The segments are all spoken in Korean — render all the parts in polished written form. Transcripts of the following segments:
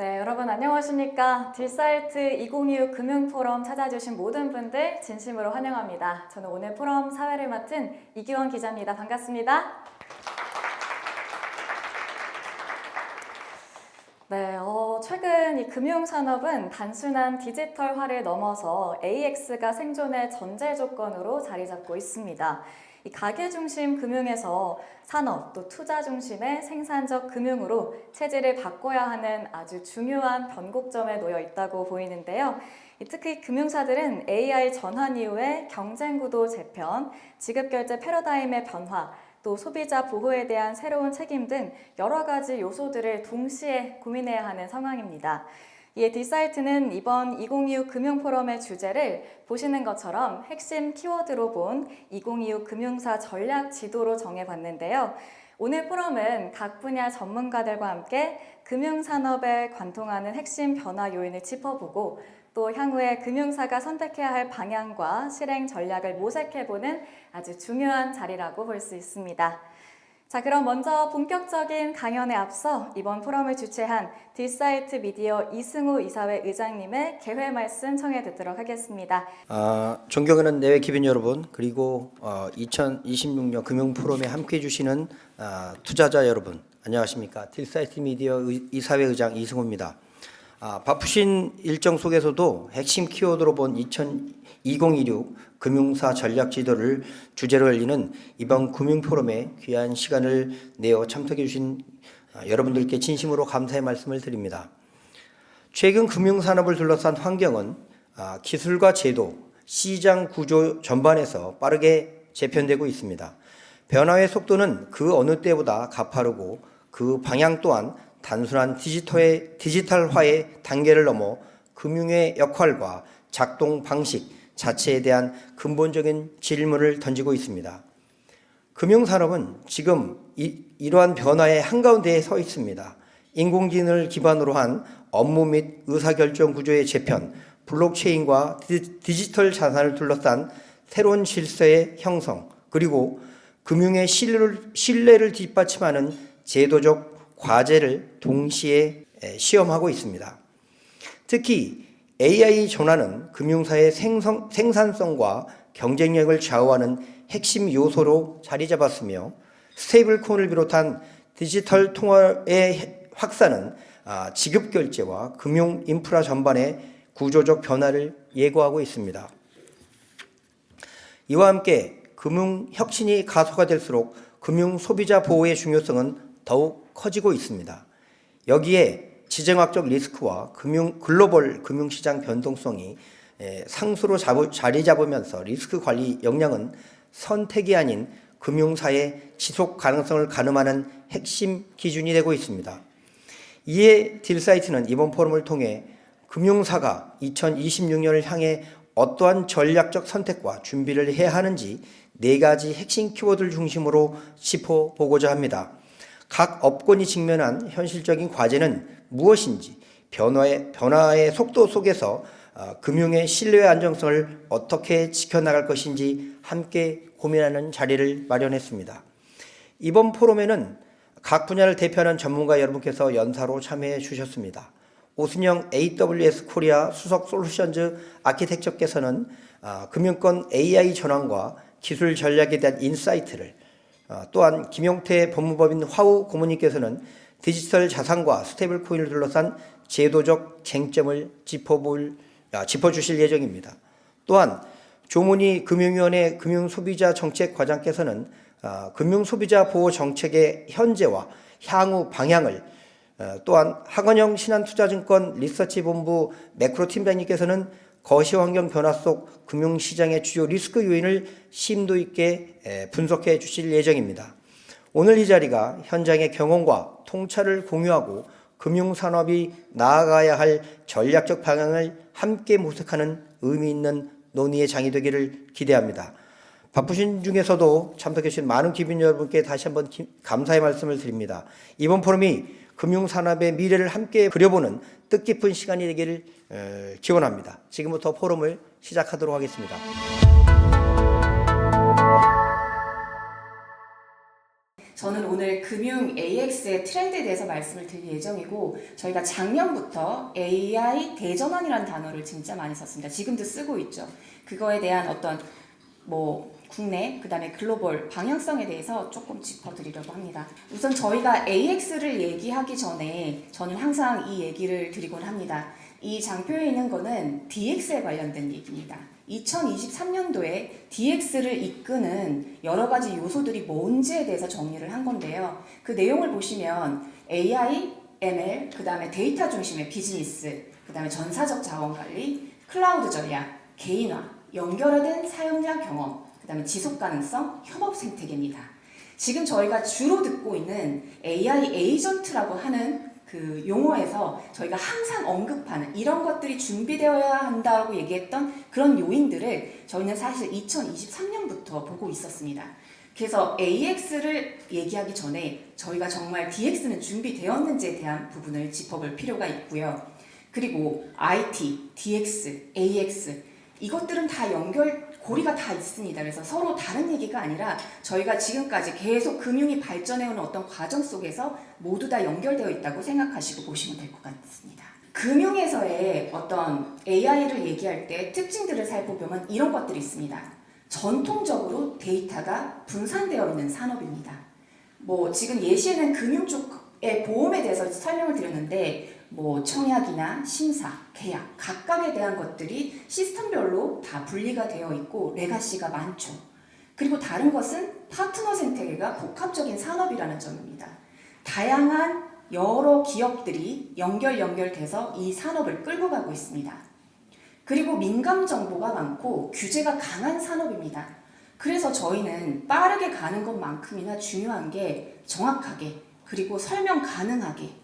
네, 여러분 안녕하십니까? 딜사이트 2025 금융포럼 찾아주신 모든 분들 진심으로 환영합니다. 저는 오늘 포럼 사회를 맡은 이규원 기자입니다. 반갑습니다. 네, 최근 이 금융산업은 단순한 디지털화를 넘어서 AX가 생존의 전제 조건으로 자리 잡고 있습니다. 이 가계 중심 금융에서 산업 또 투자 중심의 생산적 금융으로 체질을 바꿔야 하는 아주 중요한 변곡점에 놓여 있다고 보이는데요. 특히 금융사들은 AI 전환 이후의 경쟁구도 재편, 지급결제 패러다임의 변화, 또 소비자 보호에 대한 새로운 책임 등 여러 가지 요소들을 동시에 고민해야 하는 상황입니다. 이에 딜사이트는 이번 2025 금융포럼의 주제를 보시는 것처럼 핵심 키워드로 본 2025 금융사 전략 지도로 정해봤는데요. 오늘 포럼은 각 분야 전문가들과 함께 금융산업에 관통하는 핵심 변화 요인을 짚어보고 또 향후에 금융사가 선택해야 할 방향과 실행 전략을 모색해보는 아주 중요한 자리라고 볼 수 있습니다. 자, 그럼 먼저 본격적인 강연에 앞서 이번 포럼을 주최한 딜사이트 미디어 이승우 이사회 의장님의 개회 말씀 청해 듣도록 하겠습니다. 존경하는 내외 기빈 여러분, 그리고 2026년 금융포럼에 함께해 주시는 투자자 여러분, 안녕하십니까? 딜사이트 미디어 이사회 의장 이승우입니다. 바쁘신 일정 속에서도 핵심 키워드로 본 2026 금융사 전략 지도를 주제로 열리는 이번 금융포럼에 귀한 시간을 내어 참석해 주신 여러분들께 진심으로 감사의 말씀을 드립니다. 최근 금융산업을 둘러싼 환경은 기술과 제도, 시장 구조 전반에서 빠르게 재편되고 있습니다. 변화의 속도는 그 어느 때보다 가파르고 그 방향 또한 단순한 디지털화의 단계를 넘어 금융의 역할과 작동 방식 자체에 대한 근본적인 질문을 던지고 있습니다. 금융산업은 지금 이러한 변화의 한가운데에 서 있습니다. 인공지능을 기반으로 한 업무 및 의사결정 구조의 재편, 블록체인과 디지털 자산을 둘러싼 새로운 질서의 형성, 그리고 금융의 신뢰를 뒷받침하는 제도적 과제를 동시에 시험하고 있습니다. 특히 AI 전환은 금융사의 생산성과 경쟁력을 좌우하는 핵심 요소로 자리 잡았으며 스테이블코인을 비롯한 디지털 통화의 확산은 지급결제와 금융 인프라 전반의 구조적 변화를 예고하고 있습니다. 이와 함께 금융 혁신이 가속화될수록 금융 소비자 보호의 중요성은 더욱 커지고 있습니다. 여기에 지정학적 리스크와 글로벌 금융시장 변동성이 상수로 자리 잡으면서 리스크 관리 역량은 선택이 아닌 금융사의 지속 가능성을 가늠하는 핵심 기준이 되고 있습니다. 이에 딜사이트는 이번 포럼을 통해 금융사가 2026년을 향해 어떠한 전략적 선택과 준비를 해야 하는지 4가지 핵심 키워드를 중심으로 짚어보고자 합니다. 각 업권이 직면한 현실적인 과제는 무엇인지, 변화의 속도 속에서 금융의 신뢰와 안정성을 어떻게 지켜나갈 것인지 함께 고민하는 자리를 마련했습니다. 이번 포럼에는 각 분야를 대표하는 전문가 여러분께서 연사로 참여해 주셨습니다. 오순영 AWS 코리아 수석 솔루션즈 아키텍처께서는 금융권 AI 전환과 기술 전략에 대한 인사이트를, 또한 김용태 법무법인 화우 고문님께서는 디지털 자산과 스테이블 코인을 둘러싼 제도적 쟁점을 짚어주실 예정입니다. 또한 조문희 금융위원회 금융소비자 정책과장께서는 금융소비자 보호 정책의 현재와 향후 방향을, 또한 하건영 신한투자증권 리서치본부 매크로 팀장님께서는 거시환경 변화 속 금융시장의 주요 리스크 요인을 심도 있게 분석해 주실 예정입니다. 오늘 이 자리가 현장의 경험과 통찰을 공유하고 금융산업이 나아가야 할 전략적 방향을 함께 모색하는 의미 있는 논의의 장이 되기를 기대합니다. 바쁘신 중에서도 참석해 주신 많은 기빈 여러분께 다시 한번 감사의 말씀을 드립니다. 이번 포럼이 금융산업의 미래를 함께 그려보는 뜻깊은 시간이 되기를 기원합니다. 지금부터 포럼을 시작하도록 하겠습니다. 저는 오늘 금융 AX의 트렌드에 대해서 말씀을 드릴 예정이고 저희가 작년부터 AI 대전환이라는 단어를 진짜 많이 썼습니다. 지금도 쓰고 있죠. 그거에 대한 어떤 국내 그다음에 글로벌 방향성에 대해서 조금 짚어드리려고 합니다. 우선 저희가 AX를 얘기하기 전에 저는 항상 이 얘기를 드리곤 합니다. 이 장표에 있는 거는 DX에 관련된 얘기입니다. 2023년도에 DX를 이끄는 여러 가지 요소들이 뭔지에 대해서 정리를 한 건데요. 그 내용을 보시면 AI, ML, 그 다음에 데이터 중심의 비즈니스, 그 다음에 전사적 자원 관리, 클라우드 전략, 개인화, 연결화된 사용자 경험, 그 다음에 지속 가능성, 협업 생태계입니다. 지금 저희가 주로 듣고 있는 AI 에이전트라고 하는 그 용어에서 저희가 항상 언급하는 이런 것들이 준비되어야 한다고 얘기했던 그런 요인들을 저희는 사실 2023년부터 보고 있었습니다. 그래서 AX를 얘기하기 전에 저희가 정말 DX는 준비되었는지에 대한 부분을 짚어볼 필요가 있고요. 그리고 IT, DX, AX 이것들은 다 고리가 다 있습니다. 그래서 서로 다른 얘기가 아니라 저희가 지금까지 계속 금융이 발전해오는 어떤 과정 속에서 모두 다 연결되어 있다고 생각하시고 보시면 될 것 같습니다. 금융에서의 어떤 AI를 얘기할 때 특징들을 살펴보면 이런 것들이 있습니다. 전통적으로 데이터가 분산되어 있는 산업입니다. 지금 예시에는 금융 쪽의 보험에 대해서 설명을 드렸는데 청약이나 심사, 계약 각각에 대한 것들이 시스템별로 다 분리가 되어 있고 레가시가 많죠. 그리고 다른 것은 파트너 생태계가 복합적인 산업이라는 점입니다. 다양한 여러 기업들이 연결돼서 이 산업을 끌고 가고 있습니다. 그리고 민감 정보가 많고 규제가 강한 산업입니다. 그래서 저희는 빠르게 가는 것만큼이나 중요한 게 정확하게 그리고 설명 가능하게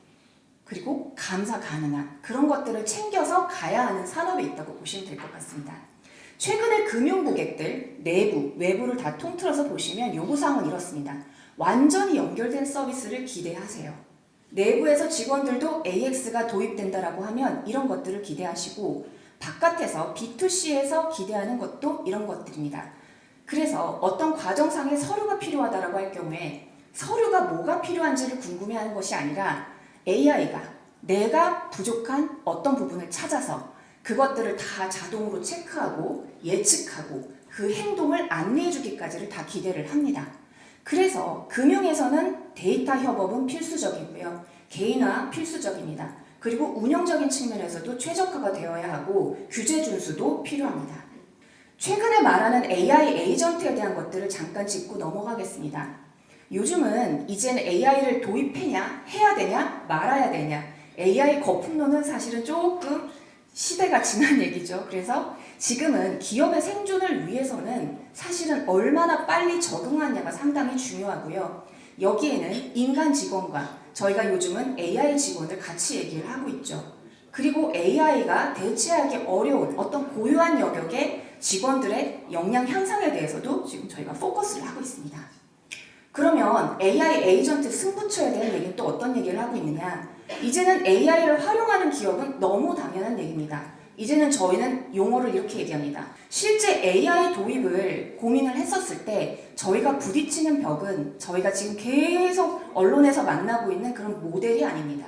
그리고 감사 가능한 그런 것들을 챙겨서 가야 하는 산업에 있다고 보시면 될 것 같습니다. 최근에 금융 고객들 내부, 외부를 다 통틀어서 보시면 요구사항은 이렇습니다. 완전히 연결된 서비스를 기대하세요. 내부에서 직원들도 AX가 도입된다라고 하면 이런 것들을 기대하시고 바깥에서 B2C에서 기대하는 것도 이런 것들입니다. 그래서 어떤 과정상의 서류가 필요하다라고 할 경우에 서류가 뭐가 필요한지를 궁금해하는 것이 아니라 AI가 내가 부족한 어떤 부분을 찾아서 그것들을 다 자동으로 체크하고 예측하고 그 행동을 안내해주기까지를 다 기대를 합니다. 그래서 금융에서는 데이터 협업은 필수적이고요. 개인화 필수적입니다. 그리고 운영적인 측면에서도 최적화가 되어야 하고 규제 준수도 필요합니다. 최근에 말하는 AI 에이전트에 대한 것들을 잠깐 짚고 넘어가겠습니다. 요즘은 이제는 AI를 도입해야 해야 되냐 말아야 되냐 AI 거품론은 사실은 조금 시대가 지난 얘기죠. 그래서 지금은 기업의 생존을 위해서는 사실은 얼마나 빨리 적응하냐가 상당히 중요하고요. 여기에는 인간 직원과 저희가 요즘은 AI 직원을 같이 얘기를 하고 있죠. 그리고 AI가 대체하기 어려운 어떤 고유한 영역의 직원들의 역량 향상에 대해서도 지금 저희가 포커스를 하고 있습니다. 그러면 AI 에이전트 승부처에 대한 얘기는 또 어떤 얘기를 하고 있느냐? 이제는 AI를 활용하는 기업은 너무 당연한 얘기입니다. 이제는 저희는 용어를 이렇게 얘기합니다. 실제 AI 도입을 고민을 했었을 때 저희가 부딪히는 벽은 저희가 지금 계속 언론에서 만나고 있는 그런 모델이 아닙니다.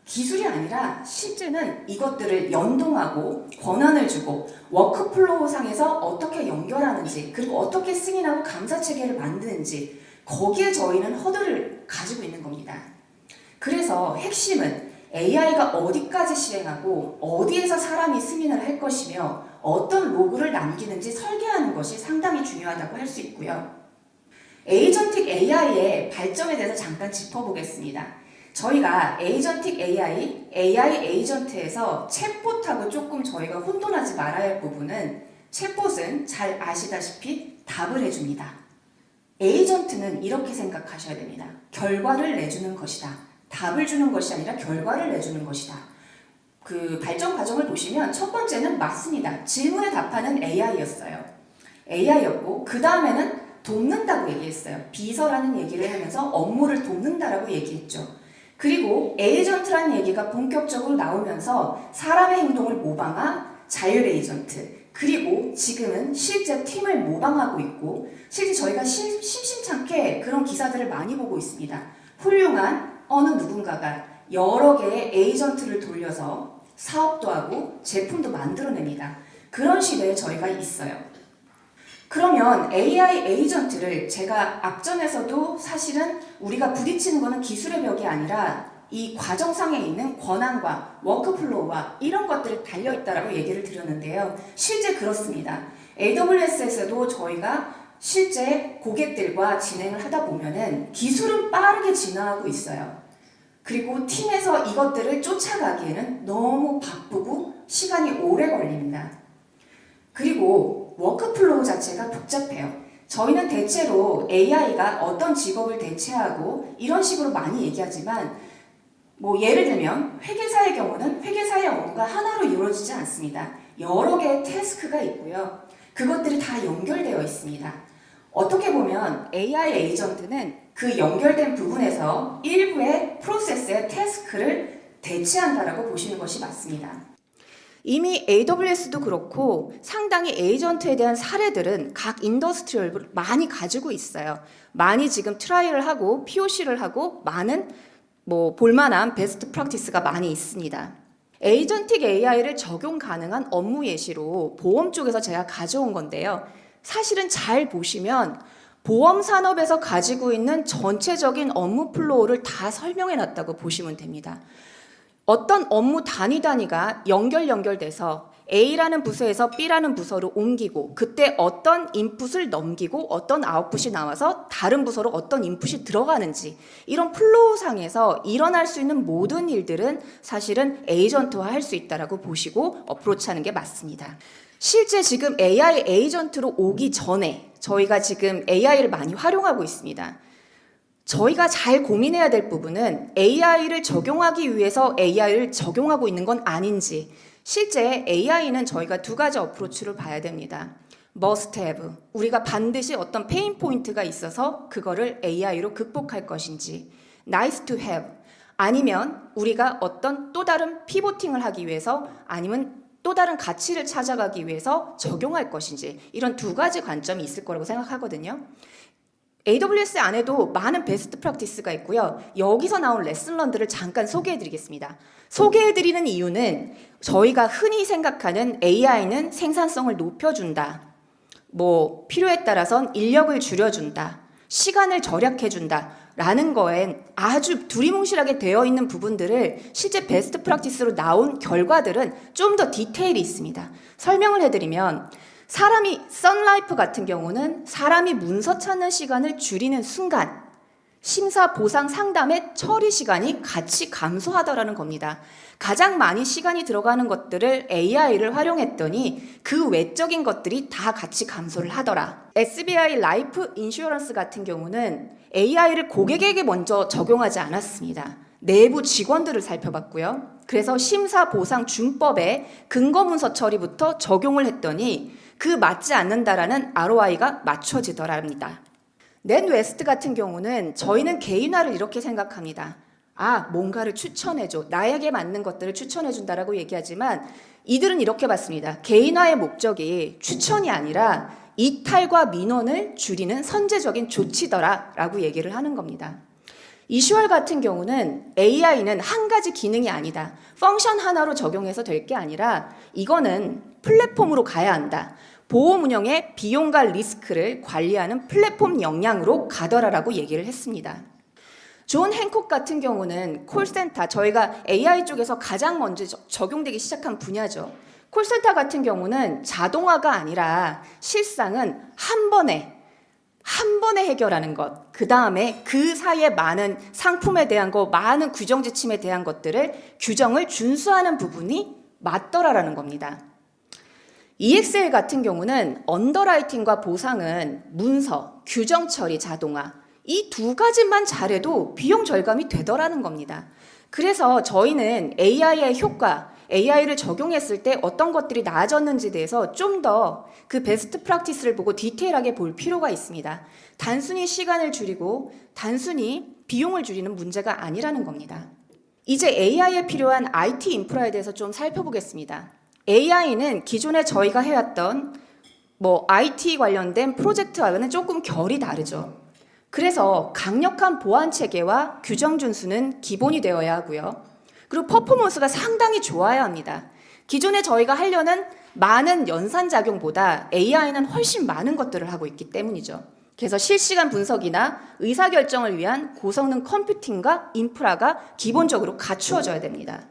기술이 아니라 실제는 이것들을 연동하고 권한을 주고 워크플로우 상에서 어떻게 연결하는지 그리고 어떻게 승인하고 감사 체계를 만드는지 거기에 저희는 허들을 가지고 있는 겁니다. 그래서 핵심은 AI가 어디까지 실행하고 어디에서 사람이 승인을 할 것이며 어떤 로그를 남기는지 설계하는 것이 상당히 중요하다고 할 수 있고요. 에이전틱 AI의 발전에 대해서 잠깐 짚어보겠습니다. 저희가 에이전틱 AI 에이전트에서 챗봇하고 조금 저희가 혼돈하지 말아야 할 부분은 챗봇은 잘 아시다시피 답을 해줍니다. 에이전트는 이렇게 생각하셔야 됩니다. 결과를 내주는 것이다. 답을 주는 것이 아니라 결과를 내주는 것이다. 그 발전 과정을 보시면 첫 번째는 맞습니다. 질문에 답하는 AI였어요. AI였고 그 다음에는 돕는다고 얘기했어요. 비서라는 얘기를 하면서 업무를 돕는다라고 얘기했죠. 그리고 에이전트라는 얘기가 본격적으로 나오면서 사람의 행동을 모방한 자율 에이전트, 그리고 지금은 실제 팀을 모방하고 있고 실제 저희가 심심찮게 그런 기사들을 많이 보고 있습니다. 훌륭한 어느 누군가가 여러 개의 에이전트를 돌려서 사업도 하고 제품도 만들어냅니다. 그런 시대에 저희가 있어요. 그러면 AI 에이전트를 제가 앞전에서도 사실은 우리가 부딪히는 것은 기술의 벽이 아니라 이 과정상에 있는 권한과 워크플로우와 이런 것들이 달려있다라고 얘기를 드렸는데요. 실제 그렇습니다. AWS에서도 저희가 실제 고객들과 진행을 하다 보면은 기술은 빠르게 진화하고 있어요. 그리고 팀에서 이것들을 쫓아가기에는 너무 바쁘고 시간이 오래 걸립니다. 그리고 워크플로우 자체가 복잡해요. 저희는 대체로 AI가 어떤 직업을 대체하고 이런 식으로 많이 얘기하지만 예를 들면 회계사의 경우는 회계사의 업무가 하나로 이루어지지 않습니다. 여러 개의 태스크가 있고요. 그것들이 다 연결되어 있습니다. 어떻게 보면 AI 에이전트는 그 연결된 부분에서 일부의 프로세스의 태스크를 대체한다라고 보시는 것이 맞습니다. 이미 AWS도 그렇고 상당히 에이전트에 대한 사례들은 각 인더스트리얼을 많이 가지고 있어요. 많이 지금 트라이를 하고 POC를 하고 많은 볼만한 베스트 프랙티스가 많이 있습니다. 에이전틱 AI를 적용 가능한 업무 예시로 보험 쪽에서 제가 가져온 건데요. 사실은 잘 보시면 보험 산업에서 가지고 있는 전체적인 업무 플로우를 다 설명해 놨다고 보시면 됩니다. 어떤 업무 단위가 연결돼서 A라는 부서에서 B라는 부서로 옮기고 그때 어떤 인풋을 넘기고 어떤 아웃풋이 나와서 다른 부서로 어떤 인풋이 들어가는지 이런 플로우상에서 일어날 수 있는 모든 일들은 사실은 에이전트화 할 수 있다라고 보시고 어프로치하는 게 맞습니다. 실제 지금 AI 에이전트로 오기 전에 저희가 지금 AI를 많이 활용하고 있습니다. 저희가 잘 고민해야 될 부분은 AI를 적용하기 위해서 AI를 적용하고 있는 건 아닌지 실제 AI는 저희가 두 가지 어프로치를 봐야 됩니다. must have, 우리가 반드시 어떤 페인 포인트가 있어서 그거를 AI로 극복할 것인지 nice to have, 아니면 우리가 어떤 또 다른 피보팅을 하기 위해서 아니면 또 다른 가치를 찾아가기 위해서 적용할 것인지 이런 두 가지 관점이 있을 거라고 생각하거든요. AWS 안에도 많은 베스트 프랙티스가 있고요. 여기서 나온 레슨런들을 잠깐 소개해드리겠습니다. 소개해드리는 이유는 저희가 흔히 생각하는 AI는 생산성을 높여준다. 필요에 따라선 인력을 줄여준다. 시간을 절약해준다. 라는 거엔 아주 두리뭉실하게 되어 있는 부분들을 실제 베스트 프랙티스로 나온 결과들은 좀 더 디테일이 있습니다. 설명을 해드리면 사람이 썬라이프 같은 경우는 사람이 문서 찾는 시간을 줄이는 순간 심사 보상 상담의 처리 시간이 같이 감소하더라는 겁니다. 가장 많이 시간이 들어가는 것들을 AI를 활용했더니 그 외적인 것들이 다 같이 감소를 하더라. SBI 라이프 인슈어런스 같은 경우는 AI를 고객에게 먼저 적용하지 않았습니다. 내부 직원들을 살펴봤고요. 그래서 심사 보상 준법에 근거 문서 처리부터 적용을 했더니 그 맞지 않는다라는 ROI가 맞춰지더랍니다. 넷웨스트 같은 경우는 저희는 개인화를 이렇게 생각합니다. 뭔가를 추천해줘. 나에게 맞는 것들을 추천해준다라고 얘기하지만 이들은 이렇게 봤습니다. 개인화의 목적이 추천이 아니라 이탈과 민원을 줄이는 선제적인 조치더라라고 얘기를 하는 겁니다. 이슈얼 같은 경우는 AI는 한 가지 기능이 아니다. 펑션 하나로 적용해서 될 게 아니라 이거는 플랫폼으로 가야 한다. 보험 운영의 비용과 리스크를 관리하는 플랫폼 역량으로 가더라라고 얘기를 했습니다. 존 행콕 같은 경우는 콜센터, 저희가 AI 쪽에서 가장 먼저 적용되기 시작한 분야죠. 콜센터 같은 경우는 자동화가 아니라 실상은 한 번에 해결하는 것, 그 다음에 그 사이에 많은 상품에 대한 거, 많은 규정 지침에 대한 것들을 규정을 준수하는 부분이 맞더라라는 겁니다. EXL 같은 경우는 언더라이팅과 보상은 문서, 규정 처리, 자동화 이 두 가지만 잘해도 비용 절감이 되더라는 겁니다. 그래서 저희는 AI의 효과, AI를 적용했을 때 어떤 것들이 나아졌는지에 대해서 좀 더 그 베스트 프랙티스를 보고 디테일하게 볼 필요가 있습니다. 단순히 시간을 줄이고 단순히 비용을 줄이는 문제가 아니라는 겁니다. 이제 AI에 필요한 IT 인프라에 대해서 좀 살펴보겠습니다. AI는 기존에 저희가 해왔던 IT 관련된 프로젝트와는 조금 결이 다르죠. 그래서 강력한 보안 체계와 규정 준수는 기본이 되어야 하고요. 그리고 퍼포먼스가 상당히 좋아야 합니다. 기존에 저희가 하려는 많은 연산작용보다 AI는 훨씬 많은 것들을 하고 있기 때문이죠. 그래서 실시간 분석이나 의사결정을 위한 고성능 컴퓨팅과 인프라가 기본적으로 갖추어져야 됩니다.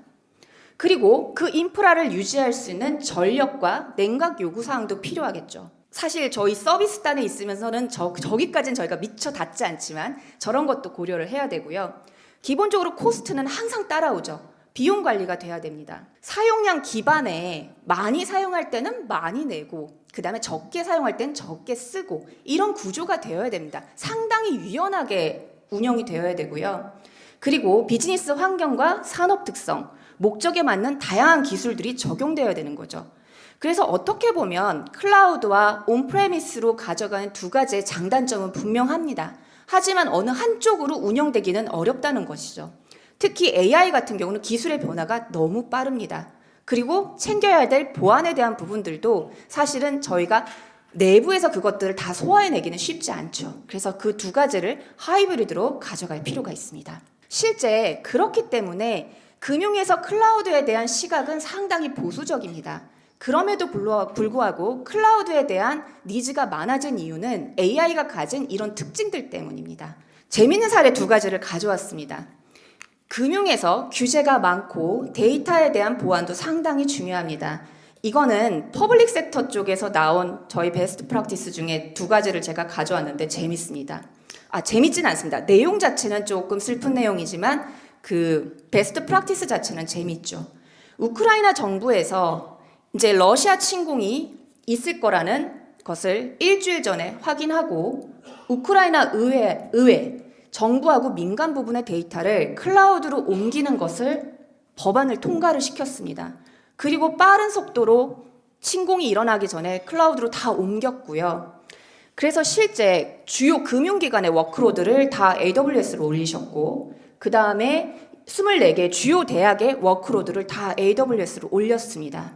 그리고 그 인프라를 유지할 수 있는 전력과 냉각 요구사항도 필요하겠죠. 사실 저희 서비스단에 있으면서는 저기까지는 저희가 미처 닿지 않지만 저런 것도 고려를 해야 되고요. 기본적으로 코스트는 항상 따라오죠. 비용 관리가 돼야 됩니다. 사용량 기반에 많이 사용할 때는 많이 내고 그 다음에 적게 사용할 때는 적게 쓰고 이런 구조가 되어야 됩니다. 상당히 유연하게 운영이 되어야 되고요. 그리고 비즈니스 환경과 산업 특성, 목적에 맞는 다양한 기술들이 적용되어야 되는 거죠. 그래서 어떻게 보면 클라우드와 온프레미스로 가져가는 두 가지의 장단점은 분명합니다. 하지만 어느 한쪽으로 운영되기는 어렵다는 것이죠. 특히 AI 같은 경우는 기술의 변화가 너무 빠릅니다. 그리고 챙겨야 될 보안에 대한 부분들도 사실은 저희가 내부에서 그것들을 다 소화해내기는 쉽지 않죠. 그래서 그 두 가지를 하이브리드로 가져갈 필요가 있습니다. 실제 그렇기 때문에 금융에서 클라우드에 대한 시각은 상당히 보수적입니다. 그럼에도 불구하고 클라우드에 대한 니즈가 많아진 이유는 AI가 가진 이런 특징들 때문입니다. 재미있는 사례 두 가지를 가져왔습니다. 금융에서 규제가 많고 데이터에 대한 보안도 상당히 중요합니다. 이거는 퍼블릭 섹터 쪽에서 나온 저희 베스트 프랙티스 중에 두 가지를 제가 가져왔는데 재밌습니다. 재밌진 않습니다. 내용 자체는 조금 슬픈 내용이지만 그 베스트 프랙티스 자체는 재밌죠. 우크라이나 정부에서 이제 러시아 침공이 있을 거라는 것을 일주일 전에 확인하고 우크라이나 의회 정부하고 민간 부분의 데이터를 클라우드로 옮기는 것을 법안을 통과를 시켰습니다. 그리고 빠른 속도로 침공이 일어나기 전에 클라우드로 다 옮겼고요. 그래서 실제 주요 금융기관의 워크로드를 다 AWS로 올리셨고 그 다음에 24개 주요 대학의 워크로드를 다 AWS로 올렸습니다.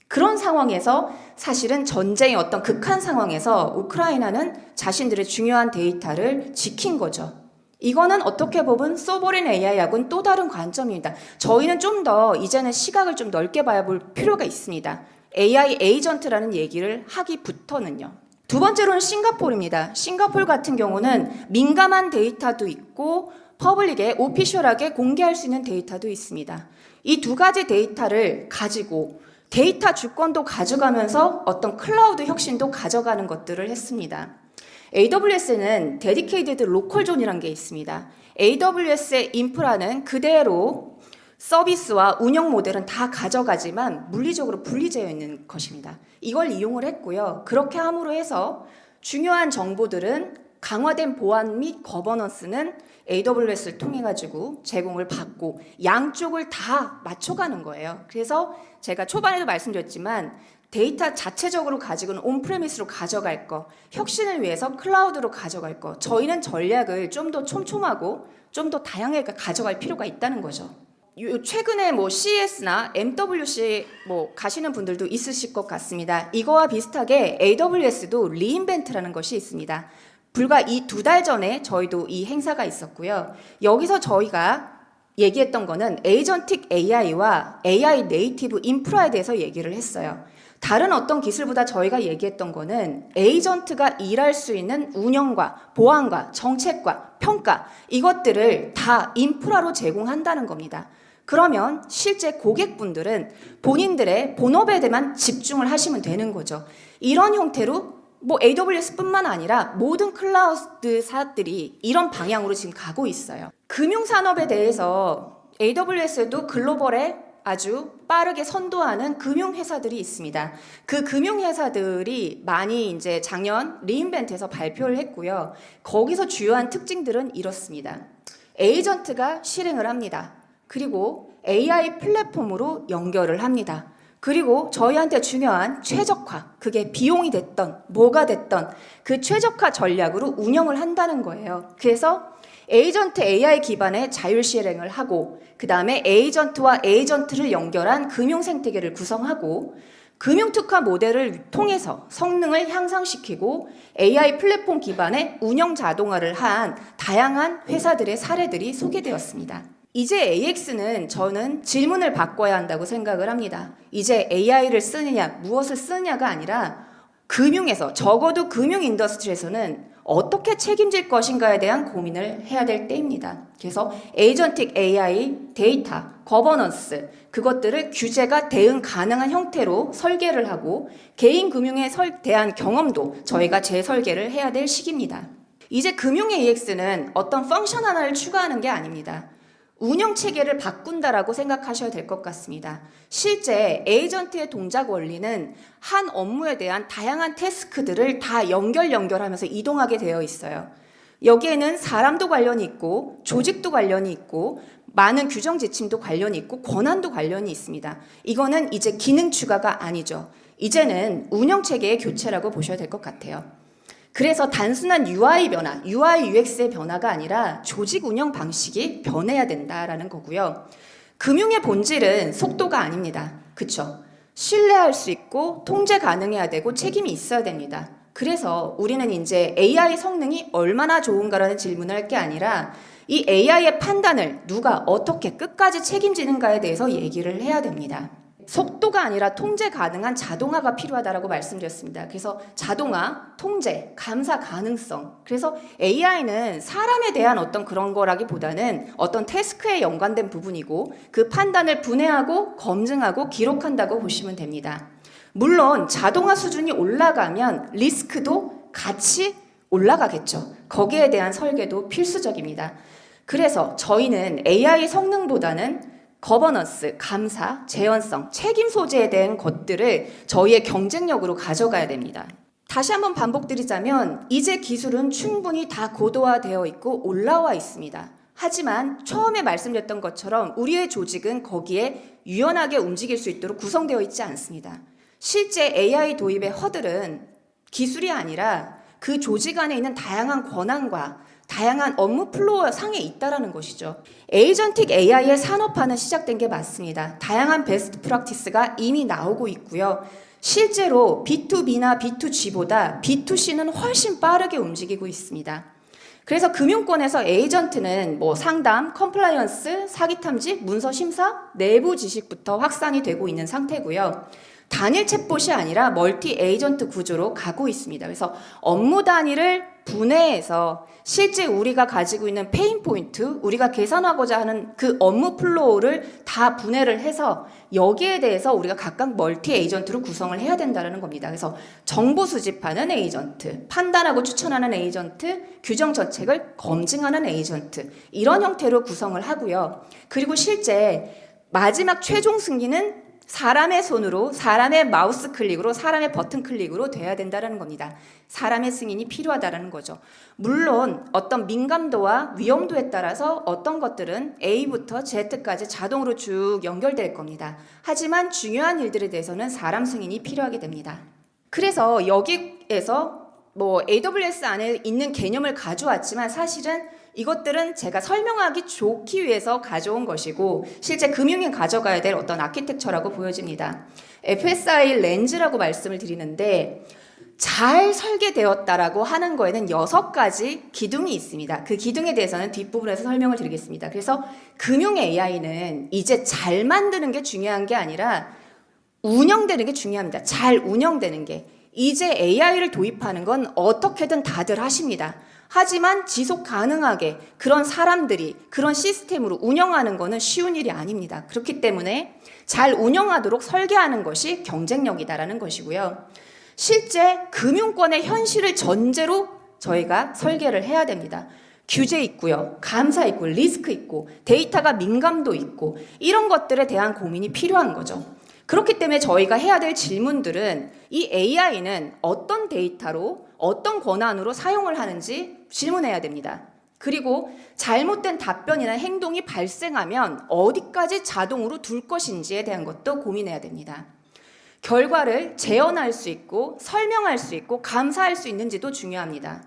그런 상황에서 사실은 전쟁의 어떤 극한 상황에서 우크라이나는 자신들의 중요한 데이터를 지킨 거죠. 이거는 어떻게 보면 소버린 AI하고는 또 다른 관점입니다. 저희는 좀 더 이제는 시각을 좀 넓게 봐야 볼 필요가 있습니다. AI 에이전트라는 얘기를 하기부터는요. 두 번째로는 싱가포르입니다. 싱가포르 같은 경우는 민감한 데이터도 있고 퍼블릭에 오피셜하게 공개할 수 있는 데이터도 있습니다. 이 두 가지 데이터를 가지고 데이터 주권도 가져가면서 어떤 클라우드 혁신도 가져가는 것들을 했습니다. AWS는 데디케이티드 로컬 존이라는 게 있습니다. AWS의 인프라는 그대로 서비스와 운영 모델은 다 가져가지만 물리적으로 분리되어 있는 것입니다. 이걸 이용을 했고요. 그렇게 함으로 해서 중요한 정보들은 강화된 보안 및 거버넌스는 AWS를 통해 가지고 제공을 받고 양쪽을 다 맞춰가는 거예요. 그래서 제가 초반에도 말씀드렸지만 데이터 자체적으로 가지고는 온프레미스로 가져갈 거, 혁신을 위해서 클라우드로 가져갈 거, 저희는 전략을 좀 더 촘촘하고 좀 더 다양하게 가져갈 필요가 있다는 거죠. 최근에 CES나 MWC 가시는 분들도 있으실 것 같습니다. 이거와 비슷하게 AWS도 리인벤트라는 것이 있습니다. 불과 이 2달 전에 저희도 이 행사가 있었고요. 여기서 저희가 얘기했던 거는 에이전틱 AI와 AI 네이티브 인프라에 대해서 얘기를 했어요. 다른 어떤 기술보다 저희가 얘기했던 거는 에이전트가 일할 수 있는 운영과 보안과 정책과 평가 이것들을 다 인프라로 제공한다는 겁니다. 그러면 실제 고객분들은 본인들의 본업에 대해만 집중을 하시면 되는 거죠. 이런 형태로 AWS뿐만 아니라 모든 클라우드사들이 이런 방향으로 지금 가고 있어요. 금융산업에 대해서 AWS도 글로벌에 아주 빠르게 선도하는 금융회사들이 있습니다. 그 금융회사들이 많이 이제 작년 리인벤트에서 발표를 했고요. 거기서 주요한 특징들은 이렇습니다. 에이전트가 실행을 합니다. 그리고 AI 플랫폼으로 연결을 합니다. 그리고 저희한테 중요한 최적화, 그게 비용이 됐던 뭐가 됐던 그 최적화 전략으로 운영을 한다는 거예요. 그래서 에이전트 AI 기반의 자율 실행을 하고 그 다음에 에이전트와 에이전트를 연결한 금융 생태계를 구성하고 금융 특화 모델을 통해서 성능을 향상시키고 AI 플랫폼 기반의 운영 자동화를 한 다양한 회사들의 사례들이 소개되었습니다. 이제 AX는 저는 질문을 바꿔야 한다고 생각을 합니다. 이제 AI를 쓰느냐, 무엇을 쓰느냐가 아니라 금융에서, 적어도 금융 인더스트리에서는 어떻게 책임질 것인가에 대한 고민을 해야 될 때입니다. 그래서 에이전틱 AI, 데이터, 거버넌스, 그것들을 규제가 대응 가능한 형태로 설계를 하고 개인 금융에 대한 경험도 저희가 재설계를 해야 될 시기입니다. 이제 금융 AX는 어떤 펑션 하나를 추가하는 게 아닙니다. 운영 체계를 바꾼다라고 생각하셔야 될 것 같습니다. 실제 에이전트의 동작 원리는 한 업무에 대한 다양한 태스크들을 다 연결하면서 이동하게 되어 있어요. 여기에는 사람도 관련이 있고 조직도 관련이 있고 많은 규정 지침도 관련이 있고 권한도 관련이 있습니다. 이거는 이제 기능 추가가 아니죠. 이제는 운영 체계의 교체라고 보셔야 될 것 같아요. 그래서 단순한 UI 변화, UI UX의 변화가 아니라 조직 운영 방식이 변해야 된다라는 거고요. 금융의 본질은 속도가 아닙니다. 그렇죠? 신뢰할 수 있고 통제 가능해야 되고 책임이 있어야 됩니다. 그래서 우리는 이제 AI 성능이 얼마나 좋은가라는 질문을 할 게 아니라 이 AI의 판단을 누가 어떻게 끝까지 책임지는가에 대해서 얘기를 해야 됩니다. 속도가 아니라 통제 가능한 자동화가 필요하다라고 말씀드렸습니다. 그래서 자동화, 통제, 감사 가능성. 그래서 AI는 사람에 대한 어떤 그런 거라기보다는 어떤 태스크에 연관된 부분이고 그 판단을 분해하고 검증하고 기록한다고 보시면 됩니다. 물론 자동화 수준이 올라가면 리스크도 같이 올라가겠죠. 거기에 대한 설계도 필수적입니다. 그래서 저희는 AI 성능보다는 거버넌스, 감사, 재현성, 책임 소재에 대한 것들을 저희의 경쟁력으로 가져가야 됩니다. 다시 한번 반복드리자면 이제 기술은 충분히 다 고도화되어 있고 올라와 있습니다. 하지만 처음에 말씀드렸던 것처럼 우리의 조직은 거기에 유연하게 움직일 수 있도록 구성되어 있지 않습니다. 실제 AI 도입의 허들은 기술이 아니라 그 조직 안에 있는 다양한 권한과 다양한 업무 플로어 상에 있다라는 것이죠. 에이전틱 AI의 산업화는 시작된 게 맞습니다. 다양한 베스트 프랙티스가 이미 나오고 있고요. 실제로 B2B나 B2G보다 B2C는 훨씬 빠르게 움직이고 있습니다. 그래서 금융권에서 에이전트는 상담, 컴플라이언스, 사기 탐지, 문서 심사, 내부 지식부터 확산이 되고 있는 상태고요. 단일 챗봇이 아니라 멀티 에이전트 구조로 가고 있습니다. 그래서 업무 단위를 분해해서 실제 우리가 가지고 있는 페인 포인트, 우리가 계산하고자 하는 그 업무 플로우를 다 분해를 해서 여기에 대해서 우리가 각각 멀티 에이전트로 구성을 해야 된다는 겁니다. 그래서 정보 수집하는 에이전트, 판단하고 추천하는 에이전트, 규정 정책을 검증하는 에이전트, 이런 형태로 구성을 하고요. 그리고 실제 마지막 최종 승리는 사람의 손으로, 사람의 마우스 클릭으로, 사람의 버튼 클릭으로 돼야 된다는 겁니다. 사람의 승인이 필요하다는 거죠. 물론 어떤 민감도와 위험도에 따라서 어떤 것들은 A부터 Z까지 자동으로 쭉 연결될 겁니다. 하지만 중요한 일들에 대해서는 사람 승인이 필요하게 됩니다. 그래서 여기에서 AWS 안에 있는 개념을 가져왔지만 사실은 이것들은 제가 설명하기 좋기 위해서 가져온 것이고 실제 금융에 가져가야 될 어떤 아키텍처라고 보여집니다. FSI 렌즈라고 말씀을 드리는데 잘 설계되었다라고 하는 거에는 6가지 기둥이 있습니다. 그 기둥에 대해서는 뒷부분에서 설명을 드리겠습니다. 그래서 금융 AI는 이제 잘 만드는 게 중요한 게 아니라 운영되는 게 중요합니다. 잘 운영되는 게. 이제 AI를 도입하는 건 어떻게든 다들 하십니다. 하지만 지속 가능하게 그런 사람들이 그런 시스템으로 운영하는 거는 쉬운 일이 아닙니다. 그렇기 때문에 잘 운영하도록 설계하는 것이 경쟁력이다라는 것이고요. 실제 금융권의 현실을 전제로 저희가 설계를 해야 됩니다. 규제 있고요. 감사 있고 리스크 있고 데이터가 민감도 있고 이런 것들에 대한 고민이 필요한 거죠. 그렇기 때문에 저희가 해야 될 질문들은 이 AI는 어떤 데이터로 어떤 권한으로 사용을 하는지 질문해야 됩니다. 그리고 잘못된 답변이나 행동이 발생하면 어디까지 자동으로 둘 것인지에 대한 것도 고민해야 됩니다. 결과를 재현할 수 있고 설명할 수 있고 감사할 수 있는지도 중요합니다.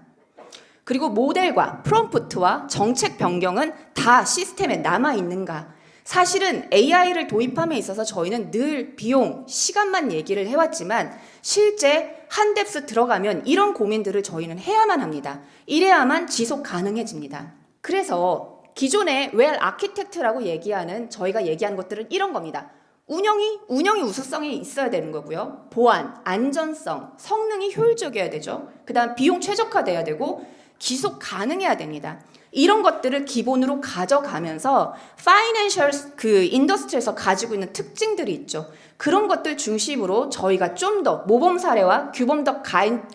그리고 모델과 프롬프트와 정책 변경은 다 시스템에 남아 있는가? 사실은 AI를 도입함에 있어서 저희는 늘 비용, 시간만 얘기를 해왔지만 실제 한 뎁스 들어가면 이런 고민들을 저희는 해야만 합니다. 이래야만 지속 가능해집니다. 그래서 기존의 웰 아키텍트라고 얘기하는 저희가 얘기하는 것들은 이런 겁니다. 운영이 우수성이 있어야 되는 거고요. 보안, 안전성, 성능이 효율적이어야 되죠. 그다음 비용 최적화돼야 되고 지속 가능해야 됩니다. 이런 것들을 기본으로 가져가면서 파이낸셜 인더스트리에서 가지고 있는 특징들이 있죠. 그런 것들 중심으로 저희가 좀 더 모범 사례와 규범적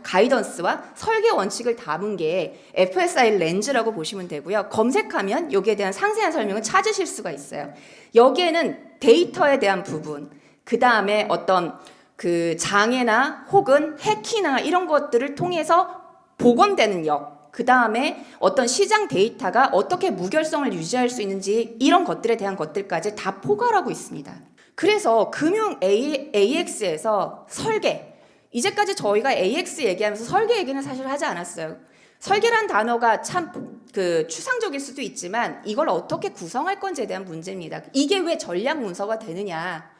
가이던스와 설계 원칙을 담은 게 FSI 렌즈라고 보시면 되고요. 검색하면 여기에 대한 상세한 설명을 찾으실 수가 있어요. 여기에는 데이터에 대한 부분, 그 다음에 어떤 그 장애나 혹은 해킹이나 이런 것들을 통해서 복원되는 역, 그 다음에 어떤 시장 데이터가 어떻게 무결성을 유지할 수 있는지 이런 것들에 대한 것들까지 다 포괄하고 있습니다. 그래서 금융 AX에서 설계, 이제까지 저희가 AX 얘기하면서 설계 얘기는 사실 하지 않았어요. 설계란 단어가 참 추상적일 수도 있지만 이걸 어떻게 구성할 건지에 대한 문제입니다. 이게 왜 전략 문서가 되느냐?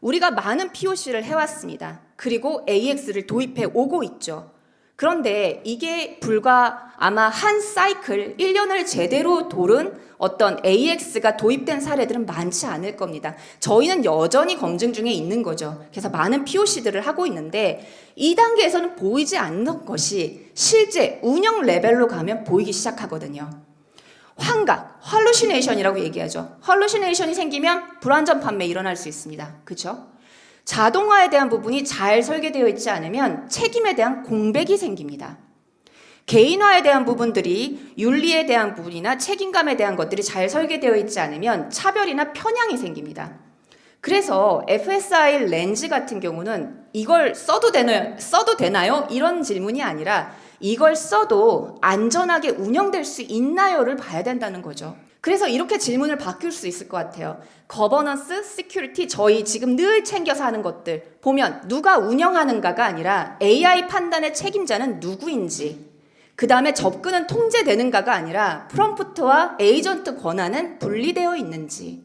우리가 많은 POC를 해왔습니다. 그리고 AX를 도입해 오고 있죠. 그런데 이게 불과 아마 한 사이클 1년을 제대로 돌은 어떤 AX가 도입된 사례들은 많지 않을 겁니다. 저희는 여전히 검증 중에 있는 거죠. 그래서 많은 POC들을 하고 있는데 이 단계에서는 보이지 않는 것이 실제 운영 레벨로 가면 보이기 시작하거든요. 환각, 할루시네이션이라고 얘기하죠. 할루시네이션이 생기면 불안전 판매 일어날 수 있습니다. 그렇죠? 자동화에 대한 부분이 잘 설계되어 있지 않으면 책임에 대한 공백이 생깁니다. 개인화에 대한 부분들이 윤리에 대한 부분이나 책임감에 대한 것들이 잘 설계되어 있지 않으면 차별이나 편향이 생깁니다. 그래서 FSI 렌즈 같은 경우는 이걸 써도 되나요? 이런 질문이 아니라 이걸 써도 안전하게 운영될 수 있나요를 봐야 된다는 거죠. 그래서 이렇게 질문을 바뀔 수 있을 것 같아요. 거버넌스, 시큐리티, 저희 지금 늘 챙겨서 하는 것들 보면 누가 운영하는가가 아니라 AI 판단의 책임자는 누구인지, 그 다음에 접근은 통제되는가가 아니라 프롬프트와 에이전트 권한은 분리되어 있는지,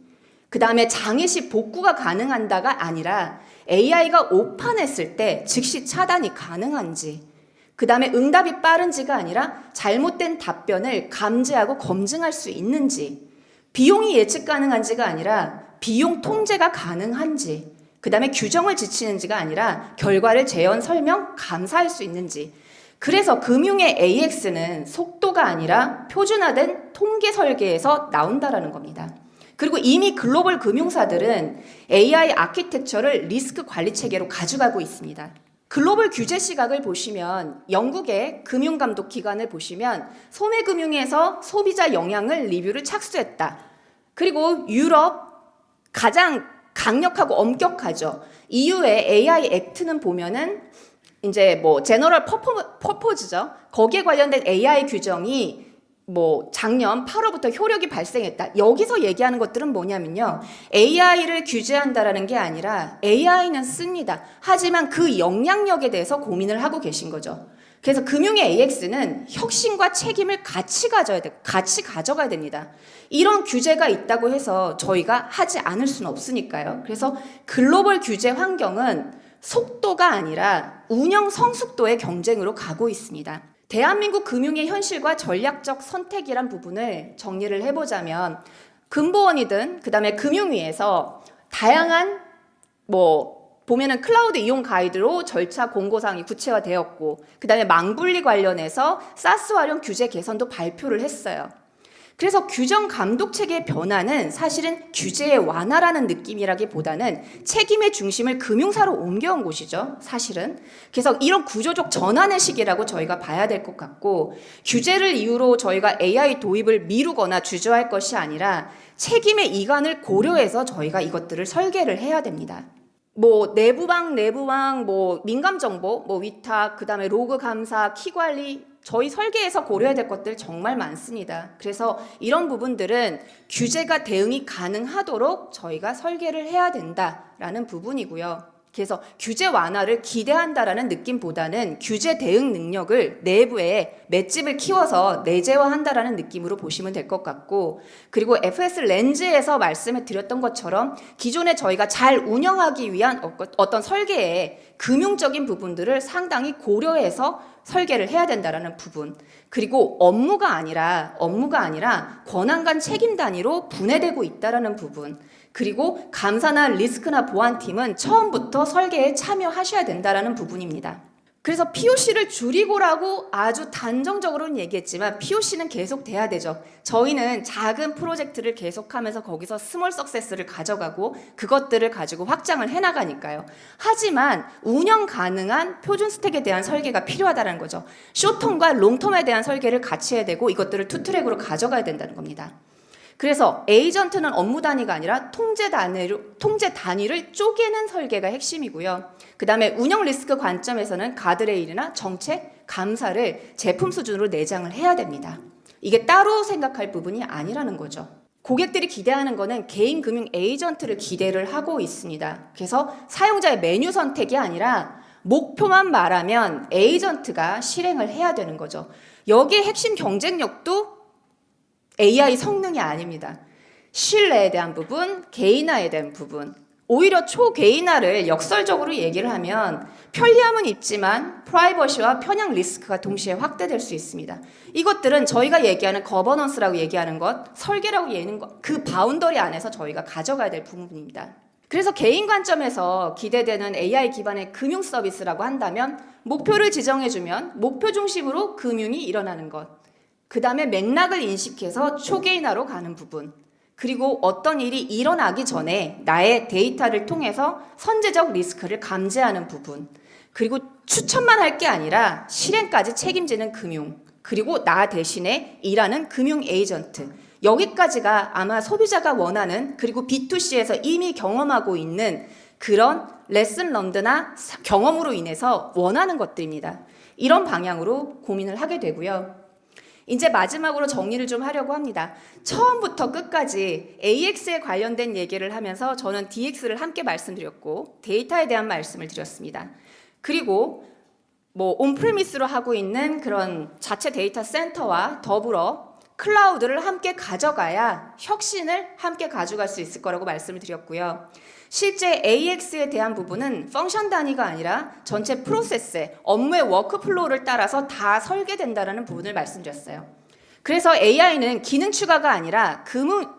그 다음에 장애 시 복구가 가능한다가 아니라 AI가 오판했을 때 즉시 차단이 가능한지, 그 다음에 응답이 빠른지가 아니라 잘못된 답변을 감지하고 검증할 수 있는지, 비용이 예측 가능한지가 아니라 비용 통제가 가능한지, 그 다음에 규정을 지치는지가 아니라 결과를 재현, 설명, 감사할 수 있는지. 그래서 금융의 AX는 속도가 아니라 표준화된 통계 설계에서 나온다라는 겁니다. 그리고 이미 글로벌 금융사들은 AI 아키텍처를 리스크 관리 체계로 가져가고 있습니다. 글로벌 규제 시각을 보시면 영국의 금융감독 기관을 보시면 소매금융에서 소비자 영향을 리뷰를 착수했다. 그리고 유럽 가장 강력하고 엄격하죠. EU의 AI 액트는 보면은 이제 뭐 제너럴 퍼포즈죠. 거기에 관련된 AI 규정이 뭐 작년 8월부터 효력이 발생했다. 여기서 얘기하는 것들은 뭐냐면요. AI를 규제한다라는 게 아니라 AI는 씁니다. 하지만 그 영향력에 대해서 고민을 하고 계신 거죠. 그래서 금융의 AX는 혁신과 책임을 같이 가져가야 됩니다. 이런 규제가 있다고 해서 저희가 하지 않을 수는 없으니까요. 그래서 글로벌 규제 환경은 속도가 아니라 운영 성숙도의 경쟁으로 가고 있습니다. 대한민국 금융의 현실과 전략적 선택이란 부분을 정리를 해보자면 금보원이든 그다음에 금융위에서 다양한 보면은 클라우드 이용 가이드로 절차 공고사항이 구체화되었고 그다음에 망분리 관련해서 사스 활용 규제 개선도 발표를 했어요. 그래서 규정 감독 체계의 변화는 사실은 규제의 완화라는 느낌이라기보다는 책임의 중심을 금융사로 옮겨온 곳이죠, 사실은. 그래서 이런 구조적 전환의 시기라고 저희가 봐야 될 것 같고, 규제를 이유로 저희가 AI 도입을 미루거나 주저할 것이 아니라 책임의 이관을 고려해서 저희가 이것들을 설계를 해야 됩니다. 내부방, 민감정보, 위탁, 그 다음에 로그 감사, 키 관리, 저희 설계에서 고려해야 될 것들 정말 많습니다. 그래서 이런 부분들은 규제가 대응이 가능하도록 저희가 설계를 해야 된다라는 부분이고요. 그래서 규제 완화를 기대한다라는 느낌보다는 규제 대응 능력을 내부에 맷집을 키워서 내재화한다라는 느낌으로 보시면 될 것 같고, 그리고 FS 렌즈에서 말씀을 드렸던 것처럼 기존에 저희가 잘 운영하기 위한 어떤 설계의 금융적인 부분들을 상당히 고려해서 설계를 해야 된다라는 부분, 그리고 업무가 아니라 권한 간 책임 단위로 분해되고 있다라는 부분, 그리고 감사나 리스크나 보안팀은 처음부터 설계에 참여하셔야 된다라는 부분입니다. 그래서 POC를 줄이고라고 아주 단정적으로는 얘기했지만 POC는 계속 돼야 되죠. 저희는 작은 프로젝트를 계속하면서 거기서 스몰 석세스를 가져가고 그것들을 가지고 확장을 해나가니까요. 하지만 운영 가능한 표준 스택에 대한 설계가 필요하다는 거죠. 숏텀과 롱텀에 대한 설계를 같이 해야 되고 이것들을 투트랙으로 가져가야 된다는 겁니다. 그래서 에이전트는 업무 단위가 아니라 통제 단위를 쪼개는 설계가 핵심이고요. 그 다음에 운영 리스크 관점에서는 가드레일이나 정책, 감사를 제품 수준으로 내장을 해야 됩니다. 이게 따로 생각할 부분이 아니라는 거죠. 고객들이 기대하는 거는 개인 금융 에이전트를 기대를 하고 있습니다. 그래서 사용자의 메뉴 선택이 아니라 목표만 말하면 에이전트가 실행을 해야 되는 거죠. 여기에 핵심 경쟁력도 AI 성능이 아닙니다. 신뢰에 대한 부분, 개인화에 대한 부분, 오히려 초개인화를 역설적으로 얘기를 하면 편리함은 있지만 프라이버시와 편향 리스크가 동시에 확대될 수 있습니다. 이것들은 저희가 얘기하는 거버넌스라고 얘기하는 것, 설계라고 얘기하는 것, 그 바운더리 안에서 저희가 가져가야 될 부분입니다. 그래서 개인 관점에서 기대되는 AI 기반의 금융 서비스라고 한다면 목표를 지정해주면 목표 중심으로 금융이 일어나는 것, 그 다음에 맥락을 인식해서 초개인화로 가는 부분, 그리고 어떤 일이 일어나기 전에 나의 데이터를 통해서 선제적 리스크를 감지하는 부분, 그리고 추천만 할 게 아니라 실행까지 책임지는 금융, 그리고 나 대신에 일하는 금융 에이전트, 여기까지가 아마 소비자가 원하는, 그리고 B2C에서 이미 경험하고 있는 그런 레슨 런드나 경험으로 인해서 원하는 것들입니다. 이런 방향으로 고민을 하게 되고요. 이제 마지막으로 정리를 좀 하려고 합니다. 처음부터 끝까지 AX에 관련된 얘기를 하면서 저는 DX를 함께 말씀드렸고 데이터에 대한 말씀을 드렸습니다. 그리고 온프리미스로 하고 있는 그런 자체 데이터 센터와 더불어 클라우드를 함께 가져가야 혁신을 함께 가져갈 수 있을 거라고 말씀을 드렸고요. 실제 AX에 대한 부분은 펑션 단위가 아니라 전체 프로세스에 업무의 워크플로우를 따라서 다 설계된다는 부분을 말씀드렸어요. 그래서 AI는 기능 추가가 아니라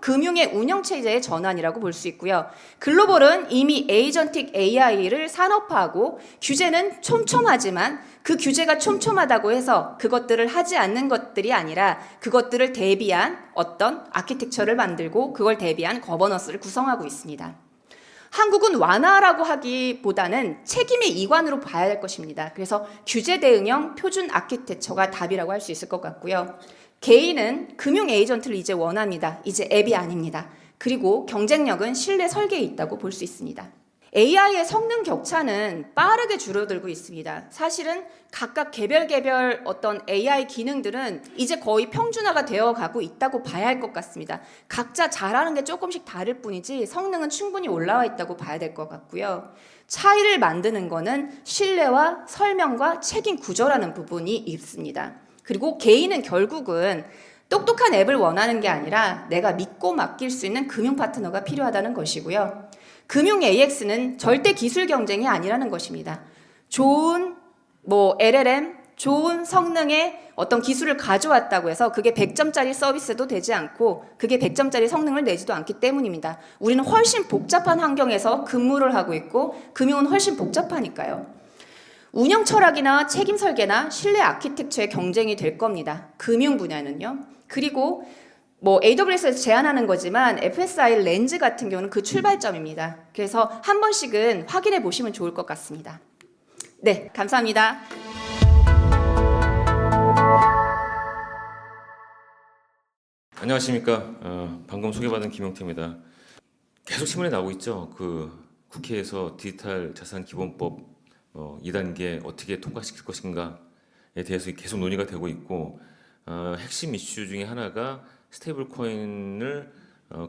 금융의 운영체제의 전환이라고 볼 수 있고요. 글로벌은 이미 에이전틱 AI를 산업화하고 규제는 촘촘하지만 그 규제가 촘촘하다고 해서 그것들을 하지 않는 것들이 아니라 그것들을 대비한 어떤 아키텍처를 만들고 그걸 대비한 거버넌스를 구성하고 있습니다. 한국은 완화라고 하기보다는 책임의 이관으로 봐야 할 것입니다. 그래서 규제 대응형 표준 아키텍처가 답이라고 할 수 있을 것 같고요. 개인은 금융 에이전트를 이제 원합니다. 이제 앱이 아닙니다. 그리고 경쟁력은 신뢰 설계에 있다고 볼 수 있습니다. AI의 성능 격차는 빠르게 줄어들고 있습니다. 사실은 각각 개별 어떤 AI 기능들은 이제 거의 평준화가 되어 가고 있다고 봐야 할 것 같습니다. 각자 잘하는 게 조금씩 다를 뿐이지 성능은 충분히 올라와 있다고 봐야 될 것 같고요. 차이를 만드는 거는 신뢰와 설명과 책임 구조라는 부분이 있습니다. 그리고 개인은 결국은 똑똑한 앱을 원하는 게 아니라 내가 믿고 맡길 수 있는 금융 파트너가 필요하다는 것이고요. 금융 AX는 절대 기술 경쟁이 아니라는 것입니다. 좋은 LLM, 좋은 성능의 어떤 기술을 가져왔다고 해서 그게 100점짜리 서비스도 되지 않고 그게 100점짜리 성능을 내지도 않기 때문입니다. 우리는 훨씬 복잡한 환경에서 근무를 하고 있고 금융은 훨씬 복잡하니까요. 운영 철학이나 책임 설계나 신뢰 아키텍처의 경쟁이 될 겁니다. 금융 분야는요. 그리고 AWS에서 제안하는 거지만 FSI 렌즈 같은 경우는 그 출발점입니다. 그래서 한 번씩은 확인해 보시면 좋을 것 같습니다. 네, 감사합니다. 안녕하십니까. 방금 소개받은 김용태입니다. 계속 신문에 나오고 있죠. 국회에서 디지털 자산 기본법 2단계 어떻게 통과시킬 것인가에 대해서 계속 논의가 되고 있고 핵심 이슈 중에 하나가 스테이블 코인을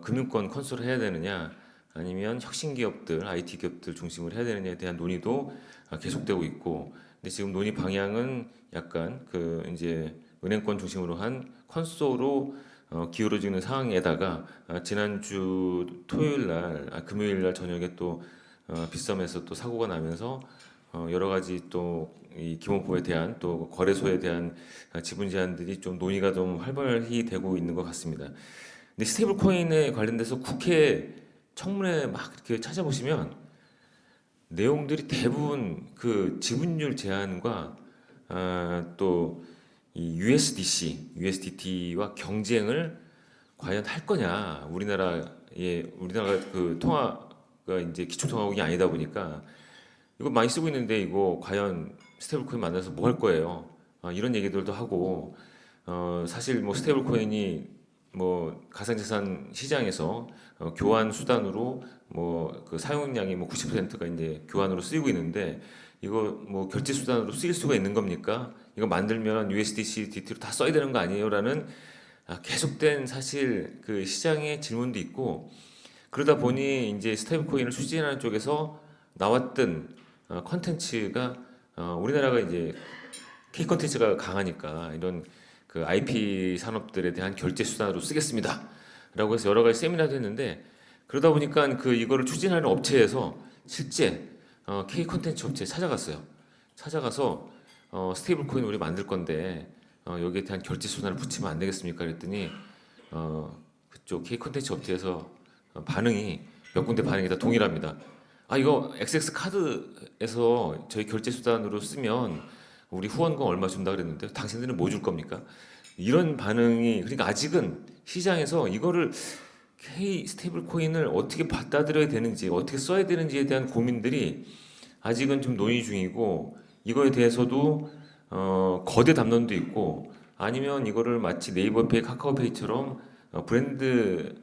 금융권 컨솔을 해야 되느냐 아니면 혁신 기업들, IT 기업들 중심으로 해야 되느냐에 대한 논의도 계속되고 있고, 근데 지금 논의 방향은 약간 그 이제 은행권 중심으로 한 컨소로 기울어지는 상황에다가 지난주 토요일 날, 금요일 날 저녁에 또 빗썸에서 또 사고가 나면서 여러 가지 또 이 기본법에 대한 또 거래소에 대한 지분 제한들이 좀 논의가 좀 활발히 되고 있는 것 같습니다. 근데 스테이블 코인에 관련돼서 국회 청문회 막 이렇게 찾아보시면 내용들이 대부분 그 지분율 제한과 또 이 USDT와 경쟁을 과연 할 거냐, 우리나라가 그 통화가 이제 기초통화국이 아니다 보니까 이거 많이 쓰고 있는데 이거 과연 스테이블 코인 만나서 뭐 할 거예요? 이런 얘기들도 하고, 사실 뭐 스테이블 코인이 뭐 가상자산 시장에서 교환 수단으로 뭐 그 사용량이 뭐 90%가 이제 교환으로 쓰이고 있는데, 이거 뭐 결제 수단으로 쓰일 수가 있는 겁니까? 이거 만들면 USDC로 다 써야 되는 거 아니에요?라는 계속된 사실 그 시장의 질문도 있고, 그러다 보니 이제 스테이블 코인을 추진하는 쪽에서 나왔던 컨텐츠가 우리나라가 이제 K 컨텐츠가 강하니까 이런 그 IP 산업들에 대한 결제 수단으로 쓰겠습니다라고 해서 여러 가지 세미나도 했는데, 그러다 보니까 그 이거를 추진하는 업체에서 실제 K 컨텐츠 업체에 찾아갔어요. 찾아가서 스테이블 코인 우리 만들 건데 여기에 대한 결제 수단을 붙이면 안 되겠습니까? 그랬더니 그쪽 K 컨텐츠 업체에서 반응이 몇 군데 반응이 다 동일합니다. 이거 XX 카드에서 저희 결제 수단으로 쓰면 우리 후원금 얼마 준다 그랬는데 당신들은 뭐 줄 겁니까? 이런 반응이, 그러니까 아직은 시장에서 이거를 K 스테이블 코인을 어떻게 받아들여야 되는지, 어떻게 써야 되는지에 대한 고민들이 아직은 좀 논의 중이고, 이거에 대해서도 거대 담론도 있고, 아니면 이거를 마치 네이버페이, 카카오페이처럼 브랜드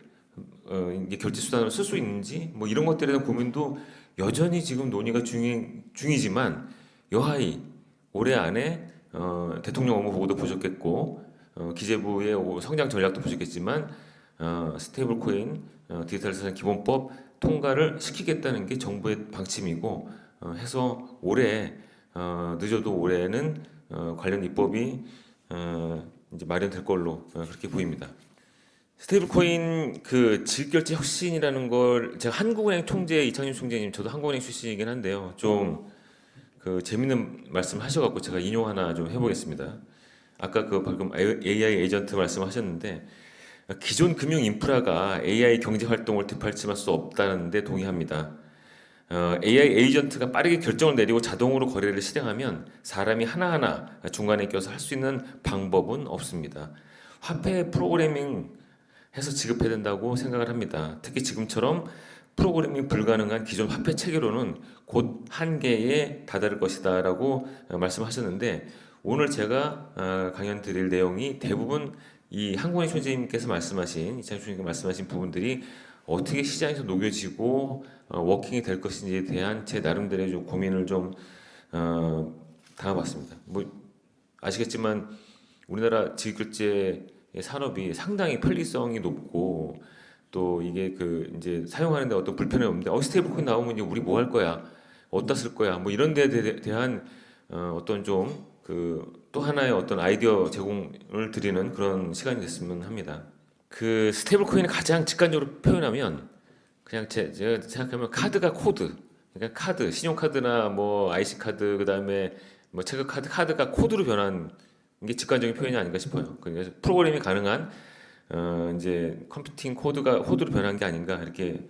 이게 결제 수단으로 쓸 수 있는지 뭐 이런 것들에 대한 고민도 여전히 지금 논의가 중이지만, 여하이 올해 안에 대통령 업무 보고도 보셨겠고 기재부의 성장 전략도 보셨겠지만 스테이블 코인 디지털 자산 기본법 통과를 시키겠다는 게 정부의 방침이고, 해서 올해 늦어도 올해는 관련 입법이 이제 마련될 걸로 그렇게 보입니다. 스테이블 코인 그 질결제 혁신이라는 걸 제가 한국은행 총재 이창윤 총재님, 저도 한국은행 출신이긴 한데요, 좀 그 재밌는 말씀 하셔갖고 제가 인용 하나 좀 해보겠습니다. 아까 그 방금 AI 에이전트 말씀하셨는데, 기존 금융 인프라가 AI 경제 활동을 뒷받침할 수 없다는데 동의합니다. AI 에이전트가 빠르게 결정을 내리고 자동으로 거래를 실행하면 사람이 하나하나 중간에 껴서 할 수 있는 방법은 없습니다. 화폐 프로그래밍 해서 지급해야 된다고 생각을 합니다. 특히 지금처럼 프로그래밍 불가능한 기존 화폐 체계로는 곧 한계에 다다를 것이다라고 말씀하셨는데, 오늘 제가 강연 드릴 내용이 대부분 이 한국은행 총재님께서 말씀하신, 이창준 총재님께서 말씀하신 부분들이 어떻게 시장에서 녹여지고 워킹이 될 것인지에 대한 제 나름대로의 좀 고민을 좀 담아봤습니다. 뭐 아시겠지만 우리나라 지급결제 산업이 상당히 편리성이 높고, 또 이게 그 이제 사용하는데 어떤 불편함이 없는데, 스테이블 코인 나오면 이제 우리 뭐 할 거야, 어디다 쓸 거야, 뭐 이런 데에 대한 어떤 좀 그 또 하나의 어떤 아이디어 제공을 드리는 그런 시간이 됐으면 합니다. 그 스테이블 코인을 가장 직관적으로 표현하면 그냥 제가 생각하면 카드가 코드, 그러니까 카드, 신용카드나 뭐 IC 카드, 그다음에 뭐 체크 카드가 코드로 변한 게 직관적인 표현이 아닌가 싶어요. 그래서 프로그램이 가능한 이제 컴퓨팅 코드로 변한 게 아닌가 이렇게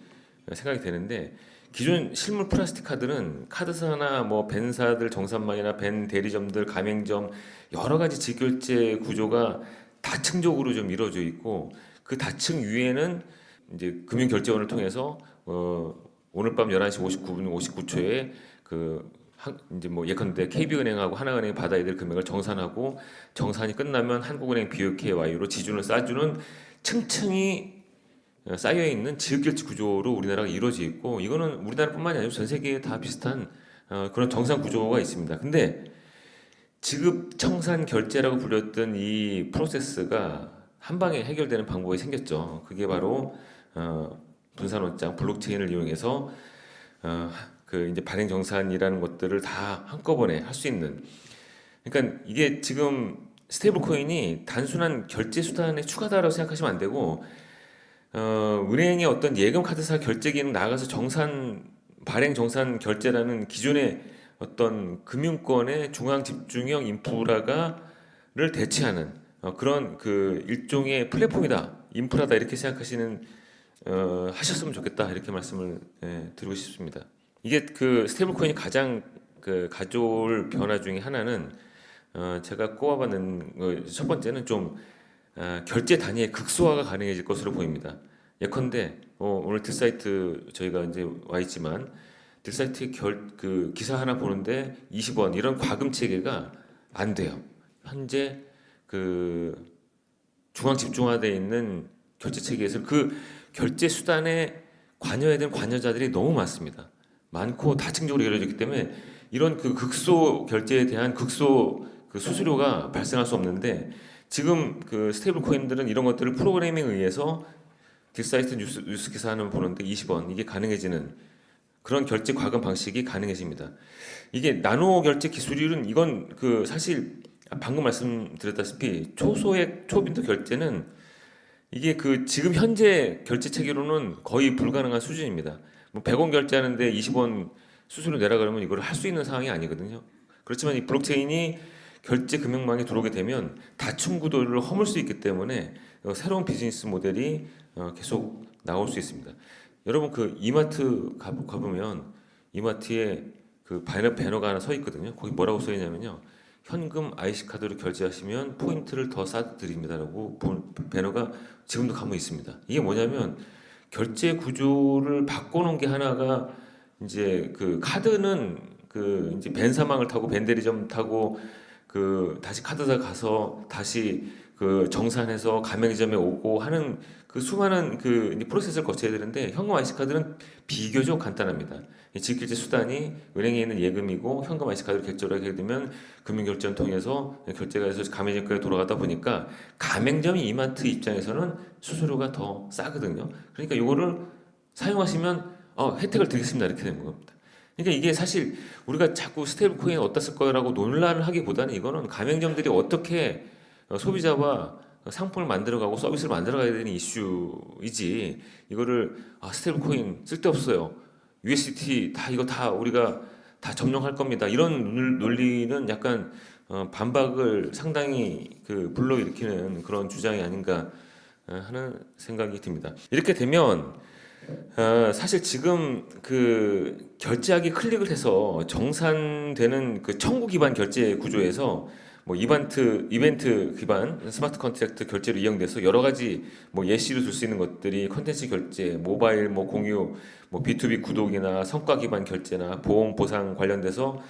생각이 되는데, 기존 실물 플라스틱 카드는 카드사나 뭐 벤사들, 정산망이나 벤 대리점들, 가맹점 여러 가지 직결제 구조가 다층적으로 좀 이루어져 있고, 그 다층 위에는 이제 금융결제원을 통해서 오늘 밤 11시 59분 59초에 이제 뭐 예컨대 KB은행하고 하나은행이 받아야 될 금액을 정산하고, 정산이 끝나면 한국은행 BOKY로 지준을 쌓아주는 층층이 쌓여 있는 지급결제 구조로 우리나라가 이루어져 있고, 이거는 우리나라뿐만이 아니고 전 세계에 다 비슷한 그런 정상 구조가 있습니다. 근데 지급 청산 결제라고 불렸던 이 프로세스가 한 방에 해결되는 방법이 생겼죠. 그게 바로 분산원장, 블록체인을 이용해서 그 이제 발행 정산이라는 것들을 다 한꺼번에 할 수 있는. 그러니까 이게 지금 스테이블 코인이 단순한 결제 수단의 추가다라고 생각하시면 안 되고 은행의 어떤 예금 카드사 결제 기능 나아가서 발행 정산 결제라는 기존의 어떤 금융권의 중앙 집중형 인프라를 대체하는 그런 그 일종의 플랫폼이다, 인프라다 이렇게 생각하시는 하셨으면 좋겠다 이렇게 말씀을 드리고 싶습니다. 이게 그 스테이블 코인이 가장 그 가져올 변화 중에 하나는 제가 꼽아봤는 첫 번째는 좀 결제 단위의 극소화가 가능해질 것으로 보입니다. 예컨대 오늘 딜사이트 저희가 이제 와 있지만 딜사이트 그 기사 하나 보는데 20원 이런 과금 체계가 안 돼요. 현재 그 중앙 집중화되어 있는 결제 체계에서 그 결제 수단에 관여해야 되는 관여자들이 너무 많습니다. 많고 다층적으로 이루어졌기 때문에 이런 그 극소 결제에 대한 극소 그 수수료가 발생할 수 없는데 지금 그 스테이블 코인들은 이런 것들을 프로그래밍에 의해서 딜사이트 뉴스 기사 하나 보는데 20원 이게 가능해지는 그런 결제 과금 방식이 가능해집니다. 이게 나노 결제 기술은 이건 그 사실 방금 말씀드렸다시피 초소액 초빈도 결제는 이게 그 지금 현재 결제 체계로는 거의 불가능한 수준입니다. 뭐 100원 결제하는데 20원 수수료 내라 그러면 이걸 할 수 있는 상황이 아니거든요. 그렇지만 이 블록체인이 결제 금융망에 들어오게 되면 다층 구도를 허물 수 있기 때문에 새로운 비즈니스 모델이 계속 나올 수 있습니다. 여러분 그 이마트 가보면 이마트에 그 배너가 하나 서 있거든요. 거기 뭐라고 써 있냐면요. 현금 IC 카드로 결제하시면 포인트를 더 싸드립니다라고 배너가 지금도 가면 있습니다. 이게 뭐냐면 결제 구조를 바꿔놓은 게 하나가 이제 그 카드는 그 이제 벤사망을 타고 벤데리점 타고 그 다시 카드사 가서 다시 그 정산해서 가맹점에 오고 하는 그 수많은 그 프로세스를 거쳐야 되는데 현금 IC 카드는 비교적 간단합니다. 지급결제 수단이 은행에 있는 예금이고 현금 IC 카드로 결제를 하게 되면 금융결제를 통해서 결제가 돼서 가맹점까지 돌아가다 보니까 가맹점이 이마트 입장에서는 수수료가 더 싸거든요. 그러니까 이거를 사용하시면 혜택을 드리겠습니다 이렇게 되는 겁니다. 그러니까 이게 사실 우리가 자꾸 스테이블 코인 어디다 쓸 거라고 논란을 하기보다는 이거는 가맹점들이 어떻게 소비자와 상품을 만들어가고 서비스를 만들어가야 되는 이슈이지 이거를 스테이블 코인 쓸데없어요. USDT 이거 다 우리가 다 점령할 겁니다. 이런 논리는 약간 반박을 상당히 그 불러일으키는 그런 주장이 아닌가 하는 생각이 듭니다. 이렇게 되면 사실 지금 그 결제하기 클릭을 해서 정산되는 그 청구 기반 결제 구조에서 뭐 이벤트 기반 스마트 컨트랙트 결제로 이용돼서 여러 가지 뭐 예시로 들 수 있는 것들이 컨텐츠 결제, 모바일 뭐 공유, 뭐 B2B 구독이나 성과 기반 결제나 보험 보상 관련돼서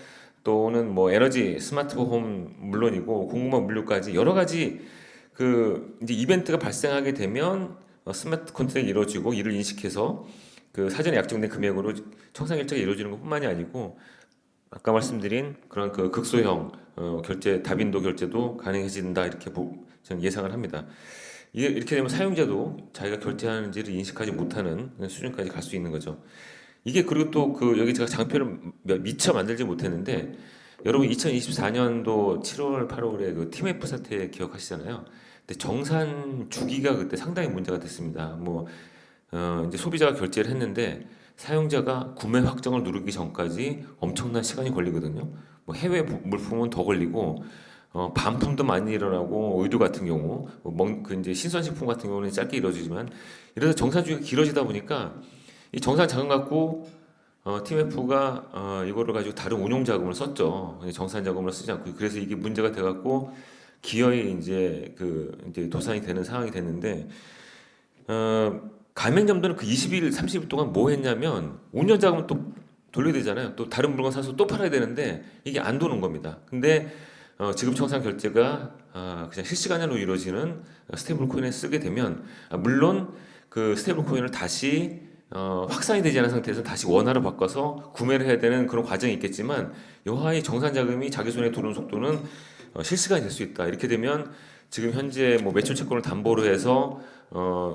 또는 뭐 에너지 스마트홈 물론이고 공무원 물류까지 여러 가지 그 이제 이벤트가 발생하게 되면 스마트 컨트랙이 이루어지고 이를 인식해서 그 사전에 약정된 금액으로 청산 결제가 이루어지는 것뿐만이 아니고 아까 말씀드린 그런 그 극소형 결제 다빈도 결제도 가능해진다 이렇게 저는 예상을 합니다. 이렇게 되면 사용자도 자기가 결제하는지를 인식하지 못하는 수준까지 갈 수 있는 거죠. 이게 그리고 또 그 여기 제가 장표를 미처 만들지 못했는데 여러분 2024년도 7월 8월에 그 TMF 사태 기억하시잖아요. 근데 정산 주기가 그때 상당히 문제가 됐습니다. 뭐 이제 소비자가 결제를 했는데 사용자가 구매 확정을 누르기 전까지 엄청난 시간이 걸리거든요. 뭐 해외 물품은 더 걸리고 반품도 많이 일어나고 의류 같은 경우 그 이제 신선식품 같은 경우는 짧게 이루어지지만 이래서 정산 주기가 길어지다 보니까 이 정산 자금 갖고 TMF가 이거를 가지고 다른 운용 자금을 썼죠. 정산 자금을 쓰지 않고 그래서 이게 문제가 돼갖고 기어이 이제 이제 도산이 되는 상황이 됐는데 가맹점들은 그 20일, 30일 동안 뭐 했냐면 운영 자금을 또 돌려야 되잖아요. 또 다른 물건 사서 또 팔아야 되는데 이게 안 도는 겁니다. 근데 지급 청산 결제가 그냥 실시간으로 이루어지는 스테이블 코인에 쓰게 되면 물론 그 스테이블 코인을 다시 확산이 되지 않은 상태에서 다시 원화로 바꿔서 구매를 해야 되는 그런 과정이 있겠지만 여하의 정산 자금이 자기 손에 들어오는 속도는 실시간이 될 수 있다. 이렇게 되면 지금 현재 뭐 매출 채권을 담보로 해서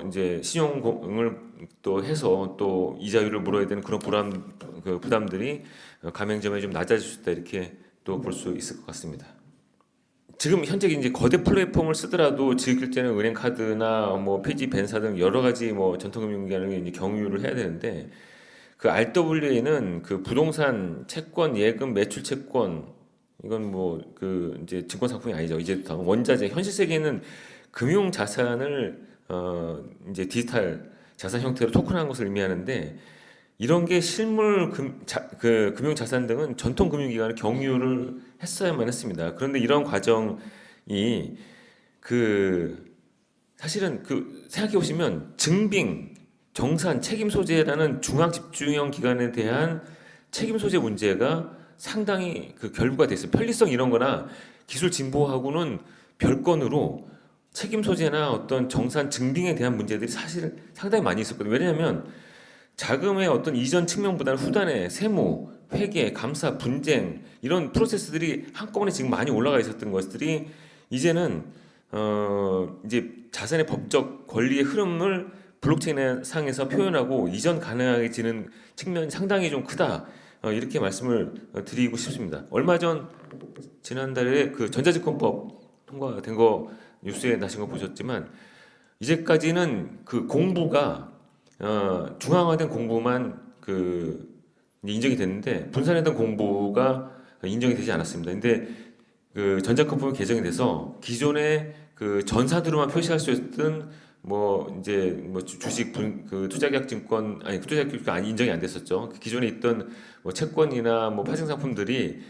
이제 신용을 또 해서 또 이자율을 물어야 되는 그런 부담들이 가맹점에 좀 낮아질 수 있다 이렇게 또 볼 수 있을 것 같습니다. 지금 현재 이제 거대 플랫폼을 쓰더라도 지을 때는 은행 카드나 뭐 페이지 벤사 등 여러 가지 뭐 전통금융기관을 이제 경유를 해야 되는데 그 RWA는 그 부동산, 채권, 예금, 매출 채권 이건 뭐 그 이제 증권 상품이 아니죠. 이제부터 원자재 현실 세계에는 금융 자산을 이제 디지털 자산 형태로 토큰한 것을 의미하는데 이런 게 실물 그 금융 자산 등은 전통 금융기관을 경유를 했어야만 했습니다. 그런데 이런 과정이 그 사실은 그 생각해 보시면 증빙, 정산, 책임 소재라는 중앙 집중형 기관에 대한 책임 소재 문제가 상당히 그 결부가 돼 있어요. 편리성 이런 거나 기술 진보하고는 별건으로 책임 소재나 어떤 정산 증빙에 대한 문제들이 사실 상당히 많이 있었거든요. 왜냐하면 자금의 어떤 이전 측면보다는 후단에 세무, 회계, 감사, 분쟁 이런 프로세스들이 한꺼번에 지금 많이 올라가 있었던 것들이 이제는 이제 자산의 법적 권리의 흐름을 블록체인 상에서 표현하고 이전 가능해지는 측면이 상당히 좀 크다. 이렇게 말씀을 드리고 싶습니다. 얼마 전 지난달에 그 전자증권법 통과된 거 뉴스에 나신 거 보셨지만 이제까지는 그 공부가 중앙화된 공부만 그 인정이 됐는데 분산화된 공부가 인정이 되지 않았습니다. 근데 그 전자증권법이 개정이 돼서 기존에 그 전사들로만 표시할 수 있던 뭐 이제 뭐 주식 그 투자계약증권 아니 투자계약증권 아니 인정이 안 됐었죠. 기존에 있던 뭐 채권이나 뭐 파생 상품들이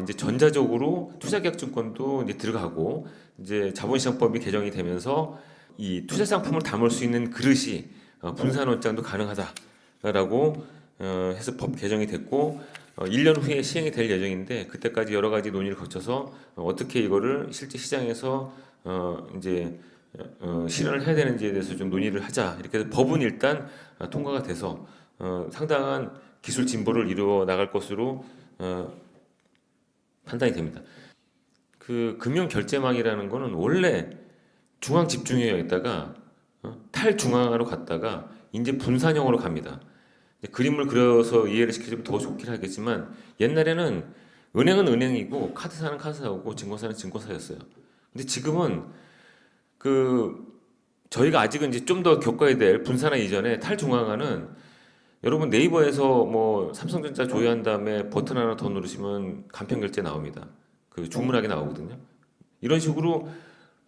이제 전자적으로 투자계약증권도 이제 들어가고 이제 자본시장법이 개정이 되면서 이 투자 상품을 담을 수 있는 그릇이 분산 원장도 가능하다라고 해서 법 개정이 됐고 1년 후에 시행이 될 예정인데 그때까지 여러 가지 논의를 거쳐서 어떻게 이거를 실제 시장에서 이제 실현을 해야 되는지에 대해서 좀 논의를 하자 이렇게 해서 법은 일단 통과가 돼서 상당한 기술 진보를 이루어 나갈 것으로 판단이 됩니다. 그 금융 결제망이라는 거는 원래 중앙 집중형이었다가 탈중앙화로 갔다가 이제 분산형으로 갑니다. 그림을 그려서 이해를 시키면 더 좋긴 하겠지만 옛날에는 은행은 은행이고 카드사는 카드사고 증권사는 증권사였어요. 근데 지금은 그 저희가 아직은 이제 좀 더 겪어야 될 분산화 이전에 탈중앙화는 여러분 네이버에서 뭐 삼성전자 조회한 다음에 버튼 하나 더 누르시면 간편 결제 나옵니다. 그 주문하기 나오거든요. 이런 식으로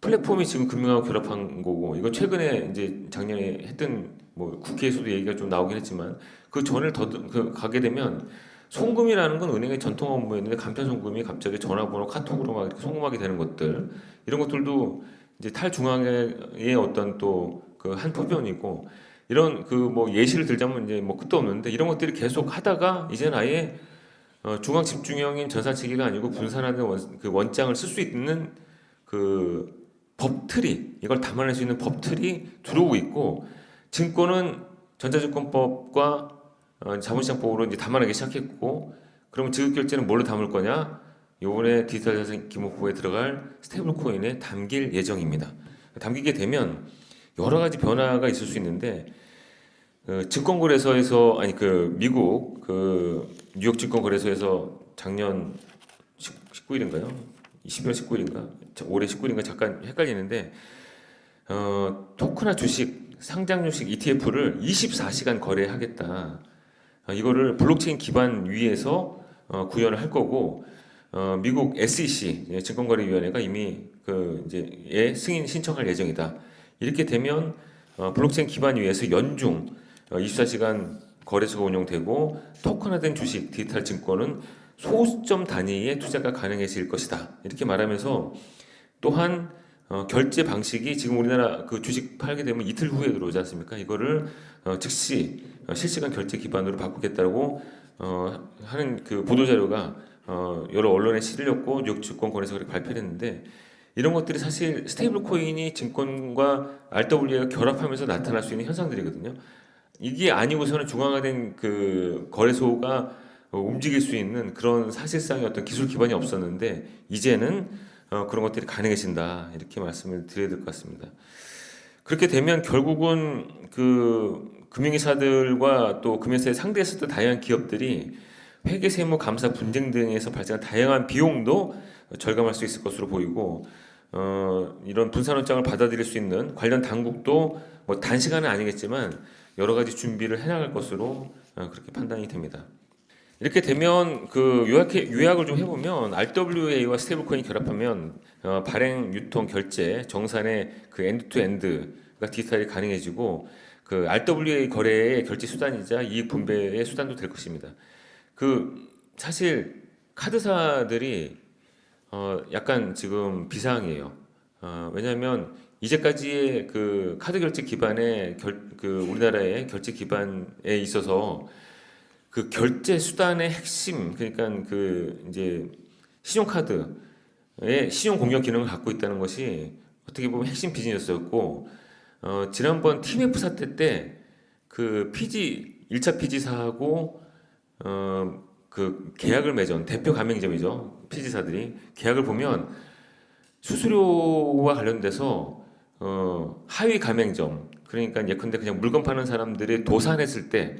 플랫폼이 지금 금융하고 결합한 거고 이거 최근에 이제 작년에 했던 뭐 국회에서도 얘기가 좀 나오긴 했지만 그 전을 더 가게 되면 송금이라는 건 은행의 전통 업무였는데 간편 송금이 갑자기 전화번호 카톡으로 막 이렇게 송금하게 되는 것들 이런 것들도 이제 탈중앙의 어떤 또 그 한 표변이고 이런 그 뭐 예시를 들자면 이제 뭐 끝도 없는데 이런 것들이 계속 하다가 이제는 아예 중앙 집중형인 전산체계가 아니고 분산화된 그 원장을 쓸 수 있는 그 법틀이 이걸 담아낼 수 있는 법틀이 들어오고 있고 증권은 전자증권법과 자본시장법으로 이제 담아내기 시작했고 그러면 지급결제는 뭘로 담을 거냐? 요번에 디지털 자산 기본법에 들어갈 스테이블 코인에 담길 예정입니다. 담기게 되면 여러 가지 변화가 있을 수 있는데 증권거래소에서 아니 그 미국 그 뉴욕 증권거래소에서 작년 19일인가요? 12월 19일인가? 올해 19일인가 잠깐 헷갈리는데 토크나 주식 상장 주식 ETF를 24시간 거래하겠다. 이거를 블록체인 기반 위에서 구현을 할 거고 미국 SEC 증권거래위원회가 이미 그 이제 승인 신청할 예정이다. 이렇게 되면 블록체인 기반 위에서 연중 24시간 거래소가 운영되고 토큰화된 주식 디지털 증권은 소수점 단위의 투자가 가능해질 것이다. 이렇게 말하면서 또한 결제 방식이 지금 우리나라 그 주식 팔게 되면 이틀 후에 들어오지 않습니까? 이거를 즉시 실시간 결제 기반으로 바꾸겠다고 하는 그 보도 자료가 여러 언론에 실렸고 뉴욕 증권거래소가 그렇게 발표를 했는데 이런 것들이 사실 스테이블 코인이 증권과 RWA가 결합하면서 나타날 수 있는 현상들이거든요. 이게 아니고서는 중앙화된 그 거래소가 움직일 수 있는 그런 사실상의 어떤 기술 기반이 없었는데 이제는 그런 것들이 가능해진다 이렇게 말씀을 드려야 될 것 같습니다. 그렇게 되면 결국은 그 금융회사들과 또 금융회사에 상대했었던 다양한 기업들이 회계, 세무, 감사, 분쟁 등에서 발생한 다양한 비용도 절감할 수 있을 것으로 보이고 이런 분산원장을 받아들일 수 있는 관련 당국도 뭐 단시간은 아니겠지만 여러 가지 준비를 해나갈 것으로 그렇게 판단이 됩니다. 이렇게 되면 그 요약을 좀 해보면 RWA와 스테이블코인이 결합하면 발행, 유통, 결제, 정산의 그 엔드투엔드가 디지털이 가능해지고 그 RWA 거래의 결제 수단이자 이익 분배의 수단도 될 것입니다. 그 사실 카드사들이 약간 지금 비상이에요. 왜냐하면 이제까지의 그 카드 결제 기반의 그 우리나라의 결제 기반에 있어서 그 결제 수단의 핵심, 그러니까 그 이제 신용카드의 신용 공여 기능을 갖고 있다는 것이 어떻게 보면 핵심 비즈니스였고, 지난번 TMF 사태 때 그 1차 피지사하고 그 계약을 맺은 대표 가맹점이죠. 피지사들이 계약을 보면 수수료와 관련돼서 하위 가맹점, 그러니까 예컨대 그냥 물건 파는 사람들이 도산했을 때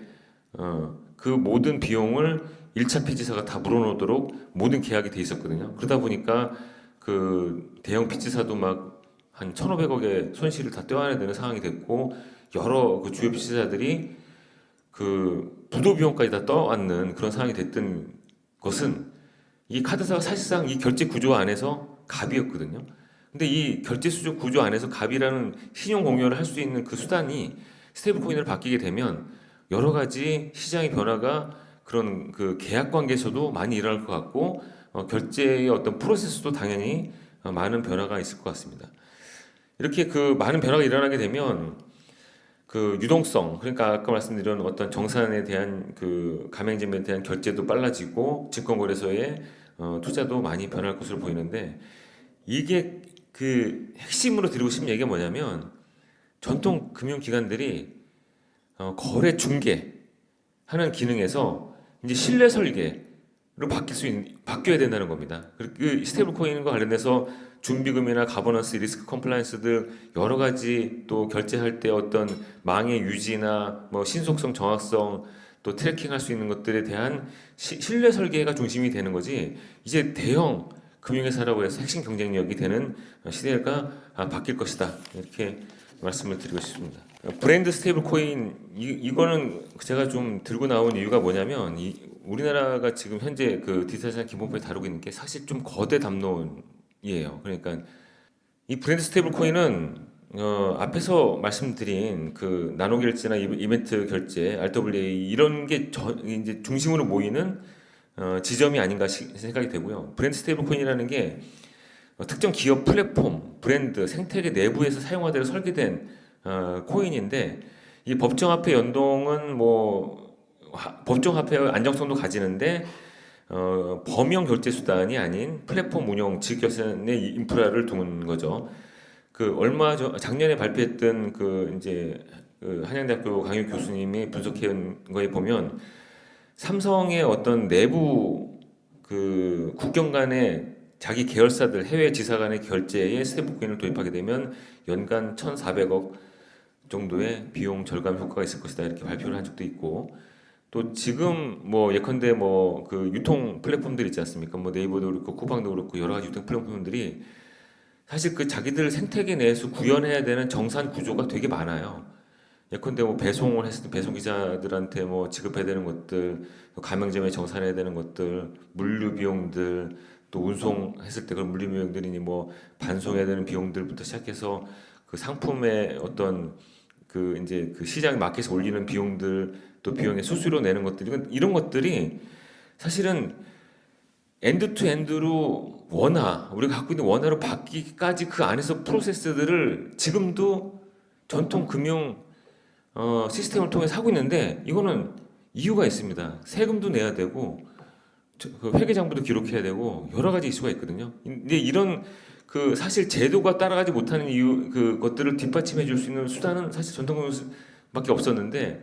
그 모든 비용을 1차 피지사가 다 물어놓도록 모든 계약이 돼 있었거든요. 그러다 보니까 그 대형 피지사도 막 한 1,500억의 손실을 다 떼어내야 되는 상황이 됐고, 여러 그 주요 피지사들이 그 부도 비용까지 다 떠안는 그런 상황이 됐던 것은 이 카드사가 사실상 이 결제 구조 안에서 갑이었거든요. 근데 이 결제 수조 구조 안에서 갑이라는 신용 공여를 할 수 있는 그 수단이 스테이블 코인으로 바뀌게 되면 여러 가지 시장의 변화가 그런 그 계약 관계에서도 많이 일어날 것 같고, 결제의 어떤 프로세스도 당연히 많은 변화가 있을 것 같습니다. 이렇게 그 많은 변화가 일어나게 되면 그 유동성, 그러니까 아까 말씀드린 어떤 정산에 대한 그 가맹점에 대한 결제도 빨라지고 증권거래소의 투자도 많이 변할 것으로 보이는데, 이게 그 핵심으로 드리고 싶은 얘기가 뭐냐면 전통 금융기관들이 거래 중개하는 기능에서 이제 신뢰 설계로 바뀌어야 된다는 겁니다. 그 스테이블 코인과 관련해서 준비금이나 가버넌스, 리스크 컴플라이언스 등 여러 가지 또 결제할 때 어떤 망의 유지나 뭐 신속성, 정확성 또 트래킹할 수 있는 것들에 대한 신뢰 설계가 중심이 되는 거지, 이제 대형 금융회사라고 해서 핵심 경쟁력이 되는 시대가 바뀔 것이다 이렇게 말씀을 드리고 싶습니다. 브랜드 스테이블 코인 이거는 제가 좀 들고 나온 이유가 뭐냐면 우리나라가 지금 현재 그 디지털 자산 기본법에 다루고 있는 게 사실 좀 거대 담론이에요. 그러니까 이 브랜드 스테이블 코인은 앞에서 말씀드린 그 나노 결제나 이벤트 결제, RWA 이런 게 이제 중심으로 모이는 지점이 아닌가 생각이 되고요. 브랜드 스테이블 코인이라는 게 특정 기업 플랫폼, 브랜드, 생태계 내부에서 사용하도록 설계된 코인인데, 이 법정화폐 연동은 뭐 법정화폐의 안정성도 가지는데 범용 결제 수단이 아닌 플랫폼 운영, 지식결산의 인프라를 두는 거죠. 그 작년에 발표했던 그 이제 그 한양대학교 강유 교수님이 분석한 거에 보면 삼성의 어떤 내부 그 국경 간의 자기 계열사들 해외 지사 간의 결제에 스테이블 코인을 도입하게 되면 연간 1,400억 정도의 비용 절감 효과가 있을 것이다 이렇게 발표를 한 적도 있고, 또 지금 뭐 예컨대 뭐 그 유통 플랫폼들 있지 않습니까? 뭐 네이버도 그렇고 쿠팡도 그렇고 여러 가지 유통 플랫폼들이 사실 그 자기들 생태계 내에서 구현해야 되는 정산 구조가 되게 많아요. 예컨대 뭐 배송을 했을 때 배송 기사들한테 뭐 지급해야 되는 것들, 가맹점에 정산해야 되는 것들, 물류 비용들, 또 운송했을 때 그런 물류 비용들이니 뭐 반송해야 되는 비용들부터 시작해서 그 상품의 어떤 그 이제 그 시장 마켓에 올리는 비용들, 또 비용의 수수료 내는 것들, 이런 것들이 사실은 엔드 투 엔드로 우리가 갖고 있는 원화로 바뀌기까지 그 안에서 프로세스들을 지금도 전통 금융 시스템을 통해서 하고 있는데, 이거는 이유가 있습니다. 세금도 내야 되고 그 회계장부도 기록해야 되고 여러 가지 이슈가 있거든요. 근데 이런 그 사실 제도가 따라가지 못하는 이유 그 것들을 뒷받침해 줄 수 있는 수단은 사실 전통금융밖에 없었는데,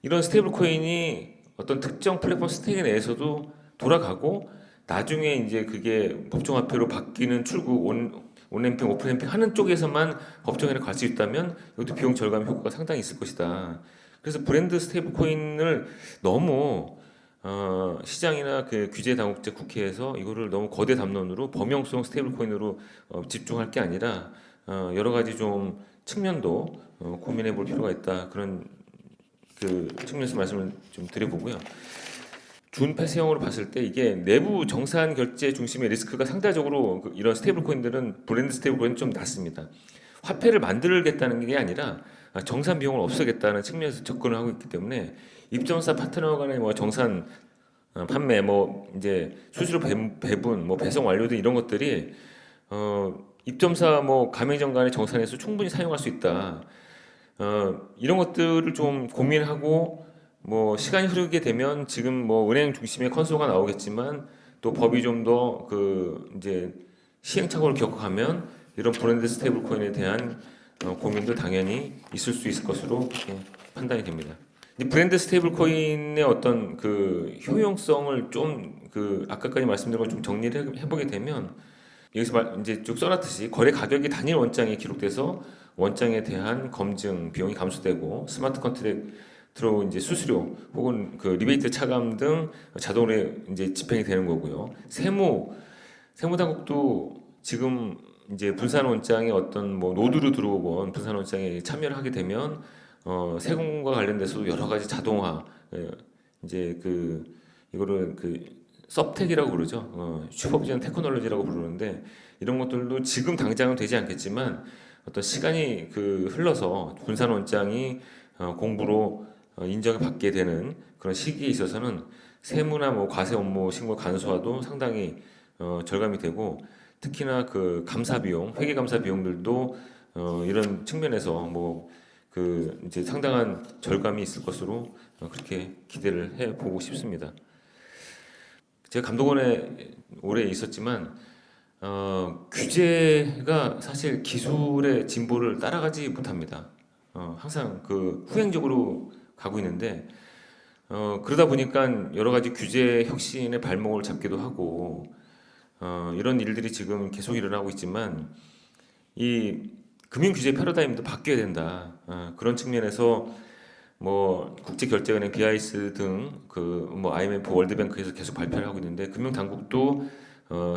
이런 스테이블 코인이 어떤 특정 플랫폼 스택 내에서도 돌아가고 나중에 이제 그게 법정화폐로 바뀌는 출구 온램핑, 오프램핑 하는 쪽에서만 법정에 갈 수 있다면 이것도 비용 절감 효과가 상당히 있을 것이다. 그래서 브랜드 스테이블 코인을 너무 시장이나 그 규제 당국자 국회에서 이거를 너무 거대 담론으로 범용성 스테이블 코인으로 집중할 게 아니라 여러 가지 좀 측면도 고민해 볼 필요가 있다. 그런 그 측면에서 말씀을 좀 드려보고요. 준 폐쇄형으로 봤을 때 이게 내부 정산 결제 중심의 리스크가 상대적으로 이런 스테이블 코인들은 브랜드 스테이블 코인은 좀 낮습니다. 화폐를 만들겠다는 게 아니라 정산 비용을 없애겠다는 측면에서 접근을 하고 있기 때문에 입점사 파트너 간의 뭐 정산 판매 뭐 이제 수수료 배분 뭐 배송 완료 등 이런 것들이 입점사 뭐 가맹점 간의 정산에서 충분히 사용할 수 있다. 이런 것들을 좀 고민하고 뭐 시간이 흐르게 되면 지금 뭐 은행 중심의 컨소가 나오겠지만 또 법이 좀 더 그 이제 시행착오를 겪어가면 이런 브랜드 스테이블 코인에 대한 고민도 당연히 있을 수 있을 것으로 판단이 됩니다. 이 브랜드 스테이블 코인의 어떤 그 효용성을 좀 그 아까까지 말씀드린 걸 좀 정리를 해보게 되면 여기서 이제 쭉 써놨듯이 거래 가격이 단일 원장에 기록돼서 원장에 대한 검증 비용이 감소되고 스마트 컨트랙트로 이제 수수료 혹은 그 리베이트 차감 등 자동으로 이제 집행이 되는 거고요. 세무 당국도 지금 이제 분산 원장의 어떤 뭐 노드로 들어오건 분산 원장에 참여를 하게 되면 세금과 관련돼서도 여러 가지 자동화 이제 그 이거를 그 서브텍이라고 부르죠. 슈퍼비전 테크놀로지라고 부르는데 이런 것들도 지금 당장은 되지 않겠지만 어떤 시간이 그 흘러서 분산 원장이 공부로 인정을 받게 되는 그런 시기에 있어서는 세무나 뭐 과세 업무 신고 간소화도 상당히 절감이 되고 특히나 그 감사 비용, 회계 감사 비용들도 이런 측면에서 뭐 그 이제 상당한 절감이 있을 것으로 그렇게 기대를 해 보고 싶습니다. 제가 감독원에 오래 있었지만 규제가 사실 기술의 진보를 따라가지 못합니다. 항상 그 후행적으로 가고 있는데 그러다 보니까 여러 가지 규제 혁신의 발목을 잡기도 하고 이런 일들이 지금 계속 일어나고 있지만 이 금융 규제 패러다임도 바뀌어야 된다. 그런 측면에서 뭐 국제결제은행 BIS 등 그 뭐 IMF 월드뱅크에서 계속 발표를 하고 있는데 금융 당국도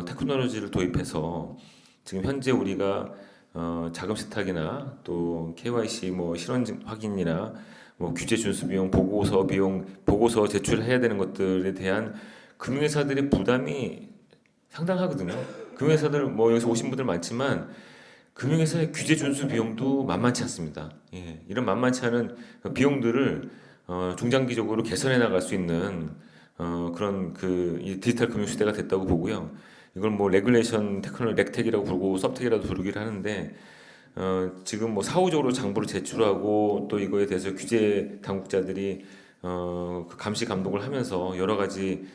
테크놀로지를 도입해서 지금 현재 우리가 자금 세탁이나 또 KYC 뭐 실원 확인이나 뭐 규제 준수 비용 보고서 제출해야 되는 것들에 대한 금융회사들의 부담이 상당하거든요. 금융회사들 뭐 여기서 오신 분들 많지만 금융회사의 규제 준수 비용도 만만치 않습니다. 예, 이런 만만치 않은 비용들을 중장기적으로 개선해 나갈 수 있는 그런 그 디지털 금융 시대가 됐다고 보고요. 이걸 뭐 레귤레이션 테크놀로지 렉텍이라고 부르고 서브텍이라도 부르기를 하는데 지금 뭐 사후적으로 장부를 제출하고 또 이거에 대해서 규제 당국자들이 그 감시 감독을 하면서 여러 가지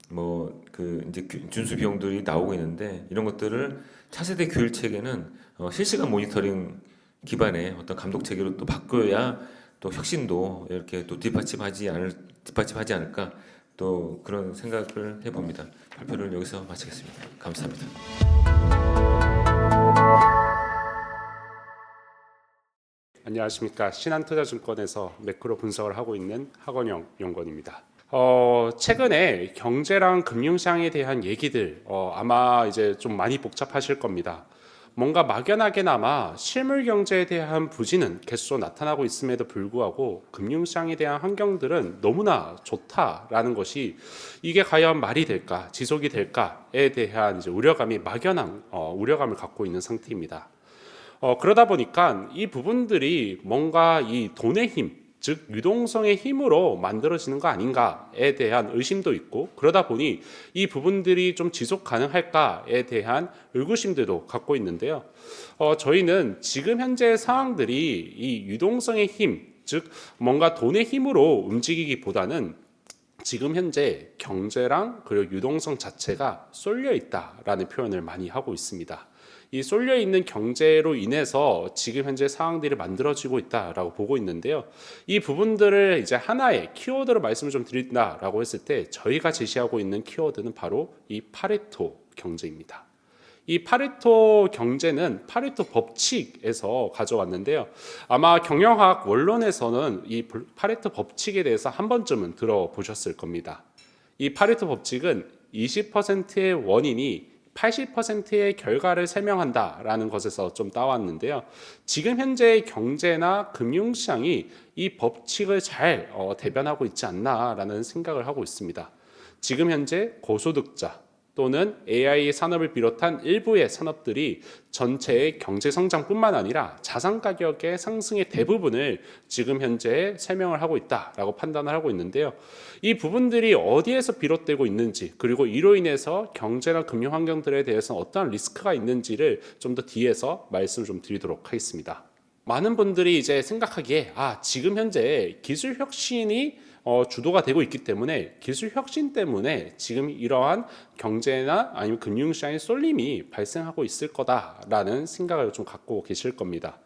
뭐 그 이제 준수 비용들이 나오고 있는데 이런 것들을 차세대 교육 체계는 실시간 모니터링 기반의 어떤 감독 체계로 또 바꿔야 또 혁신도 이렇게 또 뒷받침하지 않을까 또 그런 생각을 해봅니다. 발표를 여기서 마치겠습니다. 감사합니다. 안녕하십니까. 신한투자증권에서 매크로 분석을 하고 있는 하건영 연구원입니다. 최근에 경제랑 금융시장에 대한 얘기들 아마 이제 좀 많이 복잡하실 겁니다. 뭔가 막연하게나마 실물 경제에 대한 부진은 계속 나타나고 있음에도 불구하고 금융시장에 대한 환경들은 너무나 좋다라는 것이 이게 과연 말이 될까, 지속이 될까에 대한 이제 우려감이 막연한 우려감을 갖고 있는 상태입니다. 그러다 보니까 이 부분들이 뭔가 이 돈의 힘, 즉 유동성의 힘으로 만들어지는 거 아닌가에 대한 의심도 있고 그러다 보니 이 부분들이 좀 지속 가능할까에 대한 의구심들도 갖고 있는데요. 저희는 지금 현재 상황들이 이 유동성의 힘, 즉 뭔가 돈의 힘으로 움직이기보다는 지금 현재 경제랑 그리고 유동성 자체가 쏠려 있다라는 표현을 많이 하고 있습니다. 이 쏠려 있는 경제로 인해서 지금 현재 상황들이 만들어지고 있다라고 보고 있는데요. 이 부분들을 이제 하나의 키워드로 말씀을 좀 드린다라고 했을 때 저희가 제시하고 있는 키워드는 바로 이 파레토 경제입니다. 이 파레토 경제는 파레토 법칙에서 가져왔는데요. 아마 경영학 원론에서는 이 파레토 법칙에 대해서 한 번쯤은 들어보셨을 겁니다. 이 파레토 법칙은 20%의 원인이 80%의 결과를 설명한다라는 것에서 좀 따왔는데요. 지금 현재 경제나 금융시장이 이 법칙을 잘 대변하고 있지 않나라는 생각을 하고 있습니다. 지금 현재 고소득자 또는 AI 산업을 비롯한 일부의 산업들이 전체의 경제 성장뿐만 아니라 자산 가격의 상승의 대부분을 지금 현재 설명을 하고 있다라고 판단을 하고 있는데요. 이 부분들이 어디에서 비롯되고 있는지, 그리고 이로 인해서 경제나 금융 환경들에 대해서 어떠한 리스크가 있는지를 좀 더 뒤에서 말씀을 좀 드리도록 하겠습니다. 많은 분들이 이제 생각하기에 지금 현재 기술 혁신이 주도가 되고 있기 때문에 기술 혁신 때문에 지금 이러한 경제나 아니면 금융시장의 쏠림이 발생하고 있을 거다라는 생각을 좀 갖고 계실 겁니다.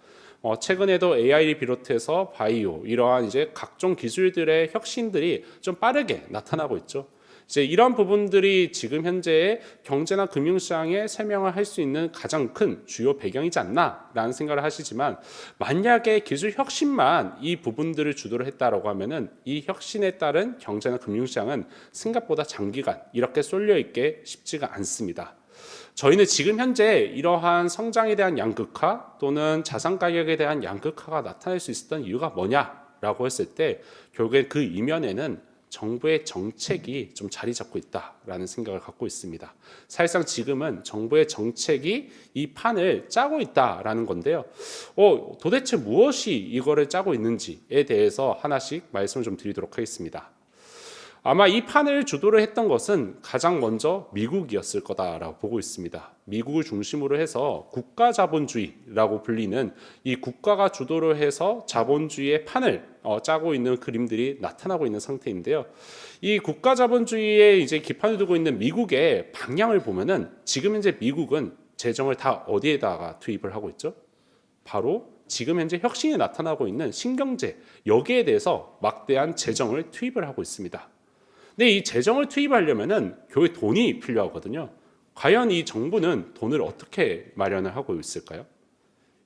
최근에도 AI를 비롯해서 바이오 이러한 이제 각종 기술들의 혁신들이 좀 빠르게 나타나고 있죠. 이제 이런 부분들이 지금 현재의 경제나 금융시장에 설명을 할 수 있는 가장 큰 주요 배경이지 않나라는 생각을 하시지만, 만약에 기술 혁신만 이 부분들을 주도를 했다라고 하면은 이 혁신에 따른 경제나 금융시장은 생각보다 장기간 이렇게 쏠려 있게 쉽지가 않습니다. 저희는 지금 현재 이러한 성장에 대한 양극화 또는 자산 가격에 대한 양극화가 나타날 수 있었던 이유가 뭐냐라고 했을 때, 결국에 그 이면에는 정부의 정책이 좀 자리 잡고 있다라는 생각을 갖고 있습니다. 사실상 지금은 정부의 정책이 이 판을 짜고 있다라는 건데요. 도대체 무엇이 이거를 짜고 있는지에 대해서 하나씩 말씀을 좀 드리도록 하겠습니다. 아마 이 판을 주도를 했던 것은 가장 먼저 미국이었을 거다라고 보고 있습니다. 미국을 중심으로 해서 국가 자본주의라고 불리는 이 국가가 주도를 해서 자본주의의 판을 짜고 있는 그림들이 나타나고 있는 상태인데요. 이 국가 자본주의에 이제 기판을 두고 있는 미국의 방향을 보면은 지금 현재 미국은 재정을 다 어디에다가 투입을 하고 있죠? 바로 지금 현재 혁신이 나타나고 있는 신경제, 여기에 대해서 막대한 재정을 투입을 하고 있습니다. 근데 이 재정을 투입하려면은 교회 돈이 필요하거든요. 과연 이 정부는 돈을 어떻게 마련을 하고 있을까요?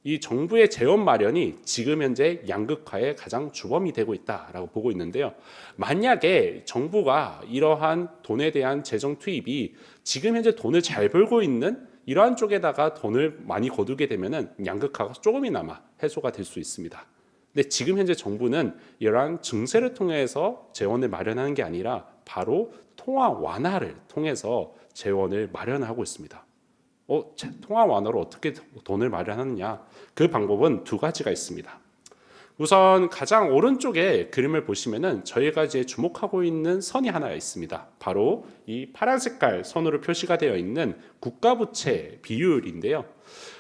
이 정부의 재원 마련이 지금 현재 양극화의 가장 주범이 되고 있다라고 보고 있는데요. 만약에 정부가 이러한 돈에 대한 재정 투입이 지금 현재 돈을 잘 벌고 있는 이러한 쪽에다가 돈을 많이 거두게 되면은 양극화가 조금이나마 해소가 될 수 있습니다. 근데 지금 현재 정부는 이러한 증세를 통해서 재원을 마련하는 게 아니라 바로 통화 완화를 통해서 재원을 마련하고 있습니다. 통화 완화로 어떻게 돈을 마련하느냐? 그 방법은 두 가지가 있습니다. 우선 가장 오른쪽에 그림을 보시면은 저희가 이제 주목하고 있는 선이 하나 있습니다. 바로 이 파란 색깔 선으로 표시가 되어 있는 국가부채 비율인데요.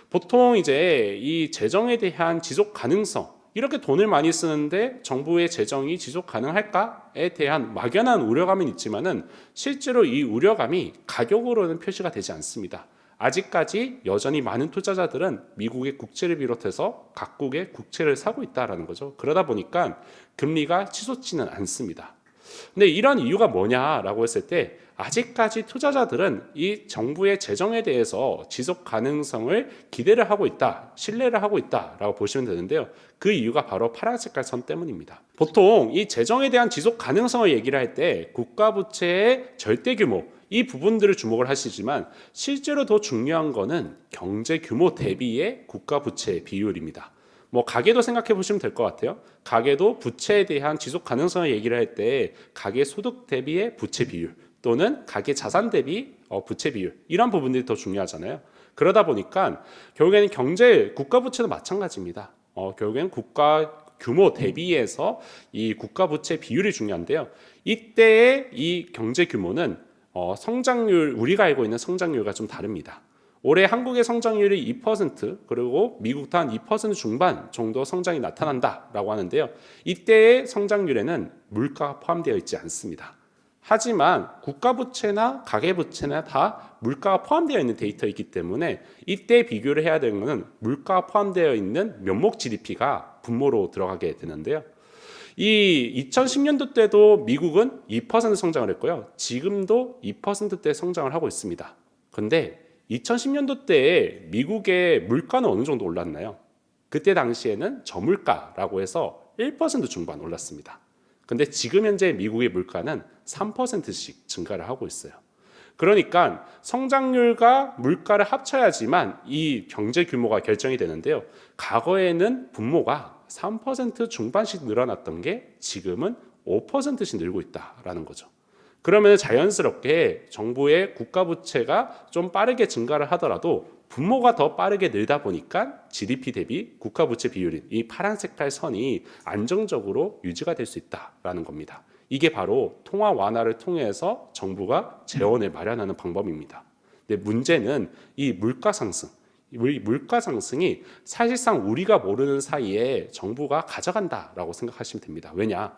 보통 이제 이 재정에 대한 지속 가능성, 이렇게 돈을 많이 쓰는데 정부의 재정이 지속 가능할까에 대한 막연한 우려감은 있지만은 실제로 이 우려감이 가격으로는 표시가 되지 않습니다. 아직까지 여전히 많은 투자자들은 미국의 국채를 비롯해서 각국의 국채를 사고 있다라는 거죠. 그러다 보니까 금리가 치솟지는 않습니다. 근데 이런 이유가 뭐냐라고 했을 때, 아직까지 투자자들은 이 정부의 재정에 대해서 지속 가능성을 기대를 하고 있다, 신뢰를 하고 있다라고 보시면 되는데요. 그 이유가 바로 파란 색깔 선 때문입니다. 보통 이 재정에 대한 지속 가능성을 얘기를 할 때 국가 부채의 절대 규모, 이 부분들을 주목을 하시지만 실제로 더 중요한 거는 경제 규모 대비의 국가 부채 비율입니다. 가계도 생각해 보시면 될 것 같아요. 가계도 부채에 대한 지속 가능성을 얘기를 할 때 가계 소득 대비의 부채 비율 또는 가계 자산 대비 부채 비율, 이런 부분들이 더 중요하잖아요. 그러다 보니까 결국에는 국가 부채도 마찬가지입니다. 결국에는 국가 규모 대비해서 이 국가 부채 비율이 중요한데요. 이때의 이 경제 규모는 성장률, 우리가 알고 있는 성장률과 좀 다릅니다. 올해 한국의 성장률이 2%, 그리고 미국도 한 2% 중반 정도 성장이 나타난다라고 하는데요. 이때의 성장률에는 물가가 포함되어 있지 않습니다. 하지만 국가부채나 가계부채나 다 물가가 포함되어 있는 데이터이기 때문에 이때 비교를 해야 되는 것은 물가가 포함되어 있는 명목 GDP가 분모로 들어가게 되는데요. 이 2010년도 때도 미국은 2% 성장을 했고요. 지금도 2%대 성장을 하고 있습니다. 그런데 2010년도 때에 미국의 물가는 어느 정도 올랐나요? 그때 당시에는 저물가라고 해서 1% 중반 올랐습니다. 근데 지금 현재 미국의 물가는 3%씩 증가를 하고 있어요. 그러니까 성장률과 물가를 합쳐야지만 이 경제 규모가 결정이 되는데요. 과거에는 분모가 3% 중반씩 늘어났던 게 지금은 5%씩 늘고 있다라는 거죠. 그러면 자연스럽게 정부의 국가 부채가 좀 빠르게 증가를 하더라도 분모가 더 빠르게 늘다 보니까 GDP 대비 국가 부채 비율인 이 파란 색깔 선이 안정적으로 유지가 될 수 있다라는 겁니다. 이게 바로 통화 완화를 통해서 정부가 재원을 마련하는 방법입니다. 근데 문제는 이 물가 상승, 물가 상승이 사실상 우리가 모르는 사이에 정부가 가져간다라고 생각하시면 됩니다. 왜냐?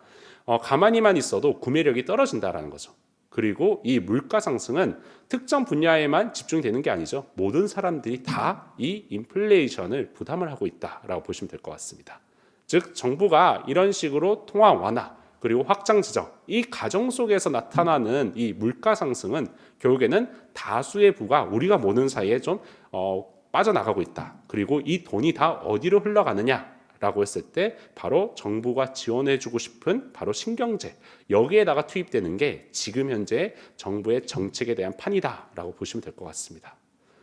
가만히만 있어도 구매력이 떨어진다라는 거죠. 그리고 이 물가 상승은 특정 분야에만 집중되는 게 아니죠. 모든 사람들이 다 이 인플레이션을 부담을 하고 있다라고 보시면 될 것 같습니다. 즉 정부가 이런 식으로 통화 완화 그리고 확장 재정 이 과정 속에서 나타나는 이 물가 상승은 결국에는 다수의 부가 우리가 모르는 사이에 좀 빠져나가고 있다. 그리고 이 돈이 다 어디로 흘러가느냐? 라고 했을 때 바로 정부가 지원해주고 싶은 바로 신경제 여기에다가 투입되는 게 지금 현재 정부의 정책에 대한 판이다라고 보시면 될 것 같습니다.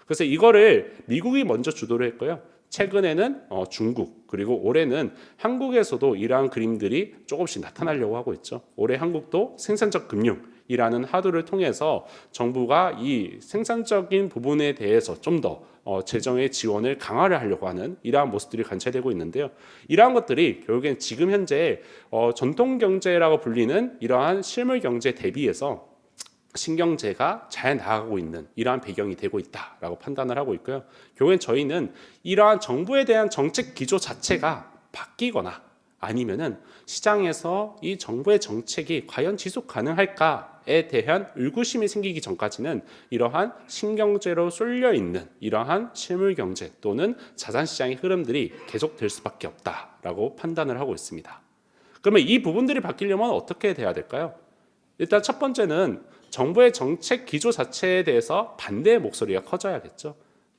그래서 이거를 미국이 먼저 주도를 했고요. 최근에는 중국 그리고 올해는 한국에서도 이러한 그림들이 조금씩 나타나려고 하고 있죠. 올해 한국도 생산적 금융이라는 하도를 통해서 정부가 이 생산적인 부분에 대해서 좀 더 재정의 지원을 강화를 하려고 하는 이러한 모습들이 관찰되고 있는데요. 이러한 것들이 결국엔 지금 현재 전통 경제라고 불리는 이러한 실물 경제 대비해서 신경제가 잘 나가고 있는 이러한 배경이 되고 있다라고 판단을 하고 있고요. 결국엔 저희는 이러한 정부에 대한 정책 기조 자체가 바뀌거나 아니면은 시장에서 이 정부의 정책이 과연 지속 가능할까에 대한 의구심이 생기기 전까지는 이러한 신경제로 쏠려 있는 이러한 실물 경제 또는 자산 시장의 흐름들이 계속될 수밖에 없다라고 판단을 하고 있습니다. 그러면 이 부분들이 바뀌려면 어떻게 돼야 될까요? 일단 첫 번째는 정부의 정책 기조 자체에 대해서 반대의 목소리가 커져야겠죠.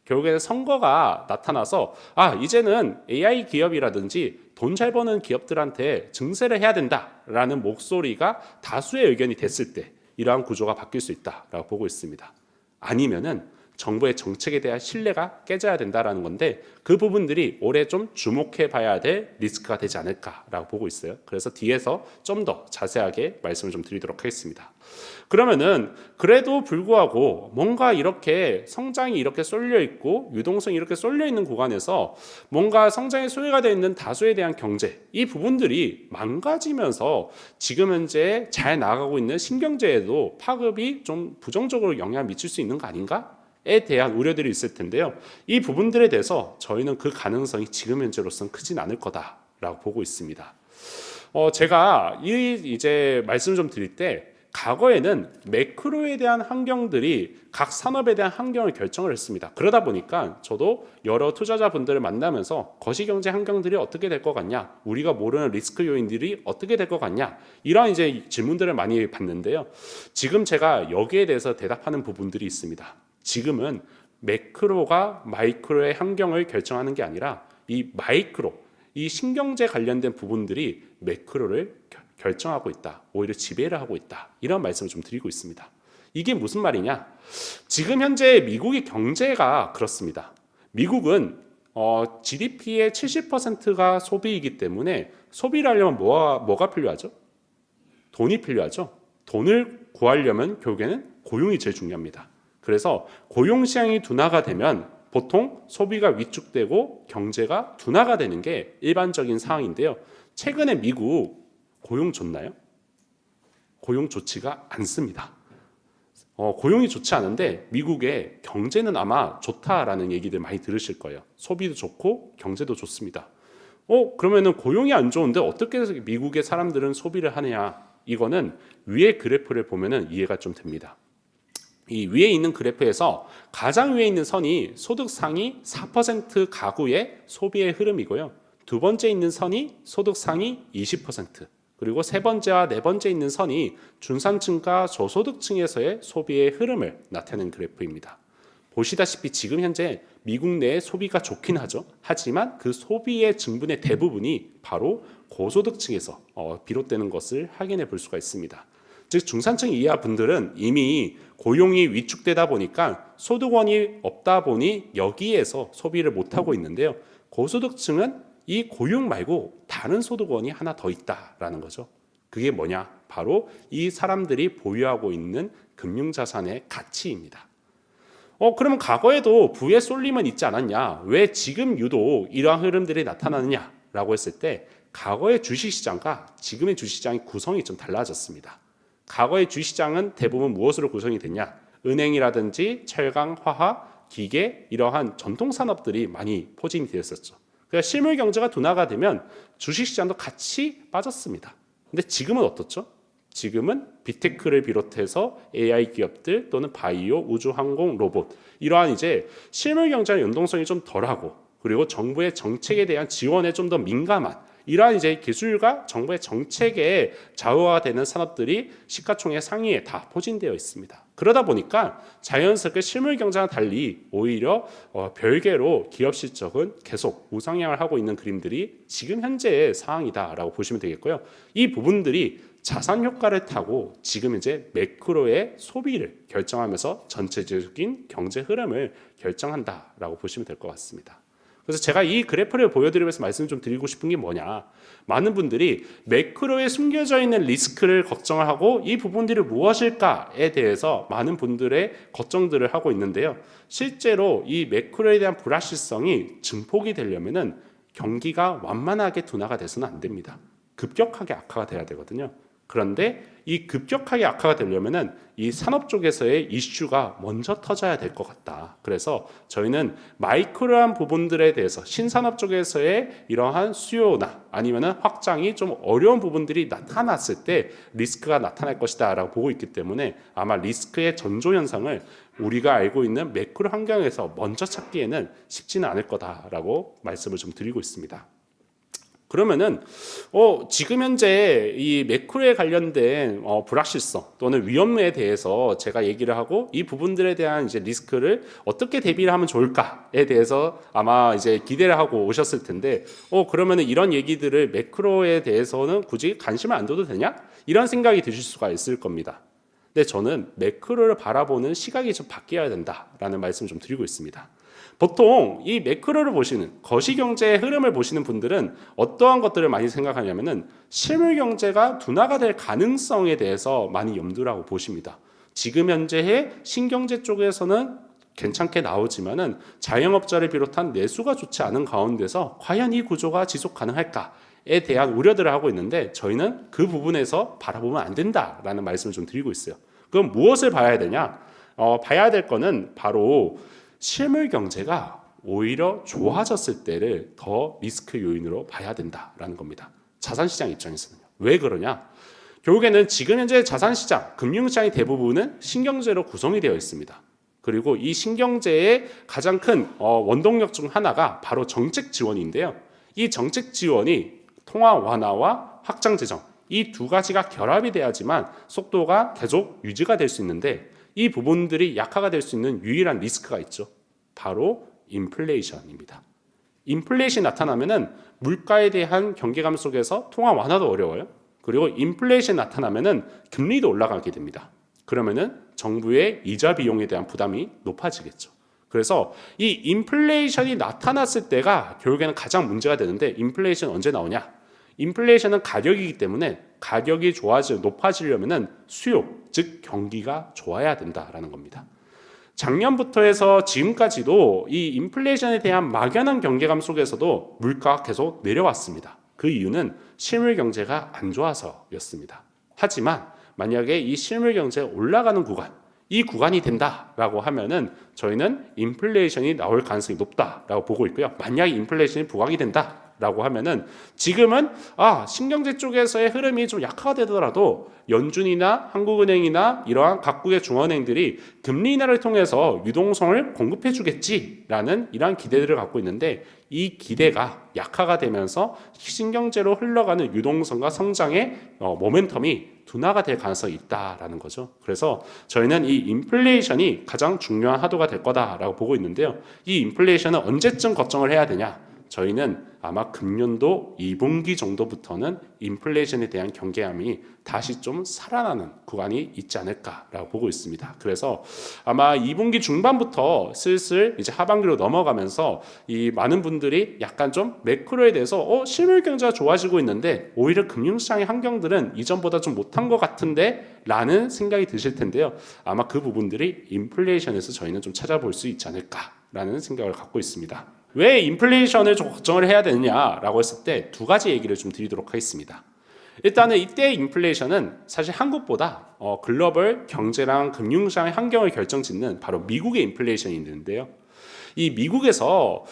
결국에는 선거가 나타나서 이제는 AI 기업이라든지 돈 잘 버는 기업들한테 증세를 해야 된다라는 목소리가 다수의 의견이 됐을 때 이러한 구조가 바뀔 수 있다라고 보고 있습니다. 아니면은 정부의 정책에 대한 신뢰가 깨져야 된다라는 건데 그 부분들이 올해 좀 주목해 봐야 될 리스크가 되지 않을까라고 보고 있어요. 그래서 뒤에서 좀 더 자세하게 말씀을 좀 드리도록 하겠습니다. 그러면은 그래도 불구하고 뭔가 이렇게 성장이 이렇게 쏠려 있고 유동성이 이렇게 쏠려 있는 구간에서 뭔가 성장의 소외가 되어 있는 다수에 대한 경제 이 부분들이 망가지면서 지금 현재 잘 나가고 있는 신경제에도 파급이 좀 부정적으로 영향을 미칠 수 있는 거 아닌가? 에 대한 우려들이 있을 텐데요. 이 부분들에 대해서 저희는 그 가능성이 지금 현재로서는 크진 않을 거다라고 보고 있습니다. 제가 이제 말씀 좀 드릴 때 과거에는 매크로에 대한 환경들이 각 산업에 대한 환경을 결정을 했습니다. 그러다 보니까 저도 여러 투자자분들을 만나면서 거시경제 환경들이 어떻게 될 것 같냐, 우리가 모르는 리스크 요인들이 어떻게 될 것 같냐, 이런 이제 질문들을 많이 받는데요. 지금 제가 여기에 대해서 대답하는 부분들이 있습니다. 지금은 매크로가 마이크로의 환경을 결정하는 게 아니라 이 마이크로, 이 신경제 관련된 부분들이 매크로를 결정하고 있다. 오히려 지배를 하고 있다. 이런 말씀을 좀 드리고 있습니다. 이게 무슨 말이냐? 지금 현재 미국의 경제가 그렇습니다. 미국은 GDP의 70%가 소비이기 때문에 소비를 하려면 뭐가 필요하죠? 돈이 필요하죠. 돈을 구하려면 결국에는 고용이 제일 중요합니다. 그래서 고용 시장이 둔화가 되면 보통 소비가 위축되고 경제가 둔화가 되는 게 일반적인 상황인데요. 최근에 미국 고용 좋나요? 고용 좋지가 않습니다. 고용이 좋지 않은데 미국의 경제는 아마 좋다라는 얘기들 많이 들으실 거예요. 소비도 좋고 경제도 좋습니다. 그러면은 고용이 안 좋은데 어떻게 해서 미국의 사람들은 소비를 하느냐? 이거는 위에 그래프를 보면은 이해가 좀 됩니다. 이 위에 있는 그래프에서 가장 위에 있는 선이 소득 상위 4% 가구의 소비의 흐름이고요. 두 번째 있는 선이 소득 상위 20%, 그리고 세 번째와 네 번째 있는 선이 중산층과 저소득층에서의 소비의 흐름을 나타내는 그래프입니다. 보시다시피 지금 현재 미국 내의 소비가 좋긴 하죠. 하지만 그 소비의 증분의 대부분이 바로 고소득층에서 비롯되는 것을 확인해 볼 수가 있습니다. 즉 중산층 이하 분들은 이미 고용이 위축되다 보니까 소득원이 없다 보니 여기에서 소비를 못하고 있는데요. 고소득층은 이 고용 말고 다른 소득원이 하나 더 있다라는 거죠. 그게 뭐냐? 바로 이 사람들이 보유하고 있는 금융자산의 가치입니다. 그러면 과거에도 부의 쏠림은 있지 않았냐? 왜 지금 유독 이러한 흐름들이 나타나느냐라고 했을 때 과거의 주식시장과 지금의 주식시장의 구성이 좀 달라졌습니다. 과거의 주식시장은 대부분 무엇으로 구성이 됐냐? 은행이라든지 철강, 화학, 기계 이러한 전통산업들이 많이 포진이 되었었죠. 그러니까 실물 경제가 둔화가 되면 주식시장도 같이 빠졌습니다. 근데 지금은 어떻죠? 지금은 빅테크를 비롯해서 AI 기업들 또는 바이오, 우주, 항공, 로봇 이러한 이제 실물 경제의 연동성이 좀 덜하고 그리고 정부의 정책에 대한 지원에 좀 더 민감한 이러한 이제 기술과 정부의 정책에 좌우가 되는 산업들이 시가총액 상위에 다 포진되어 있습니다. 그러다 보니까 자연스럽게 실물 경제와 달리 오히려 별개로 기업 실적은 계속 우상향을 하고 있는 그림들이 지금 현재의 상황이다라고 보시면 되겠고요. 이 부분들이 자산 효과를 타고 지금 이제 매크로의 소비를 결정하면서 전체적인 경제 흐름을 결정한다라고 보시면 될 것 같습니다. 그래서 제가 이 그래프를 보여드리면서 말씀 좀 드리고 싶은 게 뭐냐. 많은 분들이 매크로에 숨겨져 있는 리스크를 걱정을 하고 이 부분들이 무엇일까에 대해서 많은 분들의 걱정들을 하고 있는데요. 실제로 이 매크로에 대한 불확실성이 증폭이 되려면은 경기가 완만하게 둔화가 돼서는 안 됩니다. 급격하게 악화가 돼야 되거든요. 그런데 이 급격하게 악화가 되려면은 이 산업 쪽에서의 이슈가 먼저 터져야 될 것 같다. 그래서 저희는 마이크로한 부분들에 대해서 신산업 쪽에서의 이러한 수요나 아니면은 확장이 좀 어려운 부분들이 나타났을 때 리스크가 나타날 것이다라고 보고 있기 때문에 아마 리스크의 전조 현상을 우리가 알고 있는 매크로 환경에서 먼저 찾기에는 쉽지는 않을 거다라고 말씀을 좀 드리고 있습니다. 그러면은 지금 현재 이 매크로에 관련된 불확실성 또는 위험에 대해서 제가 얘기를 하고 이 부분들에 대한 이제 리스크를 어떻게 대비를 하면 좋을까에 대해서 아마 이제 기대를 하고 오셨을 텐데 그러면은 이런 얘기들을 매크로에 대해서는 굳이 관심을 안 둬도 되냐? 이런 생각이 드실 수가 있을 겁니다. 근데 저는 매크로를 바라보는 시각이 좀 바뀌어야 된다라는 말씀을 좀 드리고 있습니다. 보통 이 매크로를 보시는 거시경제의 흐름을 보시는 분들은 어떠한 것들을 많이 생각하냐면은 실물경제가 둔화가 될 가능성에 대해서 많이 염두를 하고 보십니다. 지금 현재의 신경제 쪽에서는 괜찮게 나오지만은 자영업자를 비롯한 내수가 좋지 않은 가운데서 과연 이 구조가 지속 가능할까에 대한 우려들을 하고 있는데 저희는 그 부분에서 바라보면 안 된다라는 말씀을 좀 드리고 있어요. 그럼 무엇을 봐야 되냐? 봐야 될 거는 바로 실물 경제가 오히려 좋아졌을 때를 더 리스크 요인으로 봐야 된다라는 겁니다. 자산시장 입장에서는요. 왜 그러냐? 결국에는 지금 현재 자산시장, 금융시장의 대부분은 신경제로 구성이 되어 있습니다. 그리고 이 신경제의 가장 큰 원동력 중 하나가 바로 정책 지원인데요. 이 정책 지원이 통화 완화와 확장 재정 이 두 가지가 결합이 돼야지만 속도가 계속 유지가 될 수 있는데 이 부분들이 약화가 될 수 있는 유일한 리스크가 있죠. 바로 인플레이션입니다. 인플레이션이 나타나면은 물가에 대한 경계감 속에서 통화 완화도 어려워요. 그리고 인플레이션이 나타나면은 금리도 올라가게 됩니다. 그러면은 정부의 이자 비용에 대한 부담이 높아지겠죠. 그래서 이 인플레이션이 나타났을 때가 결국에는 가장 문제가 되는데 인플레이션 언제 나오냐? 인플레이션은 가격이기 때문에 가격이 높아지려면은 수요, 즉 경기가 좋아야 된다라는 겁니다. 작년부터 해서 지금까지도 이 인플레이션에 대한 막연한 경계감 속에서도 물가가 계속 내려왔습니다. 그 이유는 실물 경제가 안 좋아서였습니다. 하지만 만약에 이 실물 경제가 올라가는 구간, 이 구간이 된다라고 하면은 저희는 인플레이션이 나올 가능성이 높다라고 보고 있고요. 만약에 인플레이션이 부각이 된다. 라고 하면은 지금은 신경제 쪽에서의 흐름이 좀 약화가 되더라도 연준이나 한국은행이나 이러한 각국의 중앙은행들이 금리 인하를 통해서 유동성을 공급해 주겠지라는 이러한 기대들을 갖고 있는데, 이 기대가 약화가 되면서 신경제로 흘러가는 유동성과 성장의 모멘텀이 둔화가 될 가능성이 있다라는 거죠. 그래서 저희는 이 인플레이션이 가장 중요한 하도가 될 거다라고 보고 있는데요. 이 인플레이션은 언제쯤 걱정을 해야 되냐? 저희는 아마 금년도 2분기 정도부터는 인플레이션에 대한 경계함이 다시 좀 살아나는 구간이 있지 않을까라고 보고 있습니다. 그래서 아마 2분기 중반부터 슬슬 이제 하반기로 넘어가면서 이 많은 분들이 약간 좀 매크로에 대해서 실물 경제가 좋아지고 있는데 오히려 금융시장의 환경들은 이전보다 좀 못한 것 같은데 라는 생각이 드실 텐데요. 아마 그 부분들이 인플레이션에서 저희는 좀 찾아볼 수 있지 않을까라는 생각을 갖고 있습니다. 왜 인플레이션을 좀 걱정을 해야 되느냐라고 했을 때 두 가지 얘기를 좀 드리도록 하겠습니다. 일단은 이때의 인플레이션은 사실 한국보다 글로벌 경제랑 금융시장의 환경을 결정짓는 바로 미국의 인플레이션이 있는데요. 이 미국에서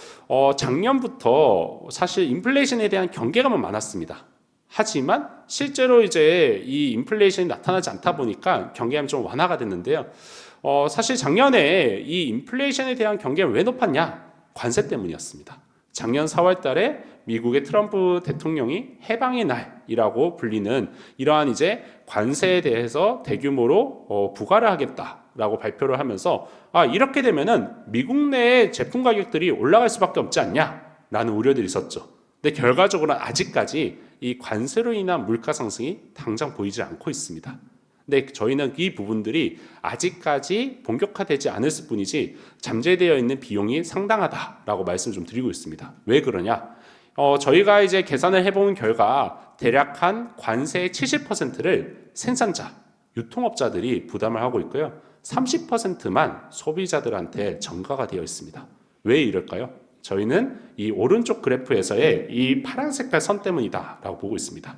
작년부터 사실 인플레이션에 대한 경계감은 많았습니다. 하지만 실제로 이제 이 인플레이션이 나타나지 않다 보니까 경계감이 좀 완화가 됐는데요. 사실 작년에 이 인플레이션에 대한 경계가 왜 높았냐? 관세 때문이었습니다. 작년 4월 달에 미국의 트럼프 대통령이 해방의 날이라고 불리는 이러한 이제 관세에 대해서 대규모로 부과를 하겠다라고 발표를 하면서 이렇게 되면은 미국 내의 제품 가격들이 올라갈 수밖에 없지 않냐라는 우려들이 있었죠. 근데 결과적으로는 아직까지 이 관세로 인한 물가 상승이 당장 보이지 않고 있습니다. 근데 저희는 이 부분들이 아직까지 본격화되지 않았을 뿐이지 잠재되어 있는 비용이 상당하다라고 말씀을 좀 드리고 있습니다. 왜 그러냐? 저희가 이제 계산을 해본 결과 대략 한 관세의 70%를 생산자, 유통업자들이 부담을 하고 있고요. 30%만 소비자들한테 전가가 되어 있습니다. 왜 이럴까요? 저희는 이 오른쪽 그래프에서의 이 파란 색깔 선 때문이다라고 보고 있습니다.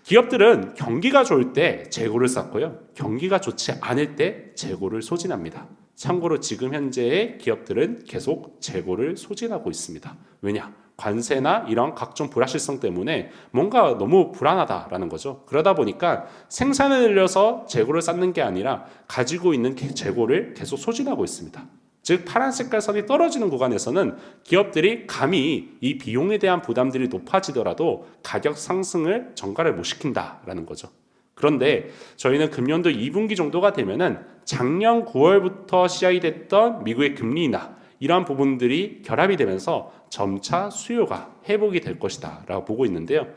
기업들은 경기가 좋을 때 재고를 쌓고요. 경기가 좋지 않을 때 재고를 소진합니다. 참고로 지금 현재의 기업들은 계속 재고를 소진하고 있습니다. 왜냐? 관세나 이런 각종 불확실성 때문에 뭔가 너무 불안하다라는 거죠. 그러다 보니까 생산을 늘려서 재고를 쌓는 게 아니라 가지고 있는 재고를 계속 소진하고 있습니다. 즉 파란 색깔 선이 떨어지는 구간에서는 기업들이 감히 이 비용에 대한 부담들이 높아지더라도 가격 상승을 전가를 못 시킨다라는 거죠. 그런데 저희는 금년도 2분기 정도가 되면은 작년 9월부터 시작이 됐던 미국의 금리 인하 이러한 부분들이 결합이 되면서 점차 수요가 회복이 될 것이다라고 보고 있는데요.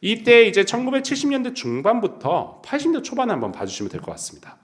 이때 이제 1970년대 중반부터 80년대 초반에 한번 봐주시면 될 것 같습니다.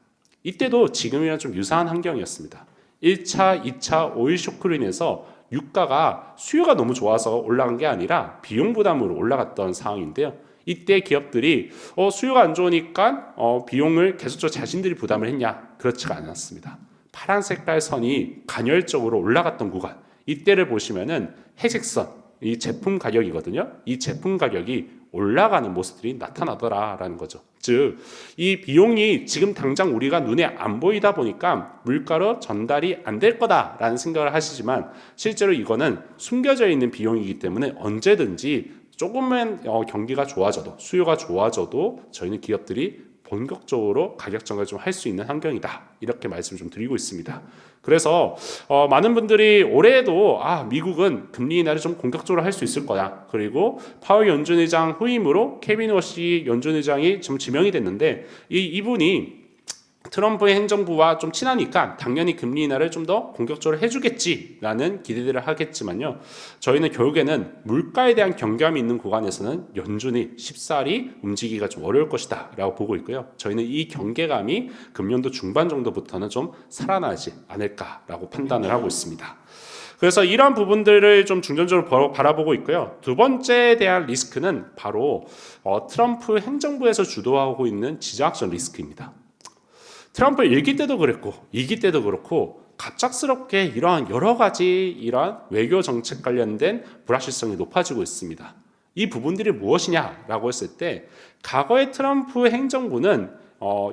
이때도 지금이랑 좀 유사한 환경이었습니다. 1차, 2차 오일 쇼크로 인해서 유가가 수요가 너무 좋아서 올라간 게 아니라 비용 부담으로 올라갔던 상황인데요. 이때 기업들이 수요가 안 좋으니까 비용을 계속적으로 자신들이 부담을 했냐? 그렇지가 않았습니다. 파란 색깔 선이 간헐적으로 올라갔던 구간, 이때를 보시면은 회색선, 이 제품 가격이거든요. 이 제품 가격이 올라가는 모습들이 나타나더라라는 거죠. 즉, 이 비용이 지금 당장 우리가 눈에 안 보이다 보니까 물가로 전달이 안 될 거다라는 생각을 하시지만 실제로 이거는 숨겨져 있는 비용이기 때문에 언제든지 조금만 경기가 좋아져도 수요가 좋아져도 저희는 기업들이 본격적으로 가격 정을 좀 할 수 있는 환경이다. 이렇게 말씀을 좀 드리고 있습니다. 그래서 많은 분들이 올해에도 미국은 금리 인하를 좀 공격적으로 할 수 있을 거야. 그리고 파월 연준의장 후임으로 케빈 워시 연준의장이 좀 지명이 됐는데 이분이 트럼프의 행정부와 좀 친하니까 당연히 금리 인하를 좀 더 공격적으로 해주겠지라는 기대들을 하겠지만요. 저희는 결국에는 물가에 대한 경계함이 있는 구간에서는 연준이 쉽사리 움직이기가 좀 어려울 것이다 라고 보고 있고요. 저희는 이 경계감이 금년도 중반 정도부터는 좀 살아나지 않을까라고 판단을 하고 있습니다. 그래서 이러한 부분들을 좀 중점적으로 바라보고 있고요. 두 번째에 대한 리스크는 바로 트럼프 행정부에서 주도하고 있는 지정학적 리스크입니다. 트럼프 1기 때도 그랬고 2기 때도 그렇고 갑작스럽게 이러한 여러 가지 이러한 외교 정책 관련된 불확실성이 높아지고 있습니다. 이 부분들이 무엇이냐라고 했을 때 과거의 트럼프 행정부는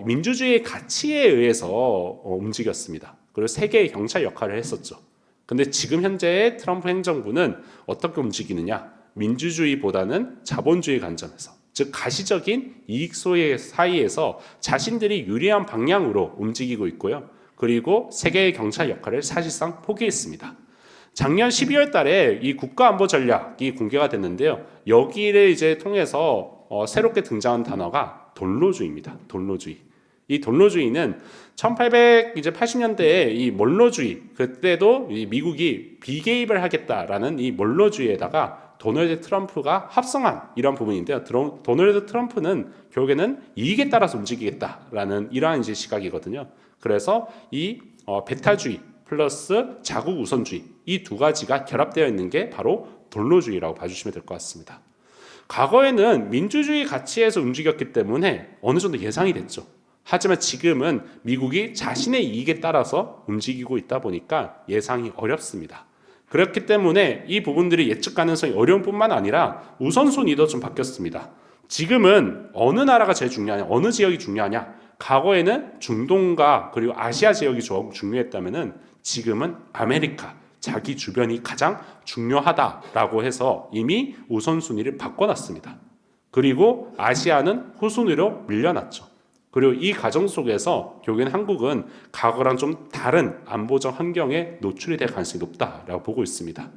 민주주의의 가치에 의해서 움직였습니다. 그리고 세계의 경찰 역할을 했었죠. 근데 지금 현재의 트럼프 행정부는 어떻게 움직이느냐? 민주주의보다는 자본주의 관점에서, 즉 가시적인 이익 소의 사이에서 자신들이 유리한 방향으로 움직이고 있고요. 그리고 세계의 경찰 역할을 사실상 포기했습니다. 작년 12월 달에 이 국가안보 전략이 공개가 됐는데요. 여기를 이제 통해서 새롭게 등장한 단어가 돈로주의입니다. 돈로주의. 이 돈로주의는 1880년대에 이 몰로주의, 그때도 이 미국이 비개입을 하겠다라는 이 몰로주의에다가 도널드 트럼프가 합성한 이런 부분인데요. 도널드 트럼프는 결국에는 이익에 따라서 움직이겠다라는 이러한 이제 시각이거든요. 그래서 이 배타주의 플러스 자국 우선주의, 이 두 가지가 결합되어 있는 게 바로 돈로주의라고 봐주시면 될 것 같습니다. 과거에는 민주주의 가치에서 움직였기 때문에 어느 정도 예상이 됐죠. 하지만 지금은 미국이 자신의 이익에 따라서 움직이고 있다 보니까 예상이 어렵습니다. 그렇기 때문에 이 부분들이 예측 가능성이 어려운 뿐만 아니라 우선순위도 좀 바뀌었습니다. 지금은 어느 나라가 제일 중요하냐, 어느 지역이 중요하냐, 과거에는 중동과 그리고 아시아 지역이 중요했다면은 지금은 아메리카, 자기 주변이 가장 중요하다라고 해서 이미 우선순위를 바꿔놨습니다. 그리고 아시아는 후순위로 밀려났죠. 그리고 이 과정 속에서 결국엔 한국은 과거랑 좀 다른 안보적 환경에 노출이 될 가능성이 높다라고 보고 있습니다.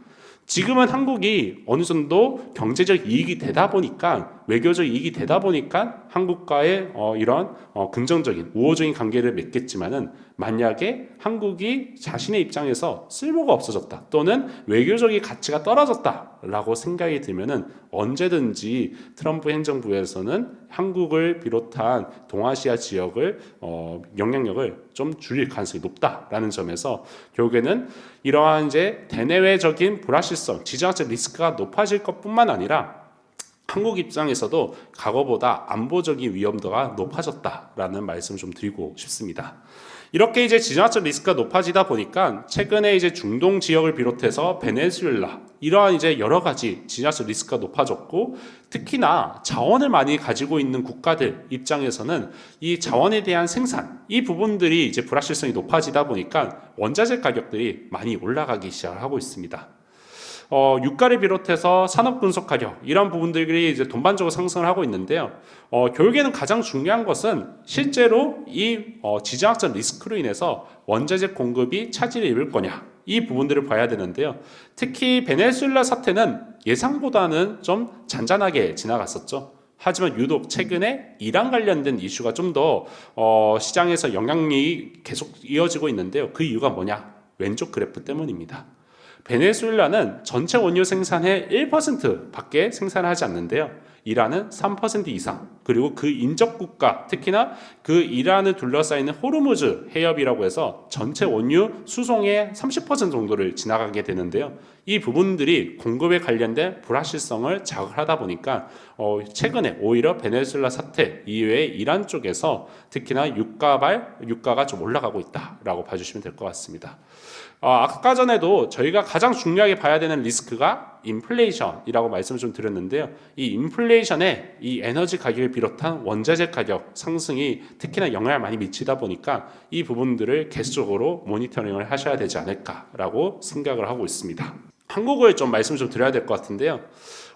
지금은 한국이 어느 정도 경제적 이익이 되다 보니까, 외교적 이익이 되다 보니까 한국과의 이런 긍정적인 우호적인 관계를 맺겠지만은, 만약에 한국이 자신의 입장에서 쓸모가 없어졌다 또는 외교적인 가치가 떨어졌다라고 생각이 들면은 언제든지 트럼프 행정부에서는 한국을 비롯한 동아시아 지역을 영향력을 좀 줄일 가능성이 높다라는 점에서 결국에는 이러한 이제 대내외적인 불확실성, 지정학적 리스크가 높아질 것뿐만 아니라 한국 입장에서도 과거보다 안보적인 위험도가 높아졌다라는 말씀 좀 드리고 싶습니다. 이렇게 이제 지정학적 리스크가 높아지다 보니까 최근에 이제 중동 지역을 비롯해서 베네수엘라, 이러한 이제 여러 가지 지정학적 리스크가 높아졌고, 특히나 자원을 많이 가지고 있는 국가들 입장에서는 이 자원에 대한 생산, 이 부분들이 이제 불확실성이 높아지다 보니까 원자재 가격들이 많이 올라가기 시작하고 있습니다. 유가를 비롯해서 산업 분석 가격, 이런 부분들이 이제 동반적으로 상승을 하고 있는데요. 결국에는 가장 중요한 것은 실제로 이 지정학적 리스크로 인해서 원자재 공급이 차질을 입을 거냐, 이 부분들을 봐야 되는데요. 특히 베네수엘라 사태는 예상보다는 좀 잔잔하게 지나갔었죠. 하지만 유독 최근에 이란 관련된 이슈가 좀 더 시장에서 영향이 계속 이어지고 있는데요. 그 이유가 뭐냐? 왼쪽 그래프 때문입니다. 베네수엘라는 전체 원유 생산의 1% 밖에 생산하지 않는데요. 이란은 3% 이상, 그리고 그 인접 국가, 특히나 그 이란을 둘러싸이는 호르무즈 해협이라고 해서 전체 원유 수송의 30% 정도를 지나가게 되는데요. 이 부분들이 공급에 관련된 불확실성을 자극하다 보니까 최근에 오히려 베네수엘라 사태 이외에 이란 쪽에서 특히나 유가가 좀 올라가고 있다라고 봐주시면 될 것 같습니다. 아까 전에도 저희가 가장 중요하게 봐야 되는 리스크가 인플레이션이라고 말씀을 좀 드렸는데요. 이 인플레이션에 이 에너지 가격을 비롯한 원자재 가격 상승이 특히나 영향을 많이 미치다 보니까 이 부분들을 계속적으로 모니터링을 하셔야 되지 않을까라고 생각을 하고 있습니다. 한국을 좀 말씀 좀 드려야 될 것 같은데요.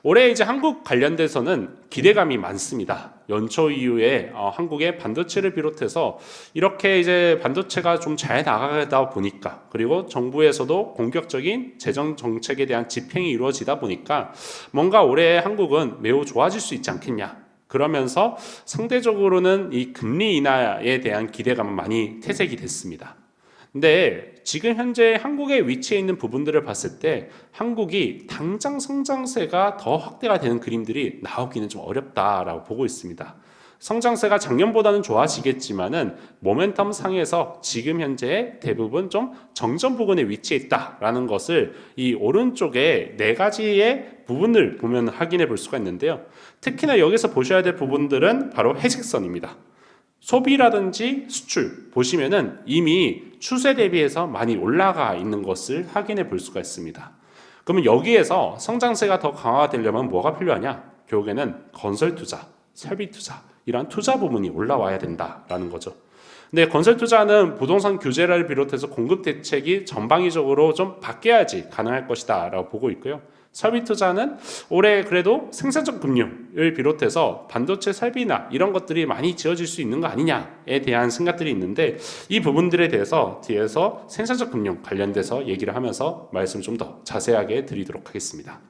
올해 이제 한국 관련돼서는 기대감이 많습니다. 연초 이후에 한국의 반도체를 비롯해서 이렇게 이제 반도체가 좀 잘 나가다 보니까, 그리고 정부에서도 공격적인 재정 정책에 대한 집행이 이루어지다 보니까 뭔가 올해 한국은 매우 좋아질 수 있지 않겠냐. 그러면서 상대적으로는 이 금리 인하에 대한 기대감은 많이 퇴색이 됐습니다. 근데 지금 현재 한국의 위치에 있는 부분들을 봤을 때 한국이 당장 성장세가 더 확대가 되는 그림들이 나오기는 좀 어렵다라고 보고 있습니다. 성장세가 작년보다는 좋아지겠지만은 모멘텀 상에서 지금 현재 대부분 좀 정점 부근에 위치해 있다라는 것을 이 오른쪽에 네 가지의 부분을 보면 확인해 볼 수가 있는데요. 특히나 여기서 보셔야 될 부분들은 바로 회색선입니다. 소비라든지 수출 보시면은 이미 추세 대비해서 많이 올라가 있는 것을 확인해 볼 수가 있습니다. 그러면 여기에서 성장세가 더 강화되려면 뭐가 필요하냐? 결국에는 건설 투자, 설비 투자, 이런 투자 부분이 올라와야 된다라는 거죠. 근데 건설 투자는 부동산 규제를 비롯해서 공급 대책이 전방위적으로 좀 바뀌어야지 가능할 것이다라고 보고 있고요. 설비 투자는 올해 그래도 생산적 금융을 비롯해서 반도체 설비나 이런 것들이 많이 지어질 수 있는 거 아니냐에 대한 생각들이 있는데, 이 부분들에 대해서 뒤에서 생산적 금융 관련돼서 얘기를 하면서 말씀 좀 더 자세하게 드리도록 하겠습니다.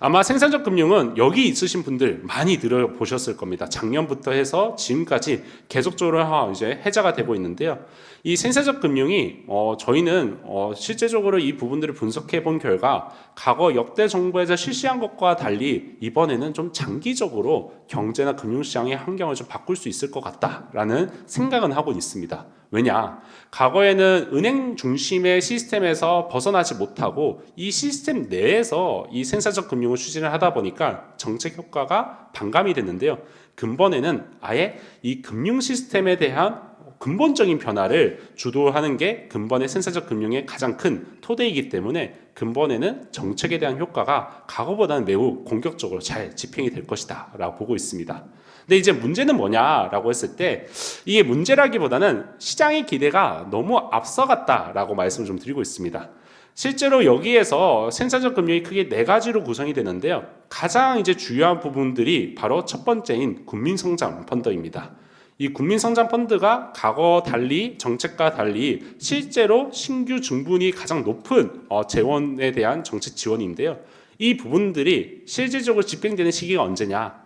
아마 생산적 금융은 여기 있으신 분들 많이 들어보셨을 겁니다. 작년부터 해서 지금까지 계속적으로 이제 해자가 되고 있는데요. 이 생산적 금융이 저희는 실제적으로 이 부분들을 분석해 본 결과 과거 역대 정부에서 실시한 것과 달리 이번에는 좀 장기적으로 경제나 금융시장의 환경을 좀 바꿀 수 있을 것 같다라는 생각은 하고 있습니다. 왜냐? 과거에는 은행 중심의 시스템에서 벗어나지 못하고 이 시스템 내에서 이 생산적 금융을 추진을 하다 보니까 정책 효과가 반감이 됐는데요. 근본에는 아예 이 금융 시스템에 대한 근본적인 변화를 주도하는 게 근본의 생산적 금융의 가장 큰 토대이기 때문에 근본에는 정책에 대한 효과가 과거보다는 매우 공격적으로 잘 집행이 될 것이다 라고 보고 있습니다. 근데 이제 문제는 뭐냐라고 했을 때, 이게 문제라기보다는 시장의 기대가 너무 앞서갔다라고 말씀을 좀 드리고 있습니다. 실제로 여기에서 생산적 금융이 크게 4가지로 구성이 되는데요. 가장 이제 주요한 부분들이 바로 첫 번째인 국민성장 펀드입니다. 이 국민성장 펀드가 과거 달리 정책과 달리 실제로 신규 증분이 가장 높은 재원에 대한 정책 지원인데요. 이 부분들이 실질적으로 집행되는 시기가 언제냐?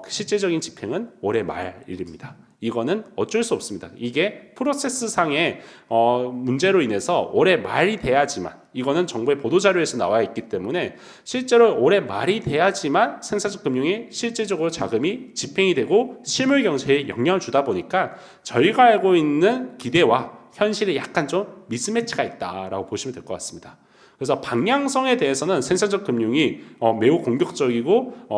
그 실제적인 집행은 올해 말입니다. 이거는 어쩔 수 없습니다. 이게 프로세스상의 문제로 인해서 올해 말이 돼야지만, 이거는 정부의 보도자료에서 나와 있기 때문에 실제로 올해 말이 돼야지만 생산적 금융이 실질적으로 자금이 집행이 되고 실물 경제에 영향을 주다 보니까 저희가 알고 있는 기대와 현실에 약간 좀 미스매치가 있다라고 보시면 될 것 같습니다. 그래서 방향성에 대해서는 생산적 금융이 매우 공격적이고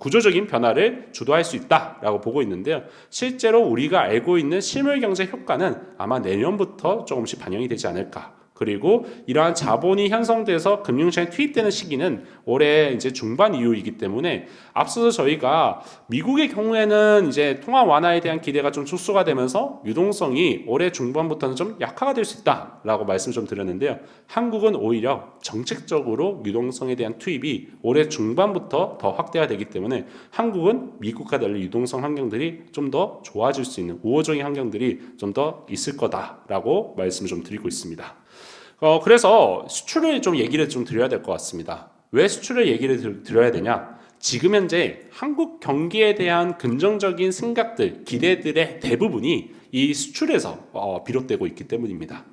구조적인 변화를 주도할 수 있다라고 보고 있는데요. 실제로 우리가 알고 있는 실물 경제 효과는 아마 내년부터 조금씩 반영이 되지 않을까. 그리고 이러한 자본이 형성돼서 금융시장에 투입되는 시기는 올해 이제 중반 이후이기 때문에, 앞서서 저희가 미국의 경우에는 이제 통화 완화에 대한 기대가 좀 축소가 되면서 유동성이 올해 중반부터는 좀 약화가 될 수 있다라고 말씀 좀 드렸는데요. 한국은 오히려 정책적으로 유동성에 대한 투입이 올해 중반부터 더 확대가 되기 때문에 한국은 미국과 달리 유동성 환경들이 좀 더 좋아질 수 있는 우호적인 환경들이 좀 더 있을 거다라고 말씀을 좀 드리고 있습니다. 그래서 수출을 좀 얘기를 좀 드려야 될 것 같습니다. 왜 수출을 얘기를 드려야 되냐? 지금 현재 한국 경기에 대한 긍정적인 생각들, 기대들의 대부분이 이 수출에서 비롯되고 있기 때문입니다.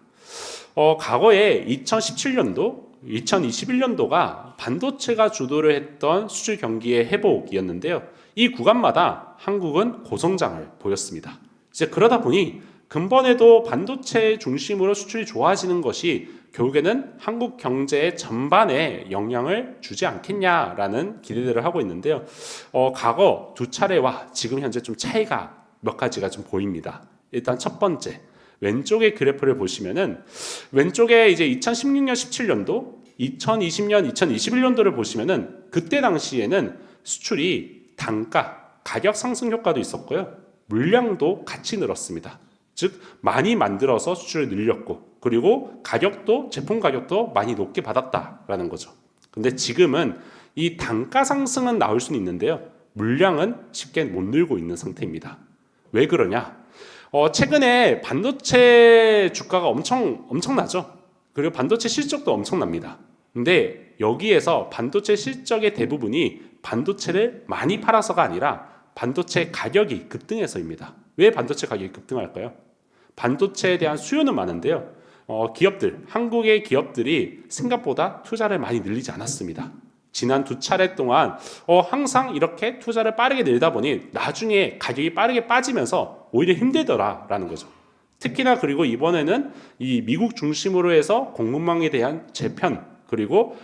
과거에 2017년도, 2021년도가 반도체가 주도를 했던 수출 경기의 회복이었는데요. 이 구간마다 한국은 고성장을 보였습니다. 이제 그러다 보니 근본에도 반도체 중심으로 수출이 좋아지는 것이 결국에는 한국 경제 전반에 영향을 주지 않겠냐라는 기대들을 하고 있는데요. 과거 2차례와 지금 현재 좀 차이가 몇 가지가 좀 보입니다. 일단 첫 번째, 왼쪽의 그래프를 보시면은 왼쪽에 이제 2016년, 17년도, 2020년, 2021년도를 보시면은 그때 당시에는 수출이 단가, 가격 상승 효과도 있었고요. 물량도 같이 늘었습니다. 즉 많이 만들어서 수출을 늘렸고, 그리고 가격도, 제품 가격도 많이 높게 받았다라는 거죠. 근데 지금은 이 단가 상승은 나올 수는 있는데요. 물량은 쉽게 못 늘고 있는 상태입니다. 왜 그러냐? 최근에 반도체 주가가 엄청나죠. 그리고 반도체 실적도 엄청납니다. 근데 여기에서 반도체 실적의 대부분이 반도체를 많이 팔아서가 아니라 반도체 가격이 급등해서입니다. 왜 반도체 가격이 급등할까요? 반도체에 대한 수요는 많은데요. 기업들, 한국의 기업들이 생각보다 투자를 많이 늘리지 않았습니다. 지난 2차례 동안 항상 이렇게 투자를 빠르게 늘다 보니 나중에 가격이 빠르게 빠지면서 오히려 힘들더라라는 거죠. 특히나 그리고 이번에는 이 미국 중심으로 해서 공급망에 대한 재편, 그리고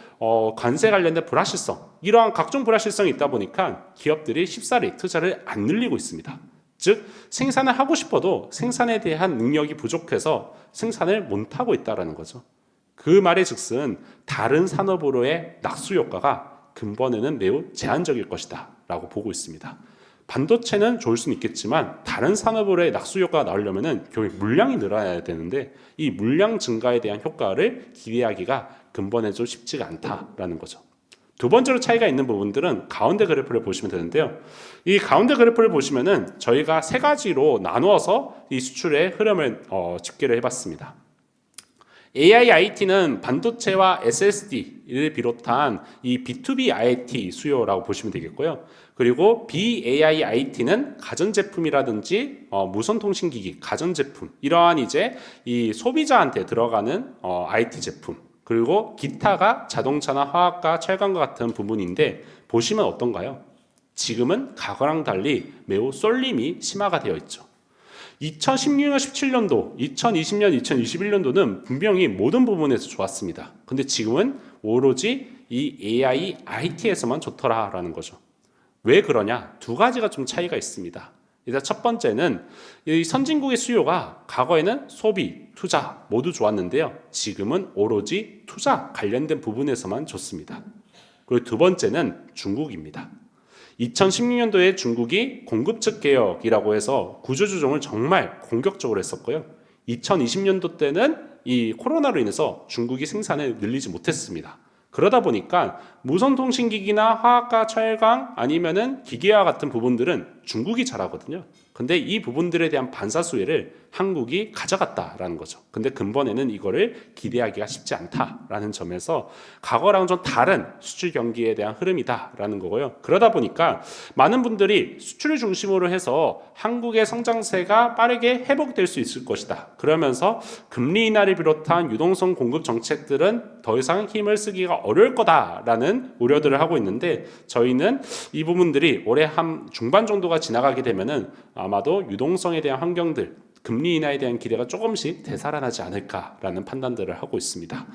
관세 관련된 불확실성, 이러한 각종 불확실성이 있다 보니까 기업들이 쉽사리 투자를 안 늘리고 있습니다. 즉 생산을 하고 싶어도 생산에 대한 능력이 부족해서 생산을 못하고 있다는 거죠. 그 말의 즉슨 다른 산업으로의 낙수 효과가 근본에는 매우 제한적일 것이다 라고 보고 있습니다. 반도체는 좋을 수는 있겠지만 다른 산업으로의 낙수 효과가 나오려면은 결국 물량이 늘어나야 되는데 이 물량 증가에 대한 효과를 기대하기가 근본에도 쉽지가 않다라는 거죠. 두 번째로 차이가 있는 부분들은 가운데 그래프를 보시면 되는데요. 이 가운데 그래프를 보시면은 저희가 세 가지로 나누어서 이 수출의 흐름을 집계를 해봤습니다. AI IT는 반도체와 SSD를 비롯한 이 B2B IT 수요라고 보시면 되겠고요. 그리고 BAI IT는 가전제품이라든지 무선통신기기, 가전제품 이러한 이제 이 소비자한테 들어가는 IT 제품, 그리고 기타가 자동차나 화학과 철강과 같은 부분인데 보시면 어떤가요? 지금은 과거랑 달리 매우 쏠림이 심화가 되어 있죠. 2016년, 17년도, 2020년, 2021년도는 분명히 모든 부분에서 좋았습니다. 근데 지금은 오로지 이 AI, IT에서만 좋더라라는 거죠. 왜 그러냐? 두 가지가 좀 차이가 있습니다. 일단 첫 번째는 이 선진국의 수요가 과거에는 소비, 투자 모두 좋았는데요. 지금은 오로지 투자 관련된 부분에서만 좋습니다. 그리고 두 번째는 중국입니다. 2016년도에 중국이 공급측 개혁이라고 해서 구조조정을 정말 공격적으로 했었고요. 2020년도 때는 이 코로나로 인해서 중국이 생산을 늘리지 못했습니다. 그러다 보니까 무선통신기기나 화학과 철강 아니면은 기계와 같은 부분들은 중국이 잘하거든요. 근데 이 부분들에 대한 반사수혜를 한국이 가져갔다라는 거죠. 근데 근본에는 이거를 기대하기가 쉽지 않다라는 점에서 과거랑 좀 다른 수출 경기에 대한 흐름이다라는 거고요. 그러다 보니까 많은 분들이 수출을 중심으로 해서 한국의 성장세가 빠르게 회복될 수 있을 것이다. 그러면서 금리 인하를 비롯한 유동성 공급 정책들은 더 이상 힘을 쓰기가 어려울 거다라는 우려들을 하고 있는데 저희는 이 부분들이 올해 한 중반 정도가 지나가게 되면은 아마도 유동성에 대한 환경들, 금리 인하에 대한 기대가 조금씩 되살아나지 않을까라는 판단들을 하고 있습니다.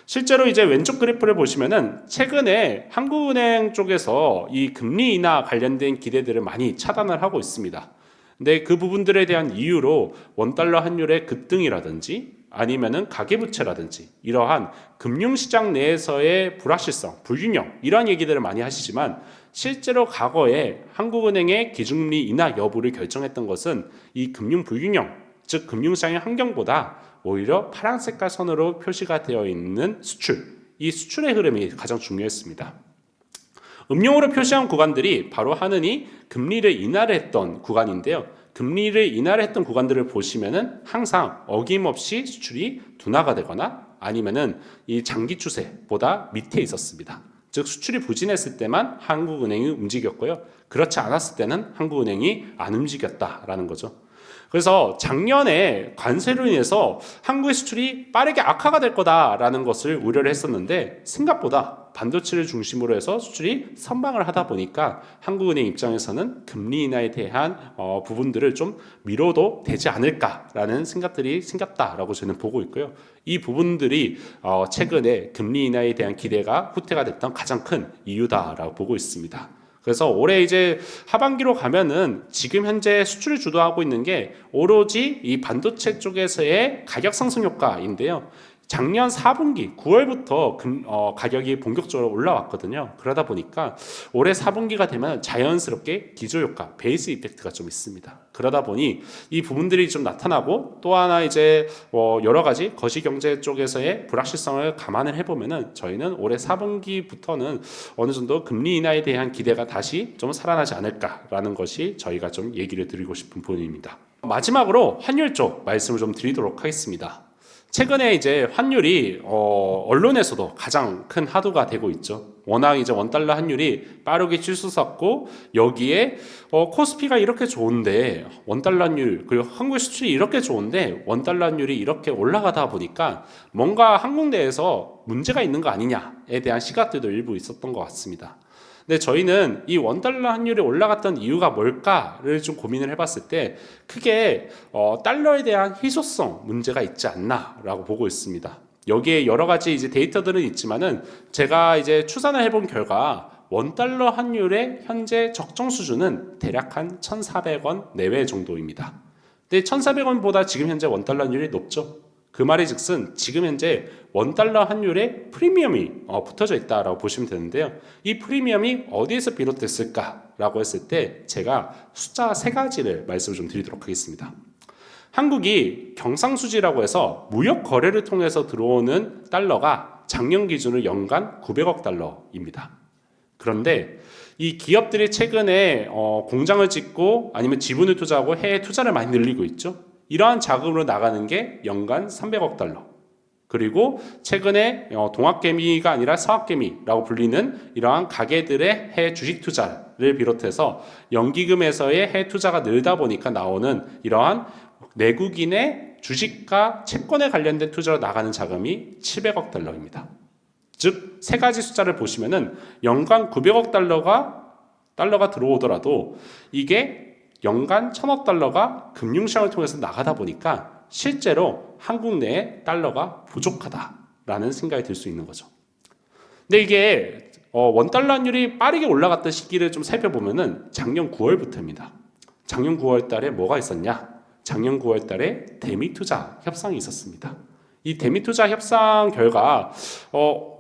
실제로 이제 왼쪽 그래프를 보시면은 최근에 한국은행 쪽에서 이 금리 인하 관련된 기대들을 많이 차단을 하고 있습니다. 근데 그 부분들에 대한 이유로 원달러 환율의 급등이라든지 아니면은 가계부채라든지 이러한 금융시장 내에서의 불확실성, 불균형 이러한 얘기들을 많이 하시지만 실제로 과거에 한국은행의 기준금리 인하 여부를 결정했던 것은 이 금융 불균형, 즉 금융시장의 환경보다 오히려 파란 색깔 선으로 표시가 되어 있는 수출, 이 수출의 흐름이 가장 중요했습니다. 음용으로 표시한 구간들이 바로 하느니 금리를 인하를 했던 구간인데요. 금리를 인하를 했던 구간들을 보시면은 항상 어김없이 수출이 둔화가 되거나 아니면은 이 장기 추세보다 밑에 있었습니다. 즉 수출이 부진했을 때만 한국은행이 움직였고요. 그렇지 않았을 때는 한국은행이 안 움직였다라는 거죠. 그래서 작년에 관세로 인해서 한국의 수출이 빠르게 악화가 될 거다라는 것을 우려를 했었는데 생각보다 반도체를 중심으로 해서 수출이 선방을 하다 보니까 한국은행 입장에서는 금리 인하에 대한 부분들을 좀 미뤄도 되지 않을까라는 생각들이 생겼다라고 저는 보고 있고요. 이 부분들이 최근에 금리 인하에 대한 기대가 후퇴가 됐던 가장 큰 이유다라고 보고 있습니다. 그래서 올해 이제 하반기로 가면은 지금 현재 수출을 주도하고 있는 게 오로지 이 반도체 쪽에서의 가격 상승 효과인데요. 작년 4분기 9월부터 가격이 본격적으로 올라왔거든요. 그러다 보니까 올해 4분기가 되면 자연스럽게 기저효과, 베이스 이펙트가 좀 있습니다. 그러다 보니 이 부분들이 좀 나타나고 또 하나 이제 여러 가지 거시경제 쪽에서의 불확실성을 감안을 해보면은 저희는 올해 4분기부터는 어느 정도 금리 인하에 대한 기대가 다시 좀 살아나지 않을까라는 것이 저희가 좀 얘기를 드리고 싶은 부분입니다. 마지막으로 환율 쪽 말씀을 좀 드리도록 하겠습니다. 최근에 이제 환율이 언론에서도 가장 큰 화두가 되고 있죠. 워낙 이제 원달러 환율이 빠르게 치솟았고 여기에 코스피가 이렇게 좋은데 원달러 환율 그리고 한국 수출이 이렇게 좋은데 원달러 환율이 이렇게 올라가다 보니까 뭔가 한국 내에서 문제가 있는 거 아니냐에 대한 시각들도 일부 있었던 것 같습니다. 근데 저희는 이 원달러 환율이 올라갔던 이유가 뭘까를 좀 고민을 해봤을 때 크게 달러에 대한 희소성 문제가 있지 않나라고 보고 있습니다. 여기에 여러 가지 이제 데이터들은 있지만은 제가 이제 추산을 해본 결과 원달러 환율의 현재 적정 수준은 대략 한 1,400원 내외 정도입니다. 근데 1,400원보다 지금 현재 원달러 환율이 높죠. 그 말인즉슨 지금 현재 원달러 환율에 프리미엄이 붙어져 있다라고 보시면 되는데요. 이 프리미엄이 어디에서 비롯됐을까라고 했을 때 제가 숫자 3가지를 말씀을 좀 드리도록 하겠습니다. 한국이 경상수지라고 해서 무역 거래를 통해서 들어오는 달러가 작년 기준으로 연간 900억 달러입니다. 그런데 이 기업들이 최근에 공장을 짓고 아니면 지분을 투자하고 해외 투자를 많이 늘리고 있죠. 이러한 자금으로 나가는 게 연간 300억 달러. 그리고 최근에 동학개미가 아니라 서학개미라고 불리는 이러한 가게들의 해외 주식 투자를 비롯해서 연기금에서의 해외 투자가 늘다 보니까 나오는 이러한 내국인의 주식과 채권에 관련된 투자로 나가는 자금이 700억 달러입니다. 즉, 3가지 숫자를 보시면은 연간 900억 달러가 들어오더라도 이게 연간 1000억 달러가 금융시장을 통해서 나가다 보니까 실제로 한국 내에 달러가 부족하다라는 생각이 들 수 있는 거죠. 근데 이게 원달러 환율이 빠르게 올라갔던 시기를 좀 살펴보면은 작년 9월부터입니다. 작년 9월 달에 뭐가 있었냐? 작년 9월 달에 대미 투자 협상이 있었습니다. 이 대미 투자 협상 결과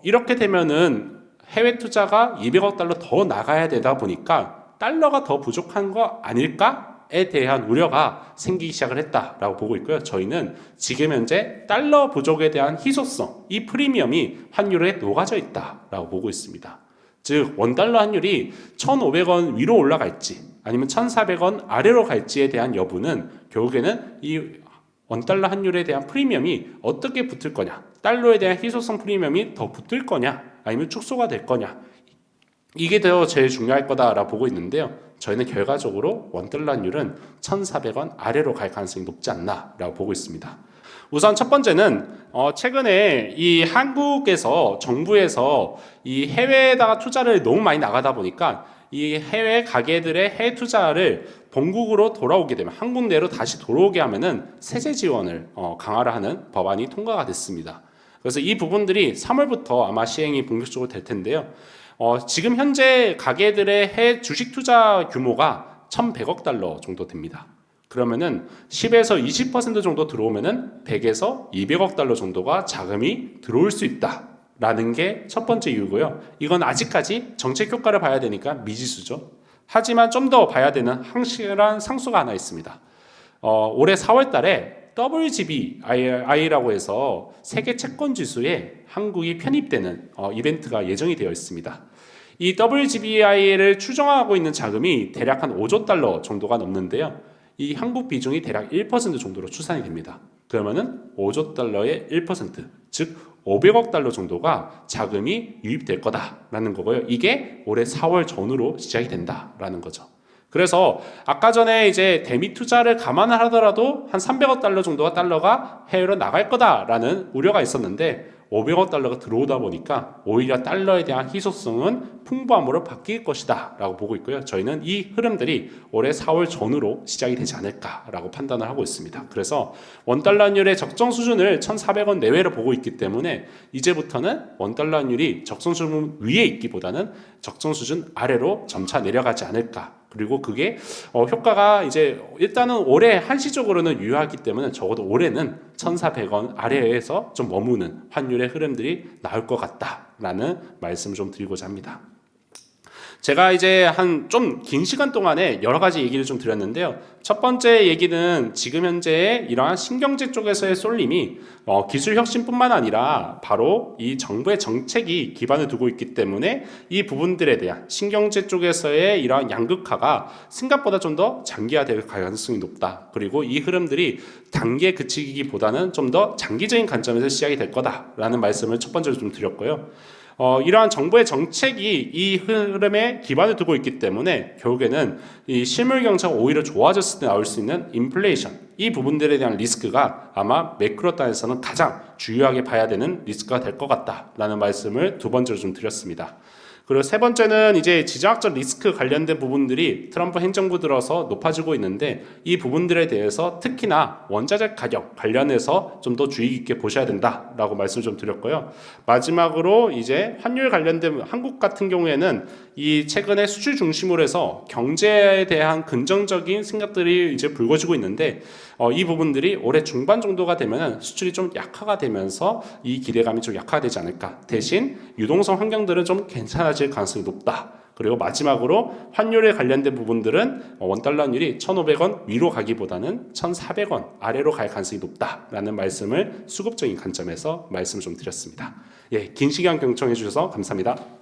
이렇게 되면은 해외 투자가 200억 달러 더 나가야 되다 보니까 달러가 더 부족한 거 아닐까에 대한 우려가 생기기 시작을 했다라고 보고 있고요. 저희는 지금 현재 달러 부족에 대한 희소성, 이 프리미엄이 환율에 녹아져 있다라고 보고 있습니다. 즉 원달러 환율이 1,500원 위로 올라갈지 아니면 1,400원 아래로 갈지에 대한 여부는 결국에는 이 원달러 환율에 대한 프리미엄이 어떻게 붙을 거냐, 달러에 대한 희소성 프리미엄이 더 붙을 거냐 아니면 축소가 될 거냐, 이게 더 제일 중요할 거다라고 보고 있는데요. 저희는 결과적으로 원달러 환율은 1,400원 아래로 갈 가능성이 높지 않나라고 보고 있습니다. 우선 첫 번째는 최근에 이 한국에서 정부에서 이 해외에다가 투자를 너무 많이 나가다 보니까 이 해외 가게들의 해외 투자를 본국으로 돌아오게 되면 한국 내로 다시 돌아오게 하면은 세제 지원을 강화를 하는 법안이 통과가 됐습니다. 그래서 이 부분들이 3월부터 아마 시행이 본격적으로 될 텐데요. 지금 현재 가게들의 해외 주식 투자 규모가 1,100억 달러 정도 됩니다. 그러면은 10에서 20% 정도 들어오면은 100에서 200억 달러 정도가 자금이 들어올 수 있다라는 게 첫 번째 이유고요. 이건 아직까지 정책 효과를 봐야 되니까 미지수죠. 하지만 좀 더 봐야 되는 확실한 상수가 하나 있습니다. 올해 4월 달에 WGBI라고 해서 세계 채권 지수에 한국이 편입되는 이벤트가 예정이 되어 있습니다. 이 WGBI를 추정하고 있는 자금이 대략 한 5조 달러 정도가 넘는데요. 이 한국 비중이 대략 1% 정도로 추산이 됩니다. 그러면은 5조 달러의 1%, 즉 500억 달러 정도가 자금이 유입될 거다라는 거고요. 이게 올해 4월 전후로 시작이 된다라는 거죠. 그래서 아까 전에 이제 대미 투자를 감안하더라도 한 300억 달러 정도가 달러가 해외로 나갈 거다라는 우려가 있었는데 500억 달러가 들어오다 보니까 오히려 달러에 대한 희소성은 풍부함으로 바뀔 것이다 라고 보고 있고요. 저희는 이 흐름들이 올해 4월 전후로 시작이 되지 않을까라고 판단을 하고 있습니다. 그래서 원달러 환율의 적정 수준을 1,400원 내외로 보고 있기 때문에 이제부터는 원달러 환율이 적정 수준 위에 있기보다는 적정 수준 아래로 점차 내려가지 않을까. 그리고 그게 효과가 이제 일단은 올해 한시적으로는 유효하기 때문에 적어도 올해는 1,400원 아래에서 좀 머무는 환율의 흐름들이 나올 것 같다라는 말씀을 좀 드리고자 합니다. 제가 이제 한 좀 긴 시간 동안에 여러 가지 얘기를 좀 드렸는데요. 첫 번째 얘기는 지금 현재 이러한 신경제 쪽에서의 쏠림이 기술 혁신뿐만 아니라 바로 이 정부의 정책이 기반을 두고 있기 때문에 이 부분들에 대한 신경제 쪽에서의 이러한 양극화가 생각보다 좀 더 장기화될 가능성이 높다. 그리고 이 흐름들이 단기에 그치기보다는 좀 더 장기적인 관점에서 시작이 될 거다라는 말씀을 첫 번째로 좀 드렸고요. 이러한 정부의 정책이 이 흐름에 기반을 두고 있기 때문에 결국에는 이 실물 경제가 오히려 좋아졌을 때 나올 수 있는 인플레이션, 이 부분들에 대한 리스크가 아마 매크로 단에서는 가장 중요하게 봐야 되는 리스크가 될 것 같다라는 말씀을 두 번째로 좀 드렸습니다. 그리고 세 번째는 이제 지정학적 리스크 관련된 부분들이 트럼프 행정부 들어서 높아지고 있는데 이 부분들에 대해서 특히나 원자재 가격 관련해서 좀 더 주의 깊게 보셔야 된다라고 말씀을 좀 드렸고요. 마지막으로 이제 환율 관련된 한국 같은 경우에는 이 최근에 수출 중심으로 해서 경제에 대한 긍정적인 생각들이 이제 불거지고 있는데 이 부분들이 올해 중반 정도가 되면 수출이 좀 약화가 되면서 이 기대감이 좀 약화되지 않을까. 대신 유동성 환경들은 좀 괜찮아질 가능성이 높다. 그리고 마지막으로 환율에 관련된 부분들은 원달러율이 1,500원 위로 가기보다는 1,400원 아래로 갈 가능성이 높다라는 말씀을 수급적인 관점에서 말씀을 좀 드렸습니다. 긴 시간 경청해 주셔서 감사합니다.